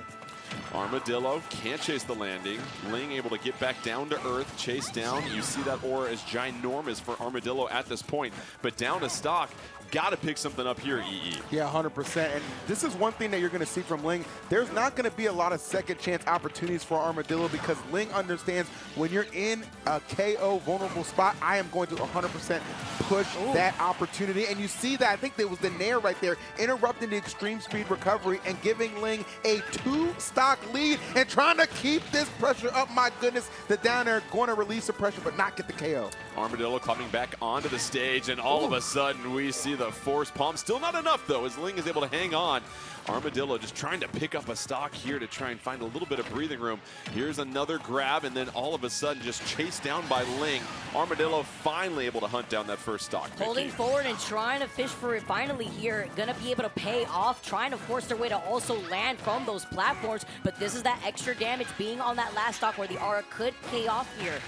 [SPEAKER 4] Armadillo can't chase the landing. Ling able to get back down to earth, chase down. You see that aura is ginormous for Armadillo at this point, but down to stock. Got to pick something up here, EE.
[SPEAKER 5] Yeah, 100%. And this is one thing that you're going to see from Ling. There's not going to be a lot of second chance opportunities for Armadillo because Ling understands when you're in a KO vulnerable spot, I am going to 100% push that opportunity. And you see that, I think there was the Nair right there, interrupting the extreme speed recovery and giving Ling a 2-stock lead and trying to keep this pressure up. My goodness, the down air going to release the pressure but not get the KO.
[SPEAKER 4] Armadillo coming back onto the stage, and all of a sudden we see the force palm. Still not enough though, as Ling is able to hang on. Armadillo just trying to pick up a stock here to try and find a little bit of breathing room. Here's another grab, and then all of a sudden just chased down by Ling. Armadillo finally able to hunt down that first stock.
[SPEAKER 6] Holding forward and trying to fish for it finally here. Gonna be able to pay off, trying to force their way to also land from those platforms. But this is that extra damage being on that last stock where the aura could pay off here.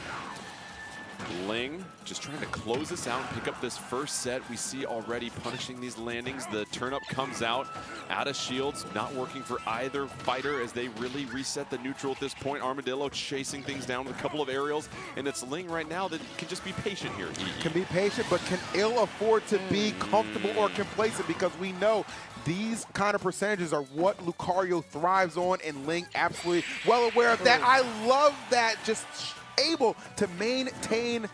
[SPEAKER 4] Ling just trying to close this out and pick up this first set. We see already punishing these landings. The turn-up comes out of shields, not working for either fighter as they really reset the neutral at this point. Armadillo chasing things down with a couple of aerials, and it's Ling right now that can just be patient here.
[SPEAKER 5] Can be patient, but can ill afford to be comfortable or complacent because we know these kind of percentages are what Lucario thrives on, and Ling absolutely well aware of that. I love that, just able to maintain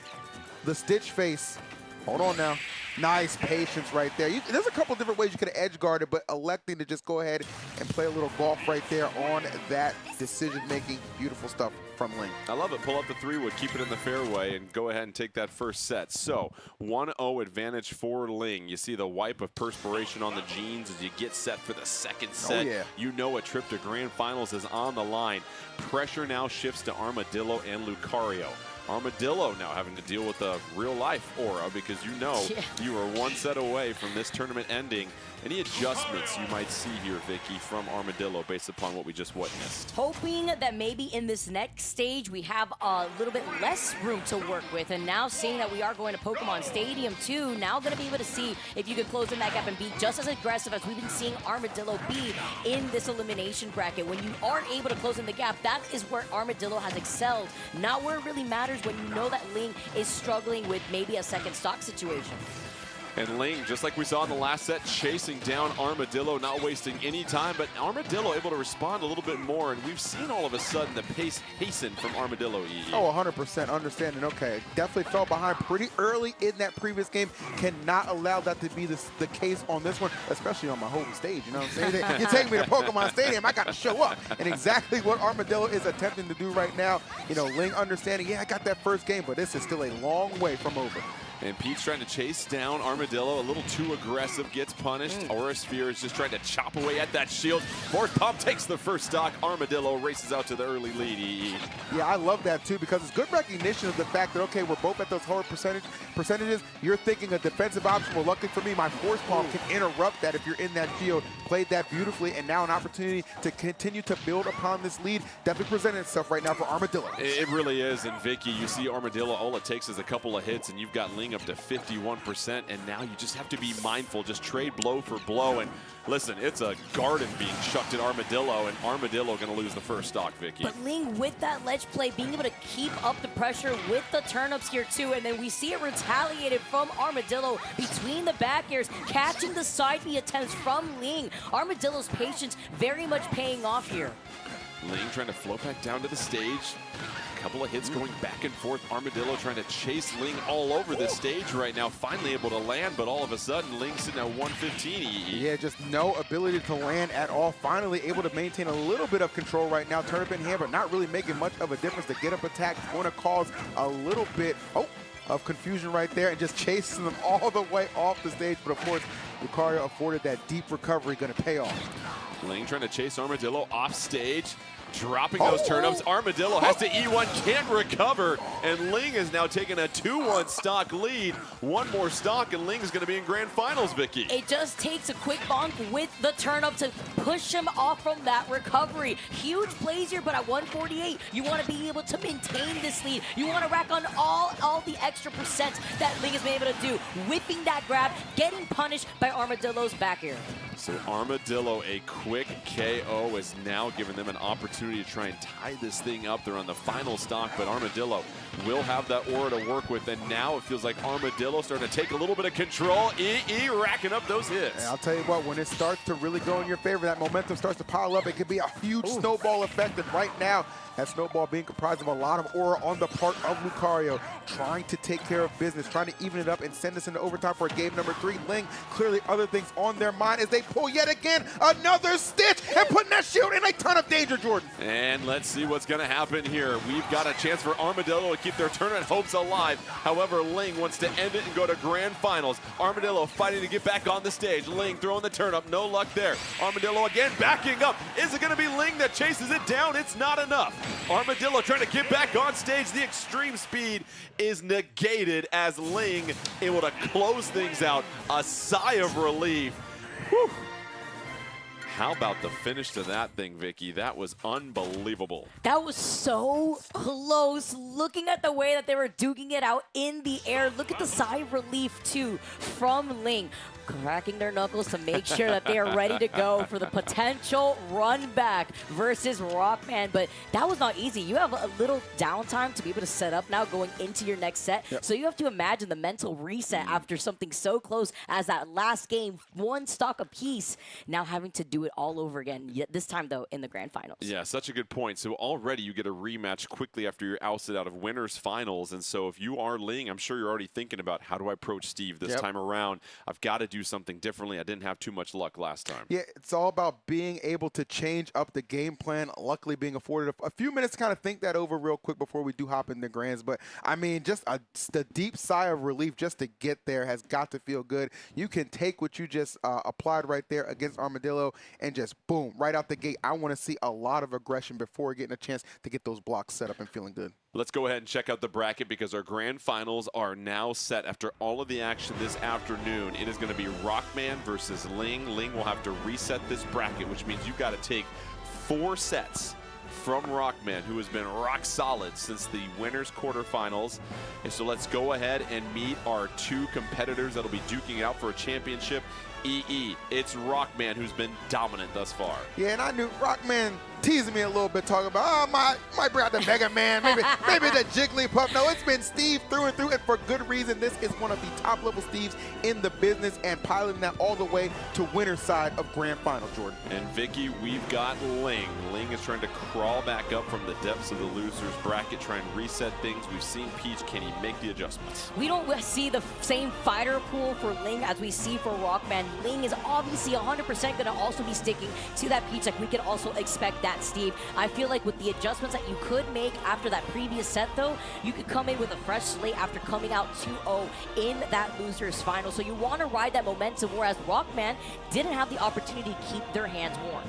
[SPEAKER 5] the Stitch face. Hold on now. Nice patience right there. There's a couple different ways you could have edge guarded, but electing to just go ahead and play a little golf right there on that decision-making. Beautiful stuff from Ling.
[SPEAKER 4] I love it. Pull up the 3-wood, keep it in the fairway, and go ahead and take that first set. So 1-0 advantage for Ling. You see the wipe of perspiration on the jeans as you get set for the second set.
[SPEAKER 5] Oh, yeah.
[SPEAKER 4] You know a trip to grand finals is on the line. Pressure now shifts to Armadillo and Lucario. Armadillo now having to deal with a real-life aura because you know you are one set away from this tournament ending. Any adjustments you might see here, Vicky, from Armadillo based upon what we just witnessed?
[SPEAKER 6] Hoping that maybe in this next stage we have a little bit less room to work with, and now seeing that we are going to Pokemon Stadium too, now going to be able to see if you can close in that gap and be just as aggressive as we've been seeing Armadillo be in this elimination bracket. When you aren't able to close in the gap, that is where Armadillo has excelled. Not where it really matters when you know that Ling is struggling with maybe a second stock situation.
[SPEAKER 4] And Ling, just like we saw in the last set, chasing down Armadillo, not wasting any time, but Armadillo able to respond a little bit more, and we've seen all of a sudden the pace hasten from Armadillo, EE.
[SPEAKER 5] Oh, 100% understanding. Okay, definitely fell behind pretty early in that previous game. Cannot allow that to be the case on this one, especially on my home stage, you know what I'm saying? You take me to Pokemon Stadium, I got to show up. And exactly what Armadillo is attempting to do right now. You know, Ling understanding, yeah, I got that first game, but this is still a long way from over.
[SPEAKER 4] And Pete's trying to chase down Armadillo, a little too aggressive, gets punished. Aura Sphere is just trying to chop away at that shield. Force Pump takes the first stock. Armadillo races out to the early lead.
[SPEAKER 5] Yeah, I love that too, because it's good recognition of the fact that, okay, we're both at those hard percentages. You're thinking a defensive option. Well, luckily for me, my Force Pump can interrupt that if you're in that shield. Played that beautifully, and now an opportunity to continue to build upon this lead. Definitely presenting itself right now for Armadillo.
[SPEAKER 4] It really is, and Vicky, you see Armadillo, all it takes is a couple of hits, and you've got Ling up to 51%, and now you just have to be mindful, just trade blow for blow, and listen, it's a garden being chucked at Armadillo, and Armadillo going to lose the first stock, Vicky.
[SPEAKER 6] But Ling, with that ledge play, being able to keep up the pressure with the turnips here too, and then we see it retaliated from Armadillo between the back airs, catching the side B attempts from Ling. Armadillo's patience very much paying off here.
[SPEAKER 4] Ling trying to float back down to the stage. A couple of hits going back and forth. Armadillo trying to chase Ling all over the stage right now. Finally able to land, but all of a sudden, Ling sitting at 115.
[SPEAKER 5] Yeah, just no ability to land at all. Finally able to maintain a little bit of control right now. Turnip in hand, but not really making much of a difference. The get-up attack is going to cause a little bit of confusion right there, and just chasing them all the way off the stage. But of course, Lucario afforded that deep recovery, going to pay off.
[SPEAKER 4] Ling trying to chase Armadillo off stage. Dropping those turnips. Armadillo has to E1, can't recover, and Ling is now taking a 2-1 stock lead. One more stock, and Ling is going to be in grand finals, Vicky.
[SPEAKER 6] It just takes a quick bonk with the turnip to push him off from that recovery. Huge plays here, but at 148, you want to be able to maintain this lead. You want to rack on all the extra percent that Ling has been able to do. Whipping that grab, getting punished by Armadillo's back air.
[SPEAKER 4] So Armadillo, a quick KO, is now giving them an opportunity to try and tie this thing up. They're on the final stock, but Armadillo will have that aura to work with, and now it feels like Armadillo starting to take a little bit of control. EE racking up those hits.
[SPEAKER 5] And I'll tell you what, when it starts to really go in your favor, that momentum starts to pile up, it could be a huge snowball effect. And right now, that snowball being comprised of a lot of aura on the part of Lucario, trying to take care of business, trying to even it up and send us into overtime for game number 3. Ling, clearly other things on their mind as they pull yet again another stitch and putting that shield in a ton of danger, Jordan.
[SPEAKER 4] And let's see what's going to happen here. We've got a chance for Armadillo to keep their tournament hopes alive. However, Ling wants to end it and go to grand finals. Armadillo fighting to get back on the stage. Ling throwing the turnip, no luck there. Armadillo again backing up. Is it going to be Ling that chases it down? It's not enough. Armadillo trying to get back on stage. The extreme speed is negated as Ling able to close things out. A sigh of relief. Whew. How about the finish to that thing, Vicky? That was unbelievable.
[SPEAKER 6] That was so close. Looking at the way that they were duking it out in the air. Look at the sigh of relief, too, from Ling. Cracking their knuckles to make sure that they are ready to go for the potential run back versus Rockman. But that was not easy. You have a little downtime to be able to set up now going into your next set. Yep. So you have to imagine the mental reset after something so close as that last game, one stock apiece, now having to do it all over again, yet this time, though, in the grand finals.
[SPEAKER 4] Yeah, such a good point. So already you get a rematch quickly after you're ousted out of winners finals. And so if you are Ling, I'm sure you're already thinking about, how do I approach Steve this time around? I've got to do something differently. I didn't have too much luck last time.
[SPEAKER 5] Yeah, it's all about being able to change up the game plan. Luckily being afforded a few minutes to kind of think that over real quick before we do hop in the grands. But I mean, just the deep sigh of relief just to get there has got to feel good. You can take what you just applied right there against Armadillo and just boom, right out the gate. I want to see a lot of aggression before getting a chance to get those blocks set up and feeling good.
[SPEAKER 4] Let's go ahead and check out the bracket because our grand finals are now set after all of the action this afternoon. It is going to be Rockman versus Ling. Ling will have to reset this bracket, which means you've got to take 4 sets from Rockman, who has been rock solid since the winners quarterfinals. And so let's go ahead and meet our 2 competitors that'll be duking it out for a championship. EE, it's Rockman who's been dominant thus far.
[SPEAKER 5] Yeah, and I knew Rockman teasing me a little bit, talking about, oh, might bring out the Mega Man, maybe the Jigglypuff. No, it's been Steve through and through, and for good reason. This is one of the top level Steves in the business, and piloting that all the way to winner's side of grand final, Jordan.
[SPEAKER 4] And Vicky, we've got Ling. Ling is trying to crawl back up from the depths of the losers bracket, try and reset things. We've seen Peach. Can he make the adjustments?
[SPEAKER 6] We don't see the same fighter pool for Ling as we see for Rockman. Ling is obviously 100% going to also be sticking to that Peach. Like, we can also expect that, Steve. I feel like with the adjustments that you could make after that previous set, though, you could come in with a fresh slate after coming out 2-0 in that loser's final. So you want to ride that momentum, whereas Rockman didn't have the opportunity to keep their hands warm.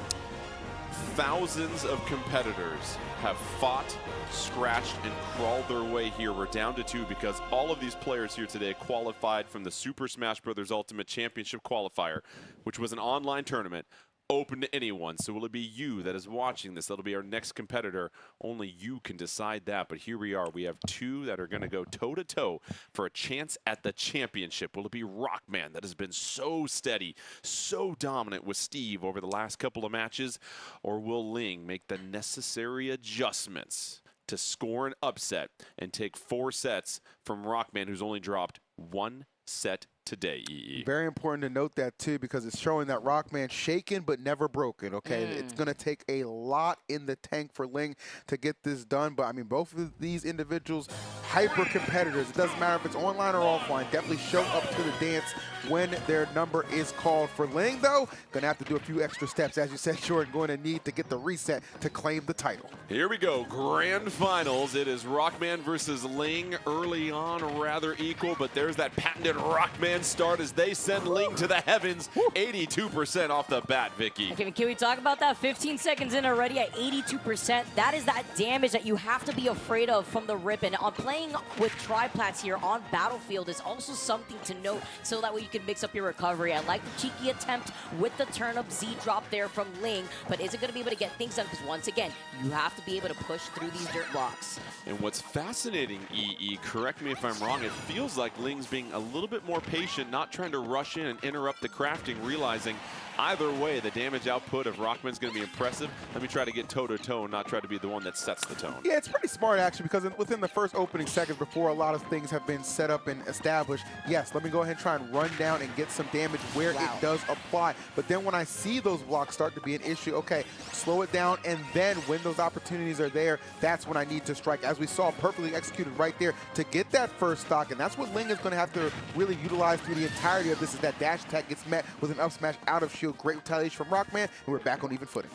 [SPEAKER 4] Thousands of competitors have fought, scratched, and crawled their way here. We're down to 2 because all of these players here today qualified from the Super Smash Bros. Ultimate Championship Qualifier, which was an online tournament open to anyone. So will it be you that is watching this? That'll be our next competitor. Only you can decide that. But here we are. We have 2 that are going to go toe-to-toe for a chance at the championship. Will it be Rockman that has been so steady, so dominant with Steve over the last couple of matches? Or will Ling make the necessary adjustments to score an upset and take 4 sets from Rockman, who's only dropped 1 set today, EE?
[SPEAKER 5] Very important to note that too, because it's showing that Rockman shaken but never broken. Okay, it's going to take a lot in the tank for Ling to get this done. But I mean, both of these individuals, hyper competitors. It doesn't matter if it's online or offline. Definitely show up to the dance when their number is called. For Ling, though, going to have to do a few extra steps, as you said, Jordan. Going to need to get the reset to claim the title.
[SPEAKER 4] Here we go, grand finals. It is Rockman versus Ling. Early on, rather equal, but there's that patented Rockman start as they send Ling to the heavens. 82% off the bat, Vicky.
[SPEAKER 6] Okay, can we talk about that? 15 seconds in already at 82%. That is that damage that you have to be afraid of from the rip. And on playing with triplats here on Battlefield is also something to note, so that way you can mix up your recovery. I like the cheeky attempt with the turnip Z drop there from Ling, but is it going to be able to get things done? Because once again, you have to be able to push through these dirt blocks.
[SPEAKER 4] And what's fascinating, EE, correct me if I'm wrong, it feels like Ling's being a little bit more patient, not trying to rush in and interrupt the crafting, realizing either way the damage output of Rockman's going to be impressive. Let me try to get toe-to-toe and not try to be the one that sets the tone.
[SPEAKER 5] Yeah, it's pretty smart, actually, because within the first opening seconds before a lot of things have been set up and established, yes, let me go ahead and try and run down and get some damage where it does apply. But then when I see those blocks start to be an issue, okay, slow it down, and then when those opportunities are there, that's when I need to strike. As we saw, perfectly executed right there to get that first stock, and that's what Ling is going to have to really utilize through the entirety of this, is that dash attack gets met with an up smash out of shield. Great retaliation from Rockman, and we're back on even footing.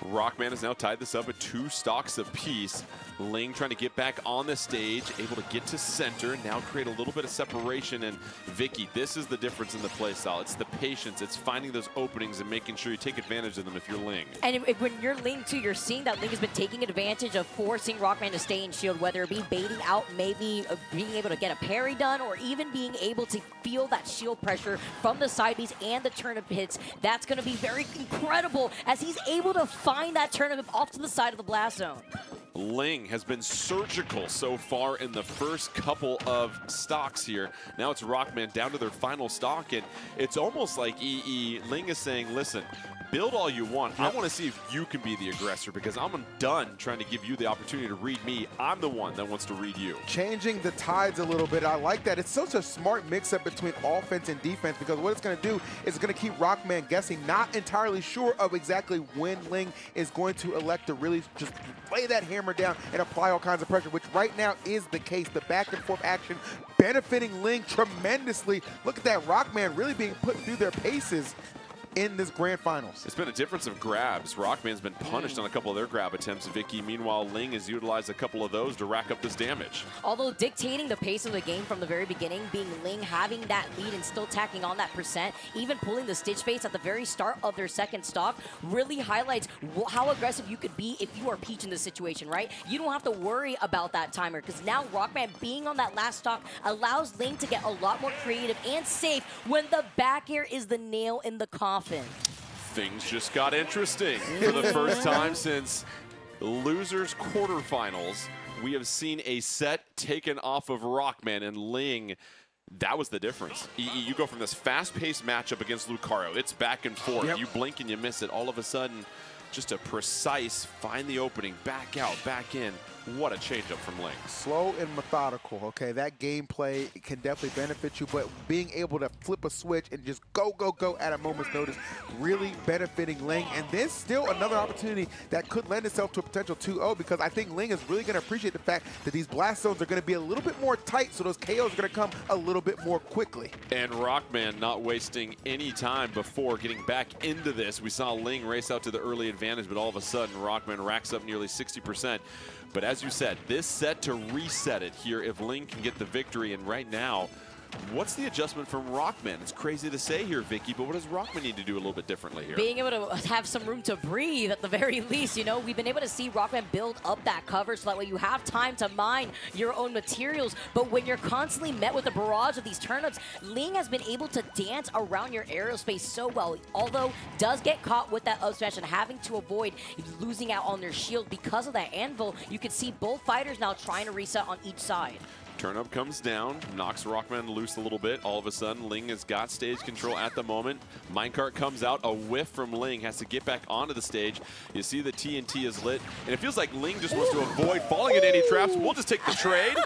[SPEAKER 4] Rockman has now tied this up at 2 stocks apiece. Ling trying to get back on the stage, able to get to center, now create a little bit of separation. And Vicky, this is the difference in the play style. It's the patience. It's finding those openings and making sure you take advantage of them if you're Ling.
[SPEAKER 6] And when you're Ling too, you're seeing that Ling has been taking advantage of forcing Rockman to stay in shield, whether it be baiting out, maybe being able to get a parry done, or even being able to feel that shield pressure from the side Bs and the turnip hits. That's going to be very incredible as he's able to find that turnip off to the side of the blast zone.
[SPEAKER 4] Ling has been surgical so far in the first couple of stocks here. Now it's Rockman down to their final stock, and it's almost like Ling is saying, listen, build all you want. I want to see if you can be the aggressor, because I'm done trying to give you the opportunity to read me. I'm the one that wants to read you.
[SPEAKER 5] Changing the tides a little bit. I like that. It's such a smart mix-up between offense and defense, because what it's going to do is it's going to keep Rockman guessing, not entirely sure of exactly when Ling is going to elect to really just lay that hammer down and apply all kinds of pressure, which right now is the case. The back and forth action benefiting Ling tremendously. Look at that, Rockman really being put through their paces in this grand finals.
[SPEAKER 4] It's been a difference of grabs. Rockman's been punished on a couple of their grab attempts, Vicky. Meanwhile, Ling has utilized a couple of those to rack up this damage.
[SPEAKER 6] Although dictating the pace of the game from the very beginning, being Ling, having that lead and still tacking on that percent, even pulling the Stitch face at the very start of their second stock, really highlights how aggressive you could be if you are Peach in this situation, right? You don't have to worry about that timer, because now Rockman being on that last stock allows Ling to get a lot more creative and safe when the back air is the nail in the coffin.
[SPEAKER 4] Things just got interesting. For the first time since losers quarterfinals, we have seen a set taken off of Rockman, and Ling, that was the difference. You go from this fast-paced matchup against Lucario. It's back and forth.
[SPEAKER 5] Yep.
[SPEAKER 4] You blink and you miss it. All of a sudden, just a precise, find the opening, back out, back in. what a changeup from Ling.
[SPEAKER 5] Slow and methodical, okay? That gameplay can definitely benefit you, but being able to flip a switch and just go at a moment's notice, really benefiting Ling. And then still another opportunity that could lend itself to a potential 2-0, because I think Ling is really going to appreciate the fact that these blast zones are going to be a little bit more tight, so those KOs are going to come a little bit more quickly.
[SPEAKER 4] And Rockman not wasting any time before getting back into this. We saw Ling race out to the early advantage, but all of a sudden Rockman racks up nearly 60%. But as you said, this set to reset it here if Ling can get the victory. And right now, what's the adjustment from Rockman? It's crazy to say here, Vicky, but what does Rockman need to do a little bit differently here?
[SPEAKER 6] Being able to have some room to breathe at the very least. You know, we've been able to see Rockman build up that cover so that way you have time to mine your own materials. But when you're constantly met with a barrage of these turnips, Ling has been able to dance around your aerospace so well, although does get caught with that up smash and having to avoid losing out on their shield because of that anvil. You can see both fighters now trying to reset on each side.
[SPEAKER 4] Turnip comes down, knocks Rockman loose a little bit. All of a sudden, Ling has got stage control at the moment. Minecart comes out, a whiff from Ling, has to get back onto the stage. You see the TNT is lit, and it feels like Ling just wants to avoid falling into any traps. We'll just take the trade,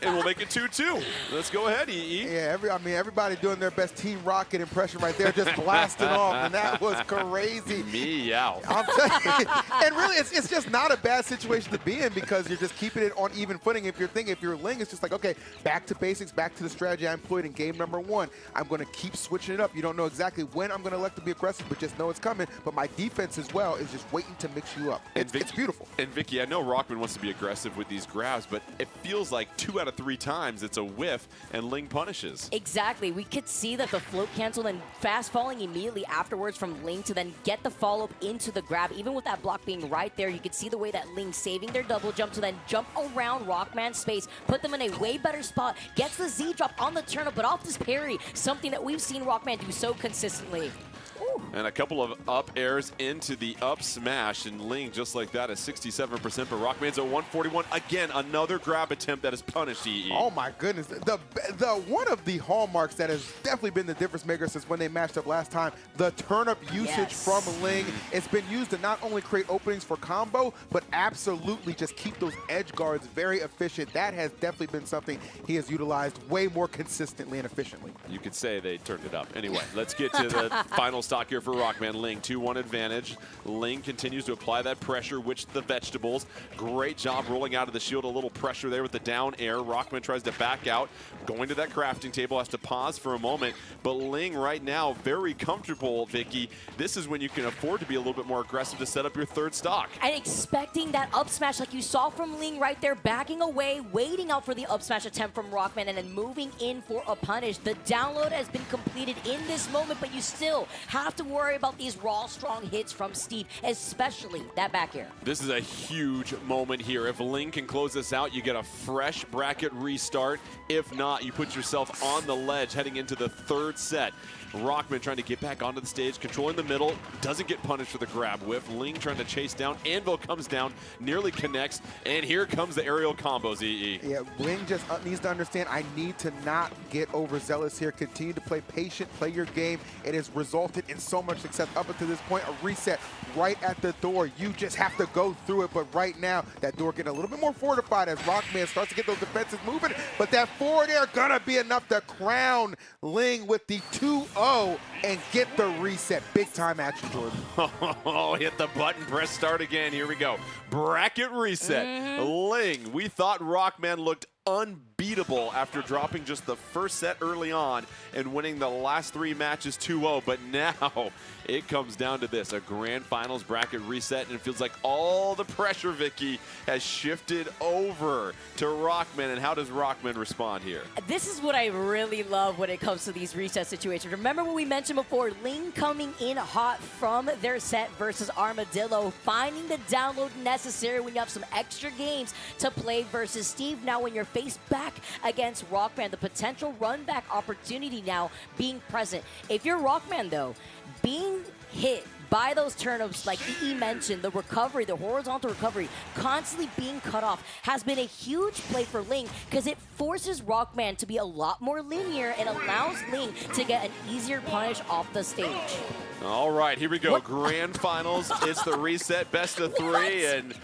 [SPEAKER 4] and we'll make it 2-2. Let's go ahead, EE.
[SPEAKER 5] Yeah, everybody doing their best Team Rocket impression right there, just blasting off, and that was crazy.
[SPEAKER 4] Meow.
[SPEAKER 5] I'm telling you, and really, it's just not a bad situation to be in, because you're just keeping it on even footing. If you're Ling, it's just like, okay, back to basics, back to the strategy I employed in game number 1. I'm going to keep switching it up. You don't know exactly when I'm going to elect to be aggressive, but just know it's coming. But my defense as well is just waiting to mix you up. It's beautiful.
[SPEAKER 4] And Vicky, I know Rockman wants to be aggressive with these grabs, but it feels like 2 out of 3 times it's a whiff and Ling punishes.
[SPEAKER 6] Exactly. We could see that the float cancel and fast falling immediately afterwards from Ling to then get the follow-up into the grab. Even with that block being right there, you could see the way that Ling saving their double jump to then jump around Rockman's space, put them in a way better spot, gets the Z drop on the turnip, but off this parry, something that we've seen Rockman do so consistently.
[SPEAKER 4] And a couple of up airs into the up smash, and Ling just like that at 67%, but Rockman's at 141. Again, another grab attempt that is punished, EE.
[SPEAKER 5] Oh my goodness. The one of the hallmarks that has definitely been the difference maker since when they matched up last time, the turnip usage from Ling. It's been used to not only create openings for combo, but absolutely just keep those edge guards very efficient. That has definitely been something he has utilized way more consistently and efficiently.
[SPEAKER 4] You could say they turned it up. Anyway, let's get to the final stock here for Rockman. Ling, 2-1 advantage. Ling continues to apply that pressure, which the vegetables. Great job rolling out of the shield. A little pressure there with the down air. Rockman tries to back out. Going to that crafting table, has to pause for a moment. But Ling right now, very comfortable, Vicky. This is when you can afford to be a little bit more aggressive to set up your third stock.
[SPEAKER 6] And expecting that up smash like you saw from Ling right there, backing away, waiting out for the up smash attempt from Rockman, and then moving in for a punish. The download has been completed in this moment, but you still have to worry about these raw, strong hits from Steve, especially that back air.
[SPEAKER 4] This is a huge moment here. If Ling can close this out, you get a fresh bracket restart. If not, you put yourself on the ledge heading into the third set. Rockman trying to get back onto the stage, controlling the middle, doesn't get punished for the grab whiff. Ling trying to chase down, Anvil comes down, nearly connects, and here comes the aerial combos, EE.
[SPEAKER 5] Yeah, Ling just needs to understand, I need to not get overzealous here. Continue to play patient, play your game. It has resulted in so much success up until this point. A reset right at the door. You just have to go through it, but right now, that door getting a little bit more fortified as Rockman starts to get those defenses moving, but that forward air gonna be enough to crown Ling with the 2-0 and get the reset. Big time action, Jordan.
[SPEAKER 4] Oh, hit the button, press start again. Here we go. Bracket reset. Ling, we thought Rockman looked unbeatable after dropping just the first set early on and winning the last 3 matches 2-0, but now it comes down to this, a grand finals bracket reset, and it feels like all the pressure, Vicky, has shifted over to Rockman. And how does Rockman respond here?
[SPEAKER 6] This is what I really love when it comes to these reset situations. Remember what we mentioned before, Ling coming in hot from their set versus Armadillo, finding the download necessary when you have some extra games to play versus Steve. Now when you're faced back against Rockman, the potential run back opportunity now being present. If you're Rockman though, being hit by those turnips, like EE mentioned, the recovery, the horizontal recovery, constantly being cut off has been a huge play for Ling because it forces Rockman to be a lot more linear and allows Ling to get an easier punish off the stage.
[SPEAKER 4] All right, here we go. Grand finals. It's the reset, best of 3, and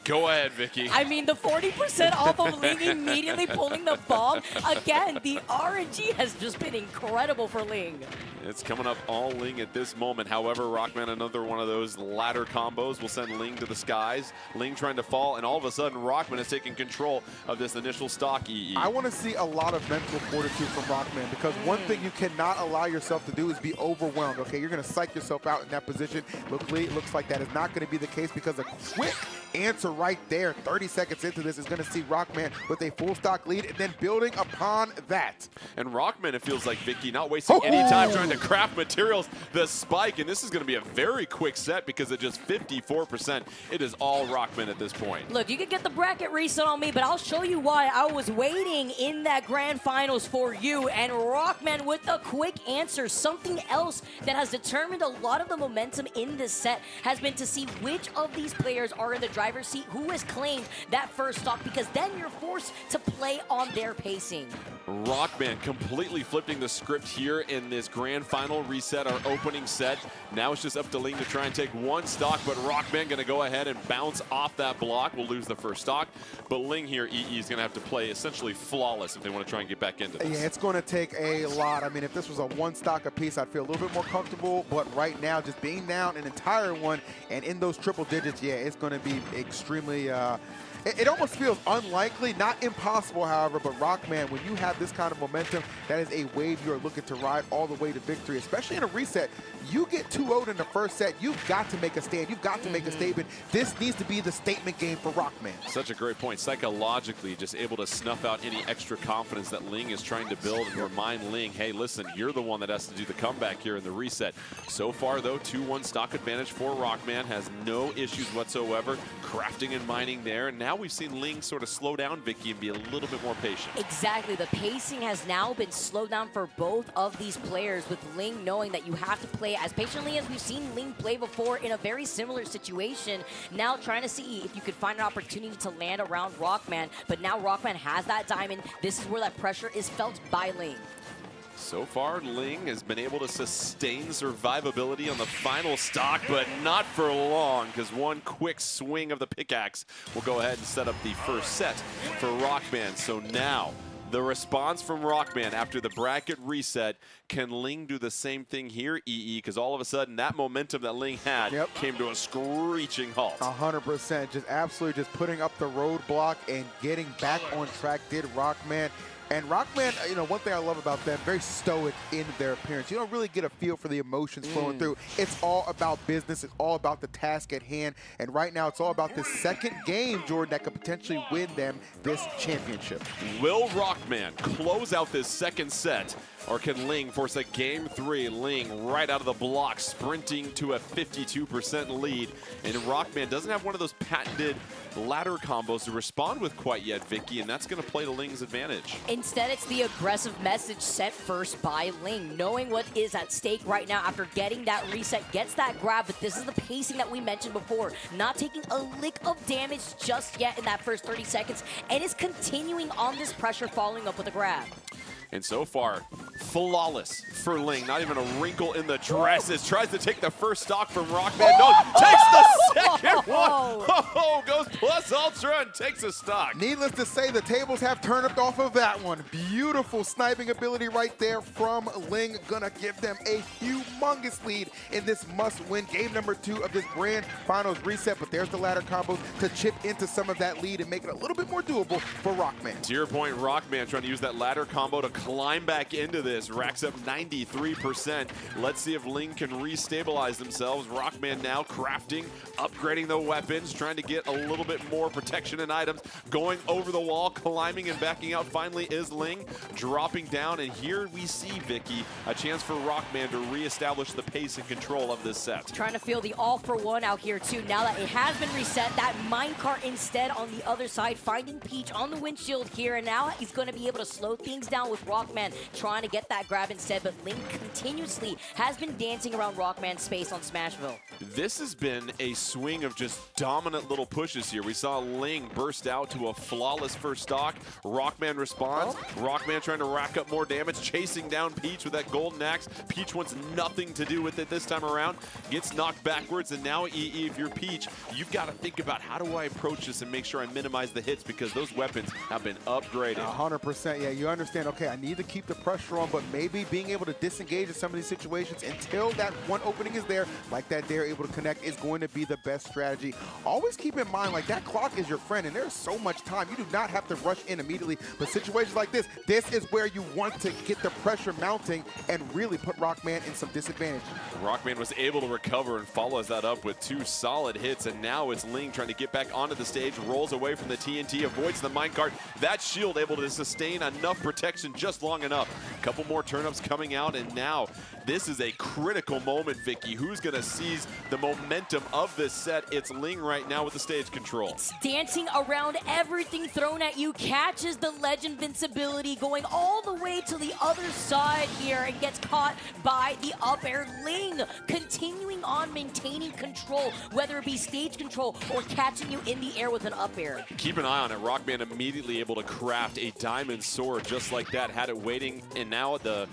[SPEAKER 4] Go ahead, Vicky.
[SPEAKER 6] I mean, the 40% off of Ling immediately pulling the bomb. Again, the RNG has just been incredible for Ling.
[SPEAKER 4] It's coming up all Ling at this moment. However, Rockman, another one of those ladder combos will send Ling to the skies. Ling trying to fall, and all of a sudden, Rockman is taking control of this initial stock EE.
[SPEAKER 5] I want to see a lot of mental fortitude from Rockman, because one thing you cannot allow yourself to do is be overwhelmed, okay? You're going to psych yourself out in that position. Luckily, it looks like that is not going to be the case, because a quick answer right there, 30 seconds into this, is going to see Rockman with a full stock lead, and then building upon that.
[SPEAKER 4] And Rockman, it feels like, Vicky, not wasting any time trying to craft materials. The spike, and this is going to be a very quick set because at just 54%, it is all Rockman at this point.
[SPEAKER 6] Look, you could get the bracket reset on me, but I'll show you why I was waiting in that grand finals for you. And Rockman with a quick answer. Something else that has determined a lot of the momentum in this set has been to see which of these players are in the driver's seat, who has claimed that first stock, because then you're forced to play on their pacing.
[SPEAKER 4] Rockman completely flipping the script here in this grand final reset, our opening set. Now it's just up to Ling to try and take one stock, but Rockman going to go ahead and bounce off that block. We'll lose the first stock, but Ling here, EE, is going to have to play essentially flawless if they want to try and get back into this.
[SPEAKER 5] Yeah, it's going to take a lot. I mean, if this was a one stock apiece, I'd feel a little bit more comfortable, but right now, just being down an entire one and in those triple digits, yeah, it's going to be extremely it almost feels unlikely, not impossible, however, but Rockman, when you have this kind of momentum, that is a wave you are looking to ride all the way to victory, especially in a reset. You get 2-0'd in the first set, you've got to make a stand. You've got to make a statement. This needs to be the statement game for Rockman.
[SPEAKER 4] Such a great point. Psychologically, just able to snuff out any extra confidence that Ling is trying to build and remind Ling, hey, listen, you're the one that has to do the comeback here in the reset. So far, though, 2-1 stock advantage for Rockman. Has no issues whatsoever. Crafting and mining there. And now we've seen Ling sort of slow down, Vicky, and be a little bit more patient.
[SPEAKER 6] Exactly. The pacing has now been slowed down for both of these players, with Ling knowing that you have to play as patiently as we've seen Ling play before in a very similar situation. Now trying to see if you could find an opportunity to land around Rockman, but now Rockman has that diamond. This is where that pressure is felt by Ling.
[SPEAKER 4] So far, Ling has been able to sustain survivability on the final stock, but not for long, because one quick swing of the pickaxe will go ahead and set up the first set for Rockman. So now, the response from Rockman after the bracket reset. Can Ling do the same thing here, EE? Because all of a sudden, that momentum that Ling had came to a screeching halt.
[SPEAKER 5] 100%. Just absolutely just putting up the roadblock and getting back on track did Rockman. And Rockman, you know, one thing I love about them, very stoic in their appearance. You don't really get a feel for the emotions flowing through. It's all about business. It's all about the task at hand. And right now, it's all about this second game, Jordan, that could potentially win them this championship.
[SPEAKER 4] Will Rockman close out this second set, or can Ling force a game 3? Ling right out of the block, sprinting to a 52% lead. And Rockman doesn't have one of those patented ladder combos to respond with quite yet, Vicky, and that's going to play to Ling's advantage.
[SPEAKER 6] Instead, it's the aggressive message sent first by Ling, knowing what is at stake right now after getting that reset, gets that grab, but this is the pacing that we mentioned before, not taking a lick of damage just yet in that first 30 seconds, and is continuing on this pressure, following up with a grab.
[SPEAKER 4] And so far, flawless for Ling. Not even a wrinkle in the dress. As tries to take the first stock from Rockman. No, takes the second one. Oh, goes plus ultra and takes a stock.
[SPEAKER 5] Needless to say, the tables have turned off of that one. Beautiful sniping ability right there from Ling. Gonna give them a humongous lead in this must-win game number 2 of this grand finals reset. But there's the ladder combos to chip into some of that lead and make it a little bit more doable for Rockman.
[SPEAKER 4] To your point, Rockman trying to use that ladder combo to climb back into this, racks up 93%. Let's see if Ling can restabilize themselves. Rockman now crafting, upgrading the weapons, trying to get a little bit more protection and items, going over the wall, climbing and backing out. Finally is Ling dropping down, and here we see, Vicky, a chance for Rockman to reestablish the pace and control of this set.
[SPEAKER 6] Trying to feel the all-for-one out here too. Now that it has been reset, that minecart instead on the other side, finding Peach on the windshield here, and now he's going to be able to slow things down with Rockman trying to get that grab instead, but Ling continuously has been dancing around Rockman's space on Smashville.
[SPEAKER 4] This has been a swing swing of just dominant little pushes here. We saw Ling burst out to a flawless first stock. Rockman responds. Rockman trying to rack up more damage, chasing down Peach with that golden axe. Peach wants nothing to do with it this time around. Gets knocked backwards, and now EE, if you're Peach, you've got to think about how do I approach this and make sure I minimize the hits because those weapons have been upgraded.
[SPEAKER 5] 100%. Yeah, you understand, okay, I need to keep the pressure on, but maybe being able to disengage in some of these situations until that one opening is there, like that they're able to connect, is going to be the best strategy. Always keep in mind, like, that clock is your friend, and there's so much time. You do not have to rush in immediately, but situations like this is where you want to get the pressure mounting and really put Rockman in some disadvantage.
[SPEAKER 4] Rockman was able to recover and follows that up with 2 solid hits, and now it's Ling trying to get back onto the stage, rolls away from the TNT, avoids the minecart. That shield able to sustain enough protection just long enough. A couple more turnips coming out, and now this is a critical moment, Vicky. Who's going to seize the momentum of this set? It's Ling right now with the stage control.
[SPEAKER 6] Dancing around everything thrown at you, catches the ledge invincibility, going all the way to the other side here and gets caught by the up air. Ling continuing on maintaining control, whether it be stage control or catching you in the air with an up air.
[SPEAKER 4] Keep an eye on it. Rockman immediately able to craft a diamond sword just like that, had it waiting, and now the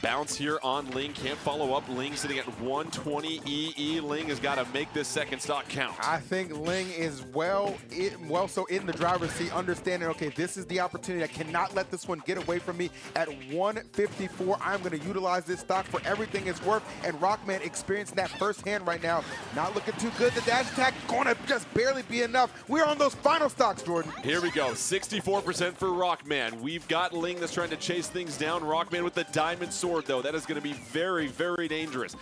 [SPEAKER 4] bounce here on Ling. Can't follow up. Ling sitting at 120 EE. Ling has got to make this second stock count.
[SPEAKER 5] I think Ling is well so in the driver's seat, understanding, okay, this is the opportunity. I cannot let this one get away from me. At 154, I'm going to utilize this stock for everything it's worth, and Rockman experiencing that firsthand right now. Not looking too good. The dash attack going to just barely be enough. We're on those final stocks, Jordan.
[SPEAKER 4] Here we go. 64% for Rockman. We've got Ling that's trying to chase things down. Rockman with the diamond sword, though. That is going to be very, very dangerous.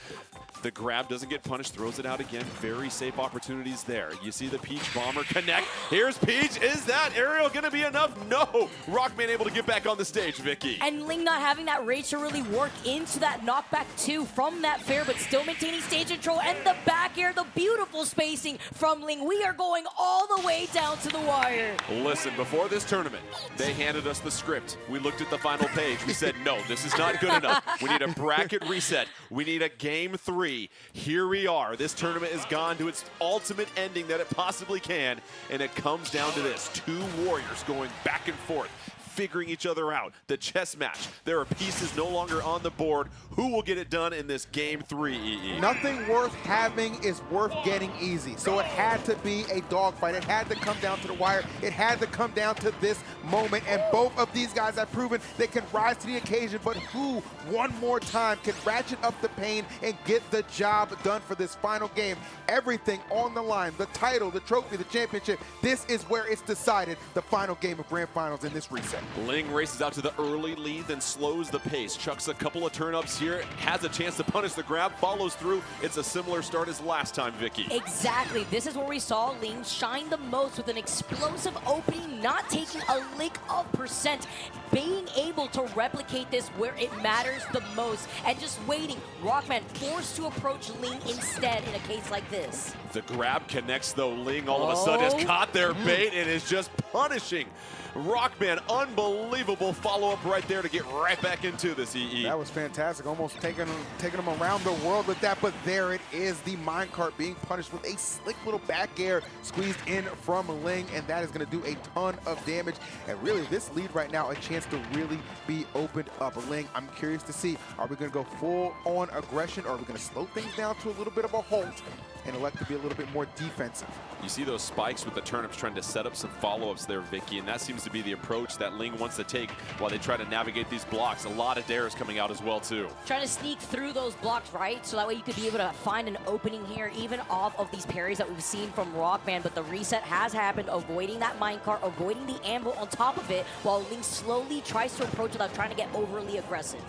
[SPEAKER 4] The grab doesn't get punished, throws it out again. Very safe opportunities there. You see the Peach Bomber connect. Here's Peach. Is that aerial going to be enough? No. Rockman able to get back on the stage, Vicky.
[SPEAKER 6] And Ling not having that rage to really work into that knockback 2 from that fair, but still maintaining stage control. And the back air, the beautiful spacing from Ling. We are going all the way down to the wire.
[SPEAKER 4] Listen, before this tournament, they handed us the script. We looked at the final page. We said, no, this is not good enough. We need a bracket reset. We need a game 3. Here we are. This tournament has gone to its ultimate ending that it possibly can, and it comes down to this. 2 warriors going back and forth, figuring each other out. The chess match. There are pieces no longer on the board. Who will get it done in this game 3, EE?
[SPEAKER 5] Nothing worth having is worth getting easy. So it had to be a dogfight. It had to come down to the wire. It had to come down to this moment. And both of these guys have proven they can rise to the occasion. But who, one more time, can ratchet up the pain and get the job done for this final game? Everything on the line. The title, the trophy, the championship. This is where it's decided. The final game of Grand Finals in this reset.
[SPEAKER 4] Ling races out to the early lead, then slows the pace. Chucks a couple of turn-ups here, has a chance to punish the grab, follows through. It's a similar start as last time, Vicky.
[SPEAKER 6] Exactly. This is where we saw Ling shine the most with an explosive opening, not taking a lick of percent, being able to replicate this where it matters the most, and just waiting. Rockman forced to approach Ling instead in a case like this.
[SPEAKER 4] The grab connects, though. Ling all of a sudden has caught their bait and is just punishing Rockman. Unbelievable follow-up right there to get right back into this, EE.
[SPEAKER 5] That was fantastic. Almost taking them around the world with that, but there it is. The minecart being punished with a slick little back air squeezed in from Ling, and that is going to do a ton of damage. And really, this lead right now, a chance to really be opened up. Ling, I'm curious to see, are we going to go full-on aggression, or are we going to slow things down to a little bit of a halt and elect to be a little bit more defensive?
[SPEAKER 4] You see those spikes with the turnips trying to set up some follow-ups there, Vicky, and that seems to be the approach that Ling wants to take while they try to navigate these blocks. A lot of dares coming out as well, too.
[SPEAKER 6] Trying to sneak through those blocks, right? So that way you could be able to find an opening here, even off of these parries that we've seen from Rockman. But the reset has happened, avoiding that minecart, avoiding the anvil on top of it, while Ling slowly tries to approach without trying to get overly aggressive.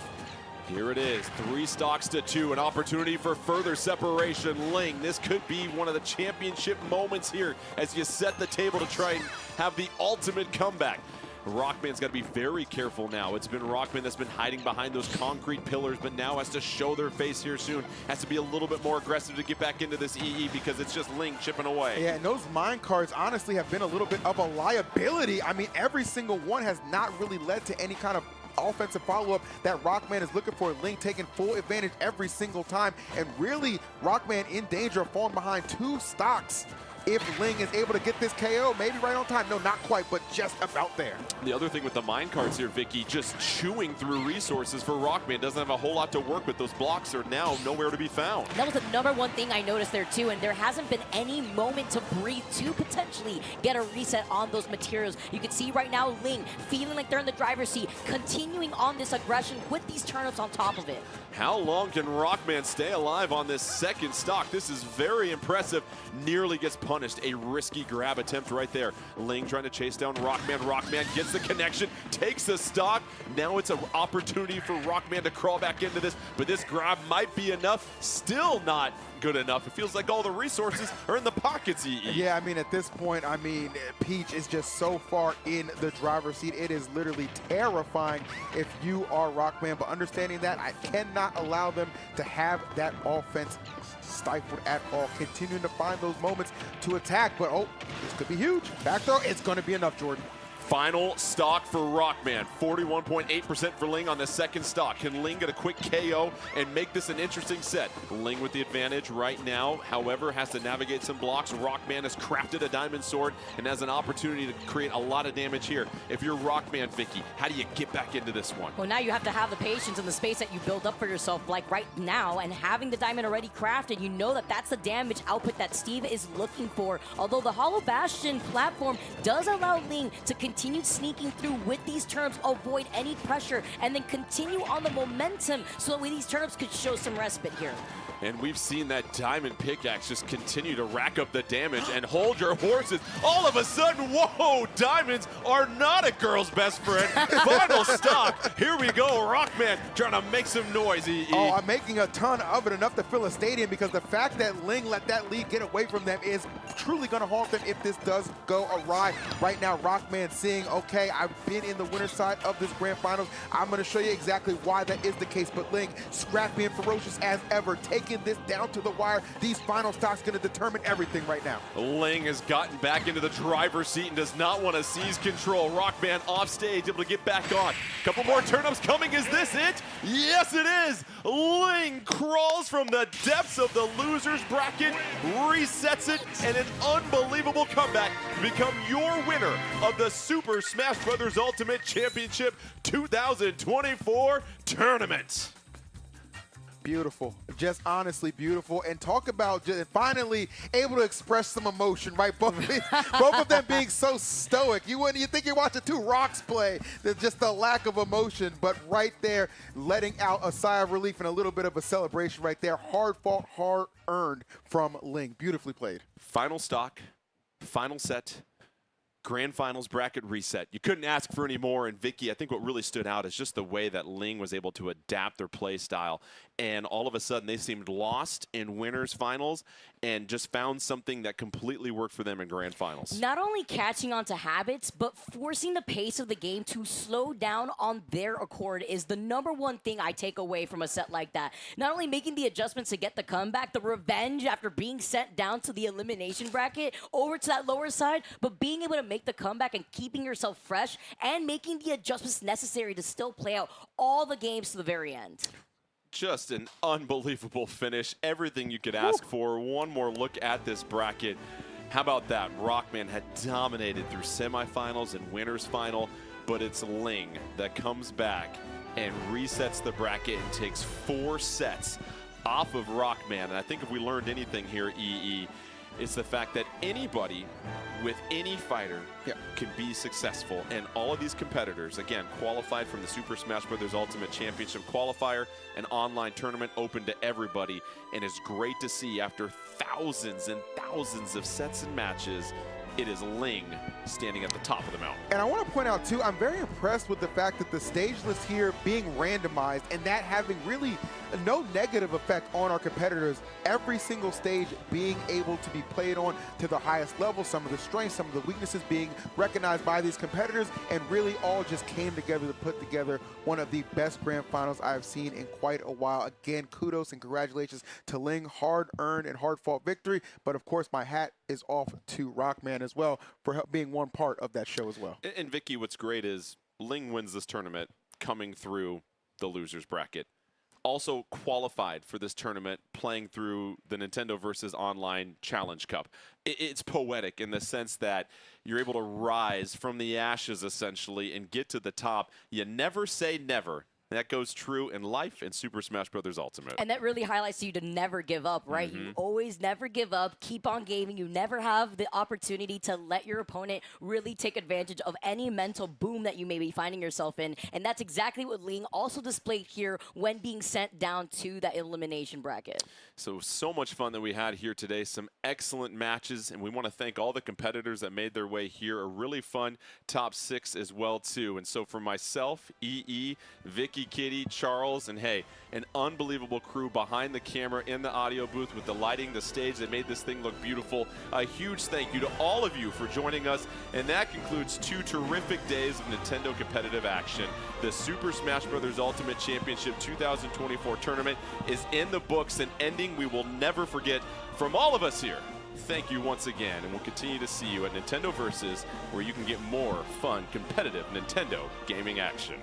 [SPEAKER 4] Here it is, 3 stocks to 2, an opportunity for further separation. Ling, this could be one of the championship moments here as you set the table to try and have the ultimate comeback. Rockman's got to be very careful now. It's been Rockman that's been hiding behind those concrete pillars, but now has to show their face here soon. Has to be a little bit more aggressive to get back into this EE because it's just Ling chipping away.
[SPEAKER 5] Yeah, and those mine cards honestly have been a little bit of a liability. I mean, every single one has not really led to any kind of offensive follow-up that Rockman is looking for. Ling taking full advantage every single time, and really Rockman in danger of falling behind 2 stocks. If Ling is able to get this KO, maybe right on time. No, not quite, but just about there.
[SPEAKER 4] The other thing with the mine carts here, Vicky, just chewing through resources for Rockman. Doesn't have a whole lot to work with. Those blocks are now nowhere to be found.
[SPEAKER 6] That was the #1 thing I noticed there too, and there hasn't been any moment to breathe to potentially get a reset on those materials. You can see right now Ling feeling like they're in the driver's seat, continuing on this aggression with these turnips on top of it.
[SPEAKER 4] How long can Rockman stay alive on this second stock? This is very impressive. Nearly gets punished. A risky grab attempt right there. Ling trying to chase down Rockman. Rockman gets the connection, takes the stock. Now it's an opportunity for Rockman to crawl back into this, but this grab might be enough. Still not good enough. It feels like all the resources are in the pockets, EE.
[SPEAKER 5] Yeah, I mean, at this point, I mean, Peach is just so far in the driver's seat. It is literally terrifying if you are Rockman, but understanding that, I cannot allow them to have that offense stifled at all. Continuing to find those moments to attack, but oh, this could be huge. Back throw, it's going to be enough, Jordan.
[SPEAKER 4] Final stock for Rockman, 41.8% for Ling on the second stock. Can Ling get a quick KO and make this an interesting set? Ling with the advantage right now, however, has to navigate some blocks. Rockman has crafted a diamond sword and has an opportunity to create a lot of damage here. If you're Rockman, Vicky, how do you get back into this one?
[SPEAKER 6] Well, now you have to have the patience and the space that you build up for yourself, like right now, and having the diamond already crafted, you know that that's the damage output that Steve is looking for. Although the Hollow Bastion platform does allow Ling to continue sneaking through with these turnips, avoid any pressure, and then continue on the momentum so that these turnips could show some respite here.
[SPEAKER 4] And we've seen that diamond pickaxe just continue to rack up the damage and hold your horses. All of a sudden, whoa, diamonds are not a girl's best friend. Final stock. Here we go. Rockman trying to make some noise.
[SPEAKER 5] Oh, I'm making a ton of it, enough to fill a stadium, because the fact that Ling let that lead get away from them is truly going to haunt them if this does go awry. Right now, Rockman seeing, okay, I've been in the winner's side of this grand finals. I'm going to show you exactly why that is the case. But Ling, scrappy and ferocious as ever, taking this down to the wire. These final stocks going to determine everything right now.
[SPEAKER 4] Ling has gotten back into the driver's seat and does not want to seize control. Rockman off stage, able to get back on. Couple more turnips coming. Is this it? Yes, it is. Ling crawls from the depths of the loser's bracket, resets it, and an unbelievable comeback to become your winner of the Super Smash Bros. Ultimate Championship 2024 tournament.
[SPEAKER 5] Beautiful, just honestly beautiful. And talk about just finally able to express some emotion, right? Both of them being so stoic. You think you're watching 2 Rocks play. There's just a lack of emotion, but right there, letting out a sigh of relief and a little bit of a celebration right there. Hard fought, hard earned from Ling. Beautifully played.
[SPEAKER 4] Final stock, final set, Grand Finals bracket reset. You couldn't ask for any more. And Vicky, I think what really stood out is just the way that Ling was able to adapt their play style. And all of a sudden, they seemed lost in winners finals and just found something that completely worked for them in grand finals.
[SPEAKER 6] Not only catching on to habits, but forcing the pace of the game to slow down on their accord is the #1 thing I take away from a set like that. Not only making the adjustments to get the comeback, the revenge after being sent down to the elimination bracket over to that lower side, but being able to make the comeback and keeping yourself fresh and making the adjustments necessary to still play out all the games to the very end.
[SPEAKER 4] Just an unbelievable finish. Everything you could ask for. One more look at this bracket. How about that? Rockman had dominated through semifinals and winners final, but it's Ling that comes back and resets the bracket and takes 4 sets off of Rockman. And I think if we learned anything here, EE, it's the fact that anybody with any fighter can be successful. And all of these competitors, again, qualified from the Super Smash Bros. Ultimate Championship qualifier, an online tournament open to everybody. And it's great to see after thousands and thousands of sets and matches, it is Ling standing at the top of the mountain.
[SPEAKER 5] And I want to point out, too, I'm very impressed with the fact that the stage list here being randomized and that having really no negative effect on our competitors. Every single stage being able to be played on to the highest level, some of the strengths, some of the weaknesses being recognized by these competitors, and really all just came together to put together one of the best grand finals I've seen in quite a while. Again, kudos and congratulations to Ling. Hard-earned and hard-fought victory, but of course my hat is off to Rockman as well for being one part of that show as well.
[SPEAKER 4] And Vicky, what's great is Ling wins this tournament coming through the losers bracket. Also qualified for this tournament, playing through the Nintendo versus Online Challenge Cup. It's poetic in the sense that you're able to rise from the ashes, essentially, and get to the top. You never say never. That goes true in life in Super Smash Bros. Ultimate.
[SPEAKER 6] And that really highlights you to never give up, right? You always never give up, keep on gaming. You never have the opportunity to let your opponent really take advantage of any mental boom that you may be finding yourself in. And that's exactly what Ling also displayed here when being sent down to that elimination bracket.
[SPEAKER 4] So much fun that we had here today. Some excellent matches, and we want to thank all the competitors that made their way here. A really fun top 6 as well, too. And so for myself, EE, Vicky, Kitty, Charles, and hey, an unbelievable crew behind the camera in the audio booth with the lighting, the stage that made this thing look beautiful. A huge thank you to all of you for joining us, and that concludes 2 terrific days of Nintendo competitive action. The Super Smash Bros. Ultimate Championship 2024 tournament is in the books, an ending we will never forget from all of us here. Thank you once again, and we'll continue to see you at Nintendo Versus, where you can get more fun, competitive Nintendo gaming action.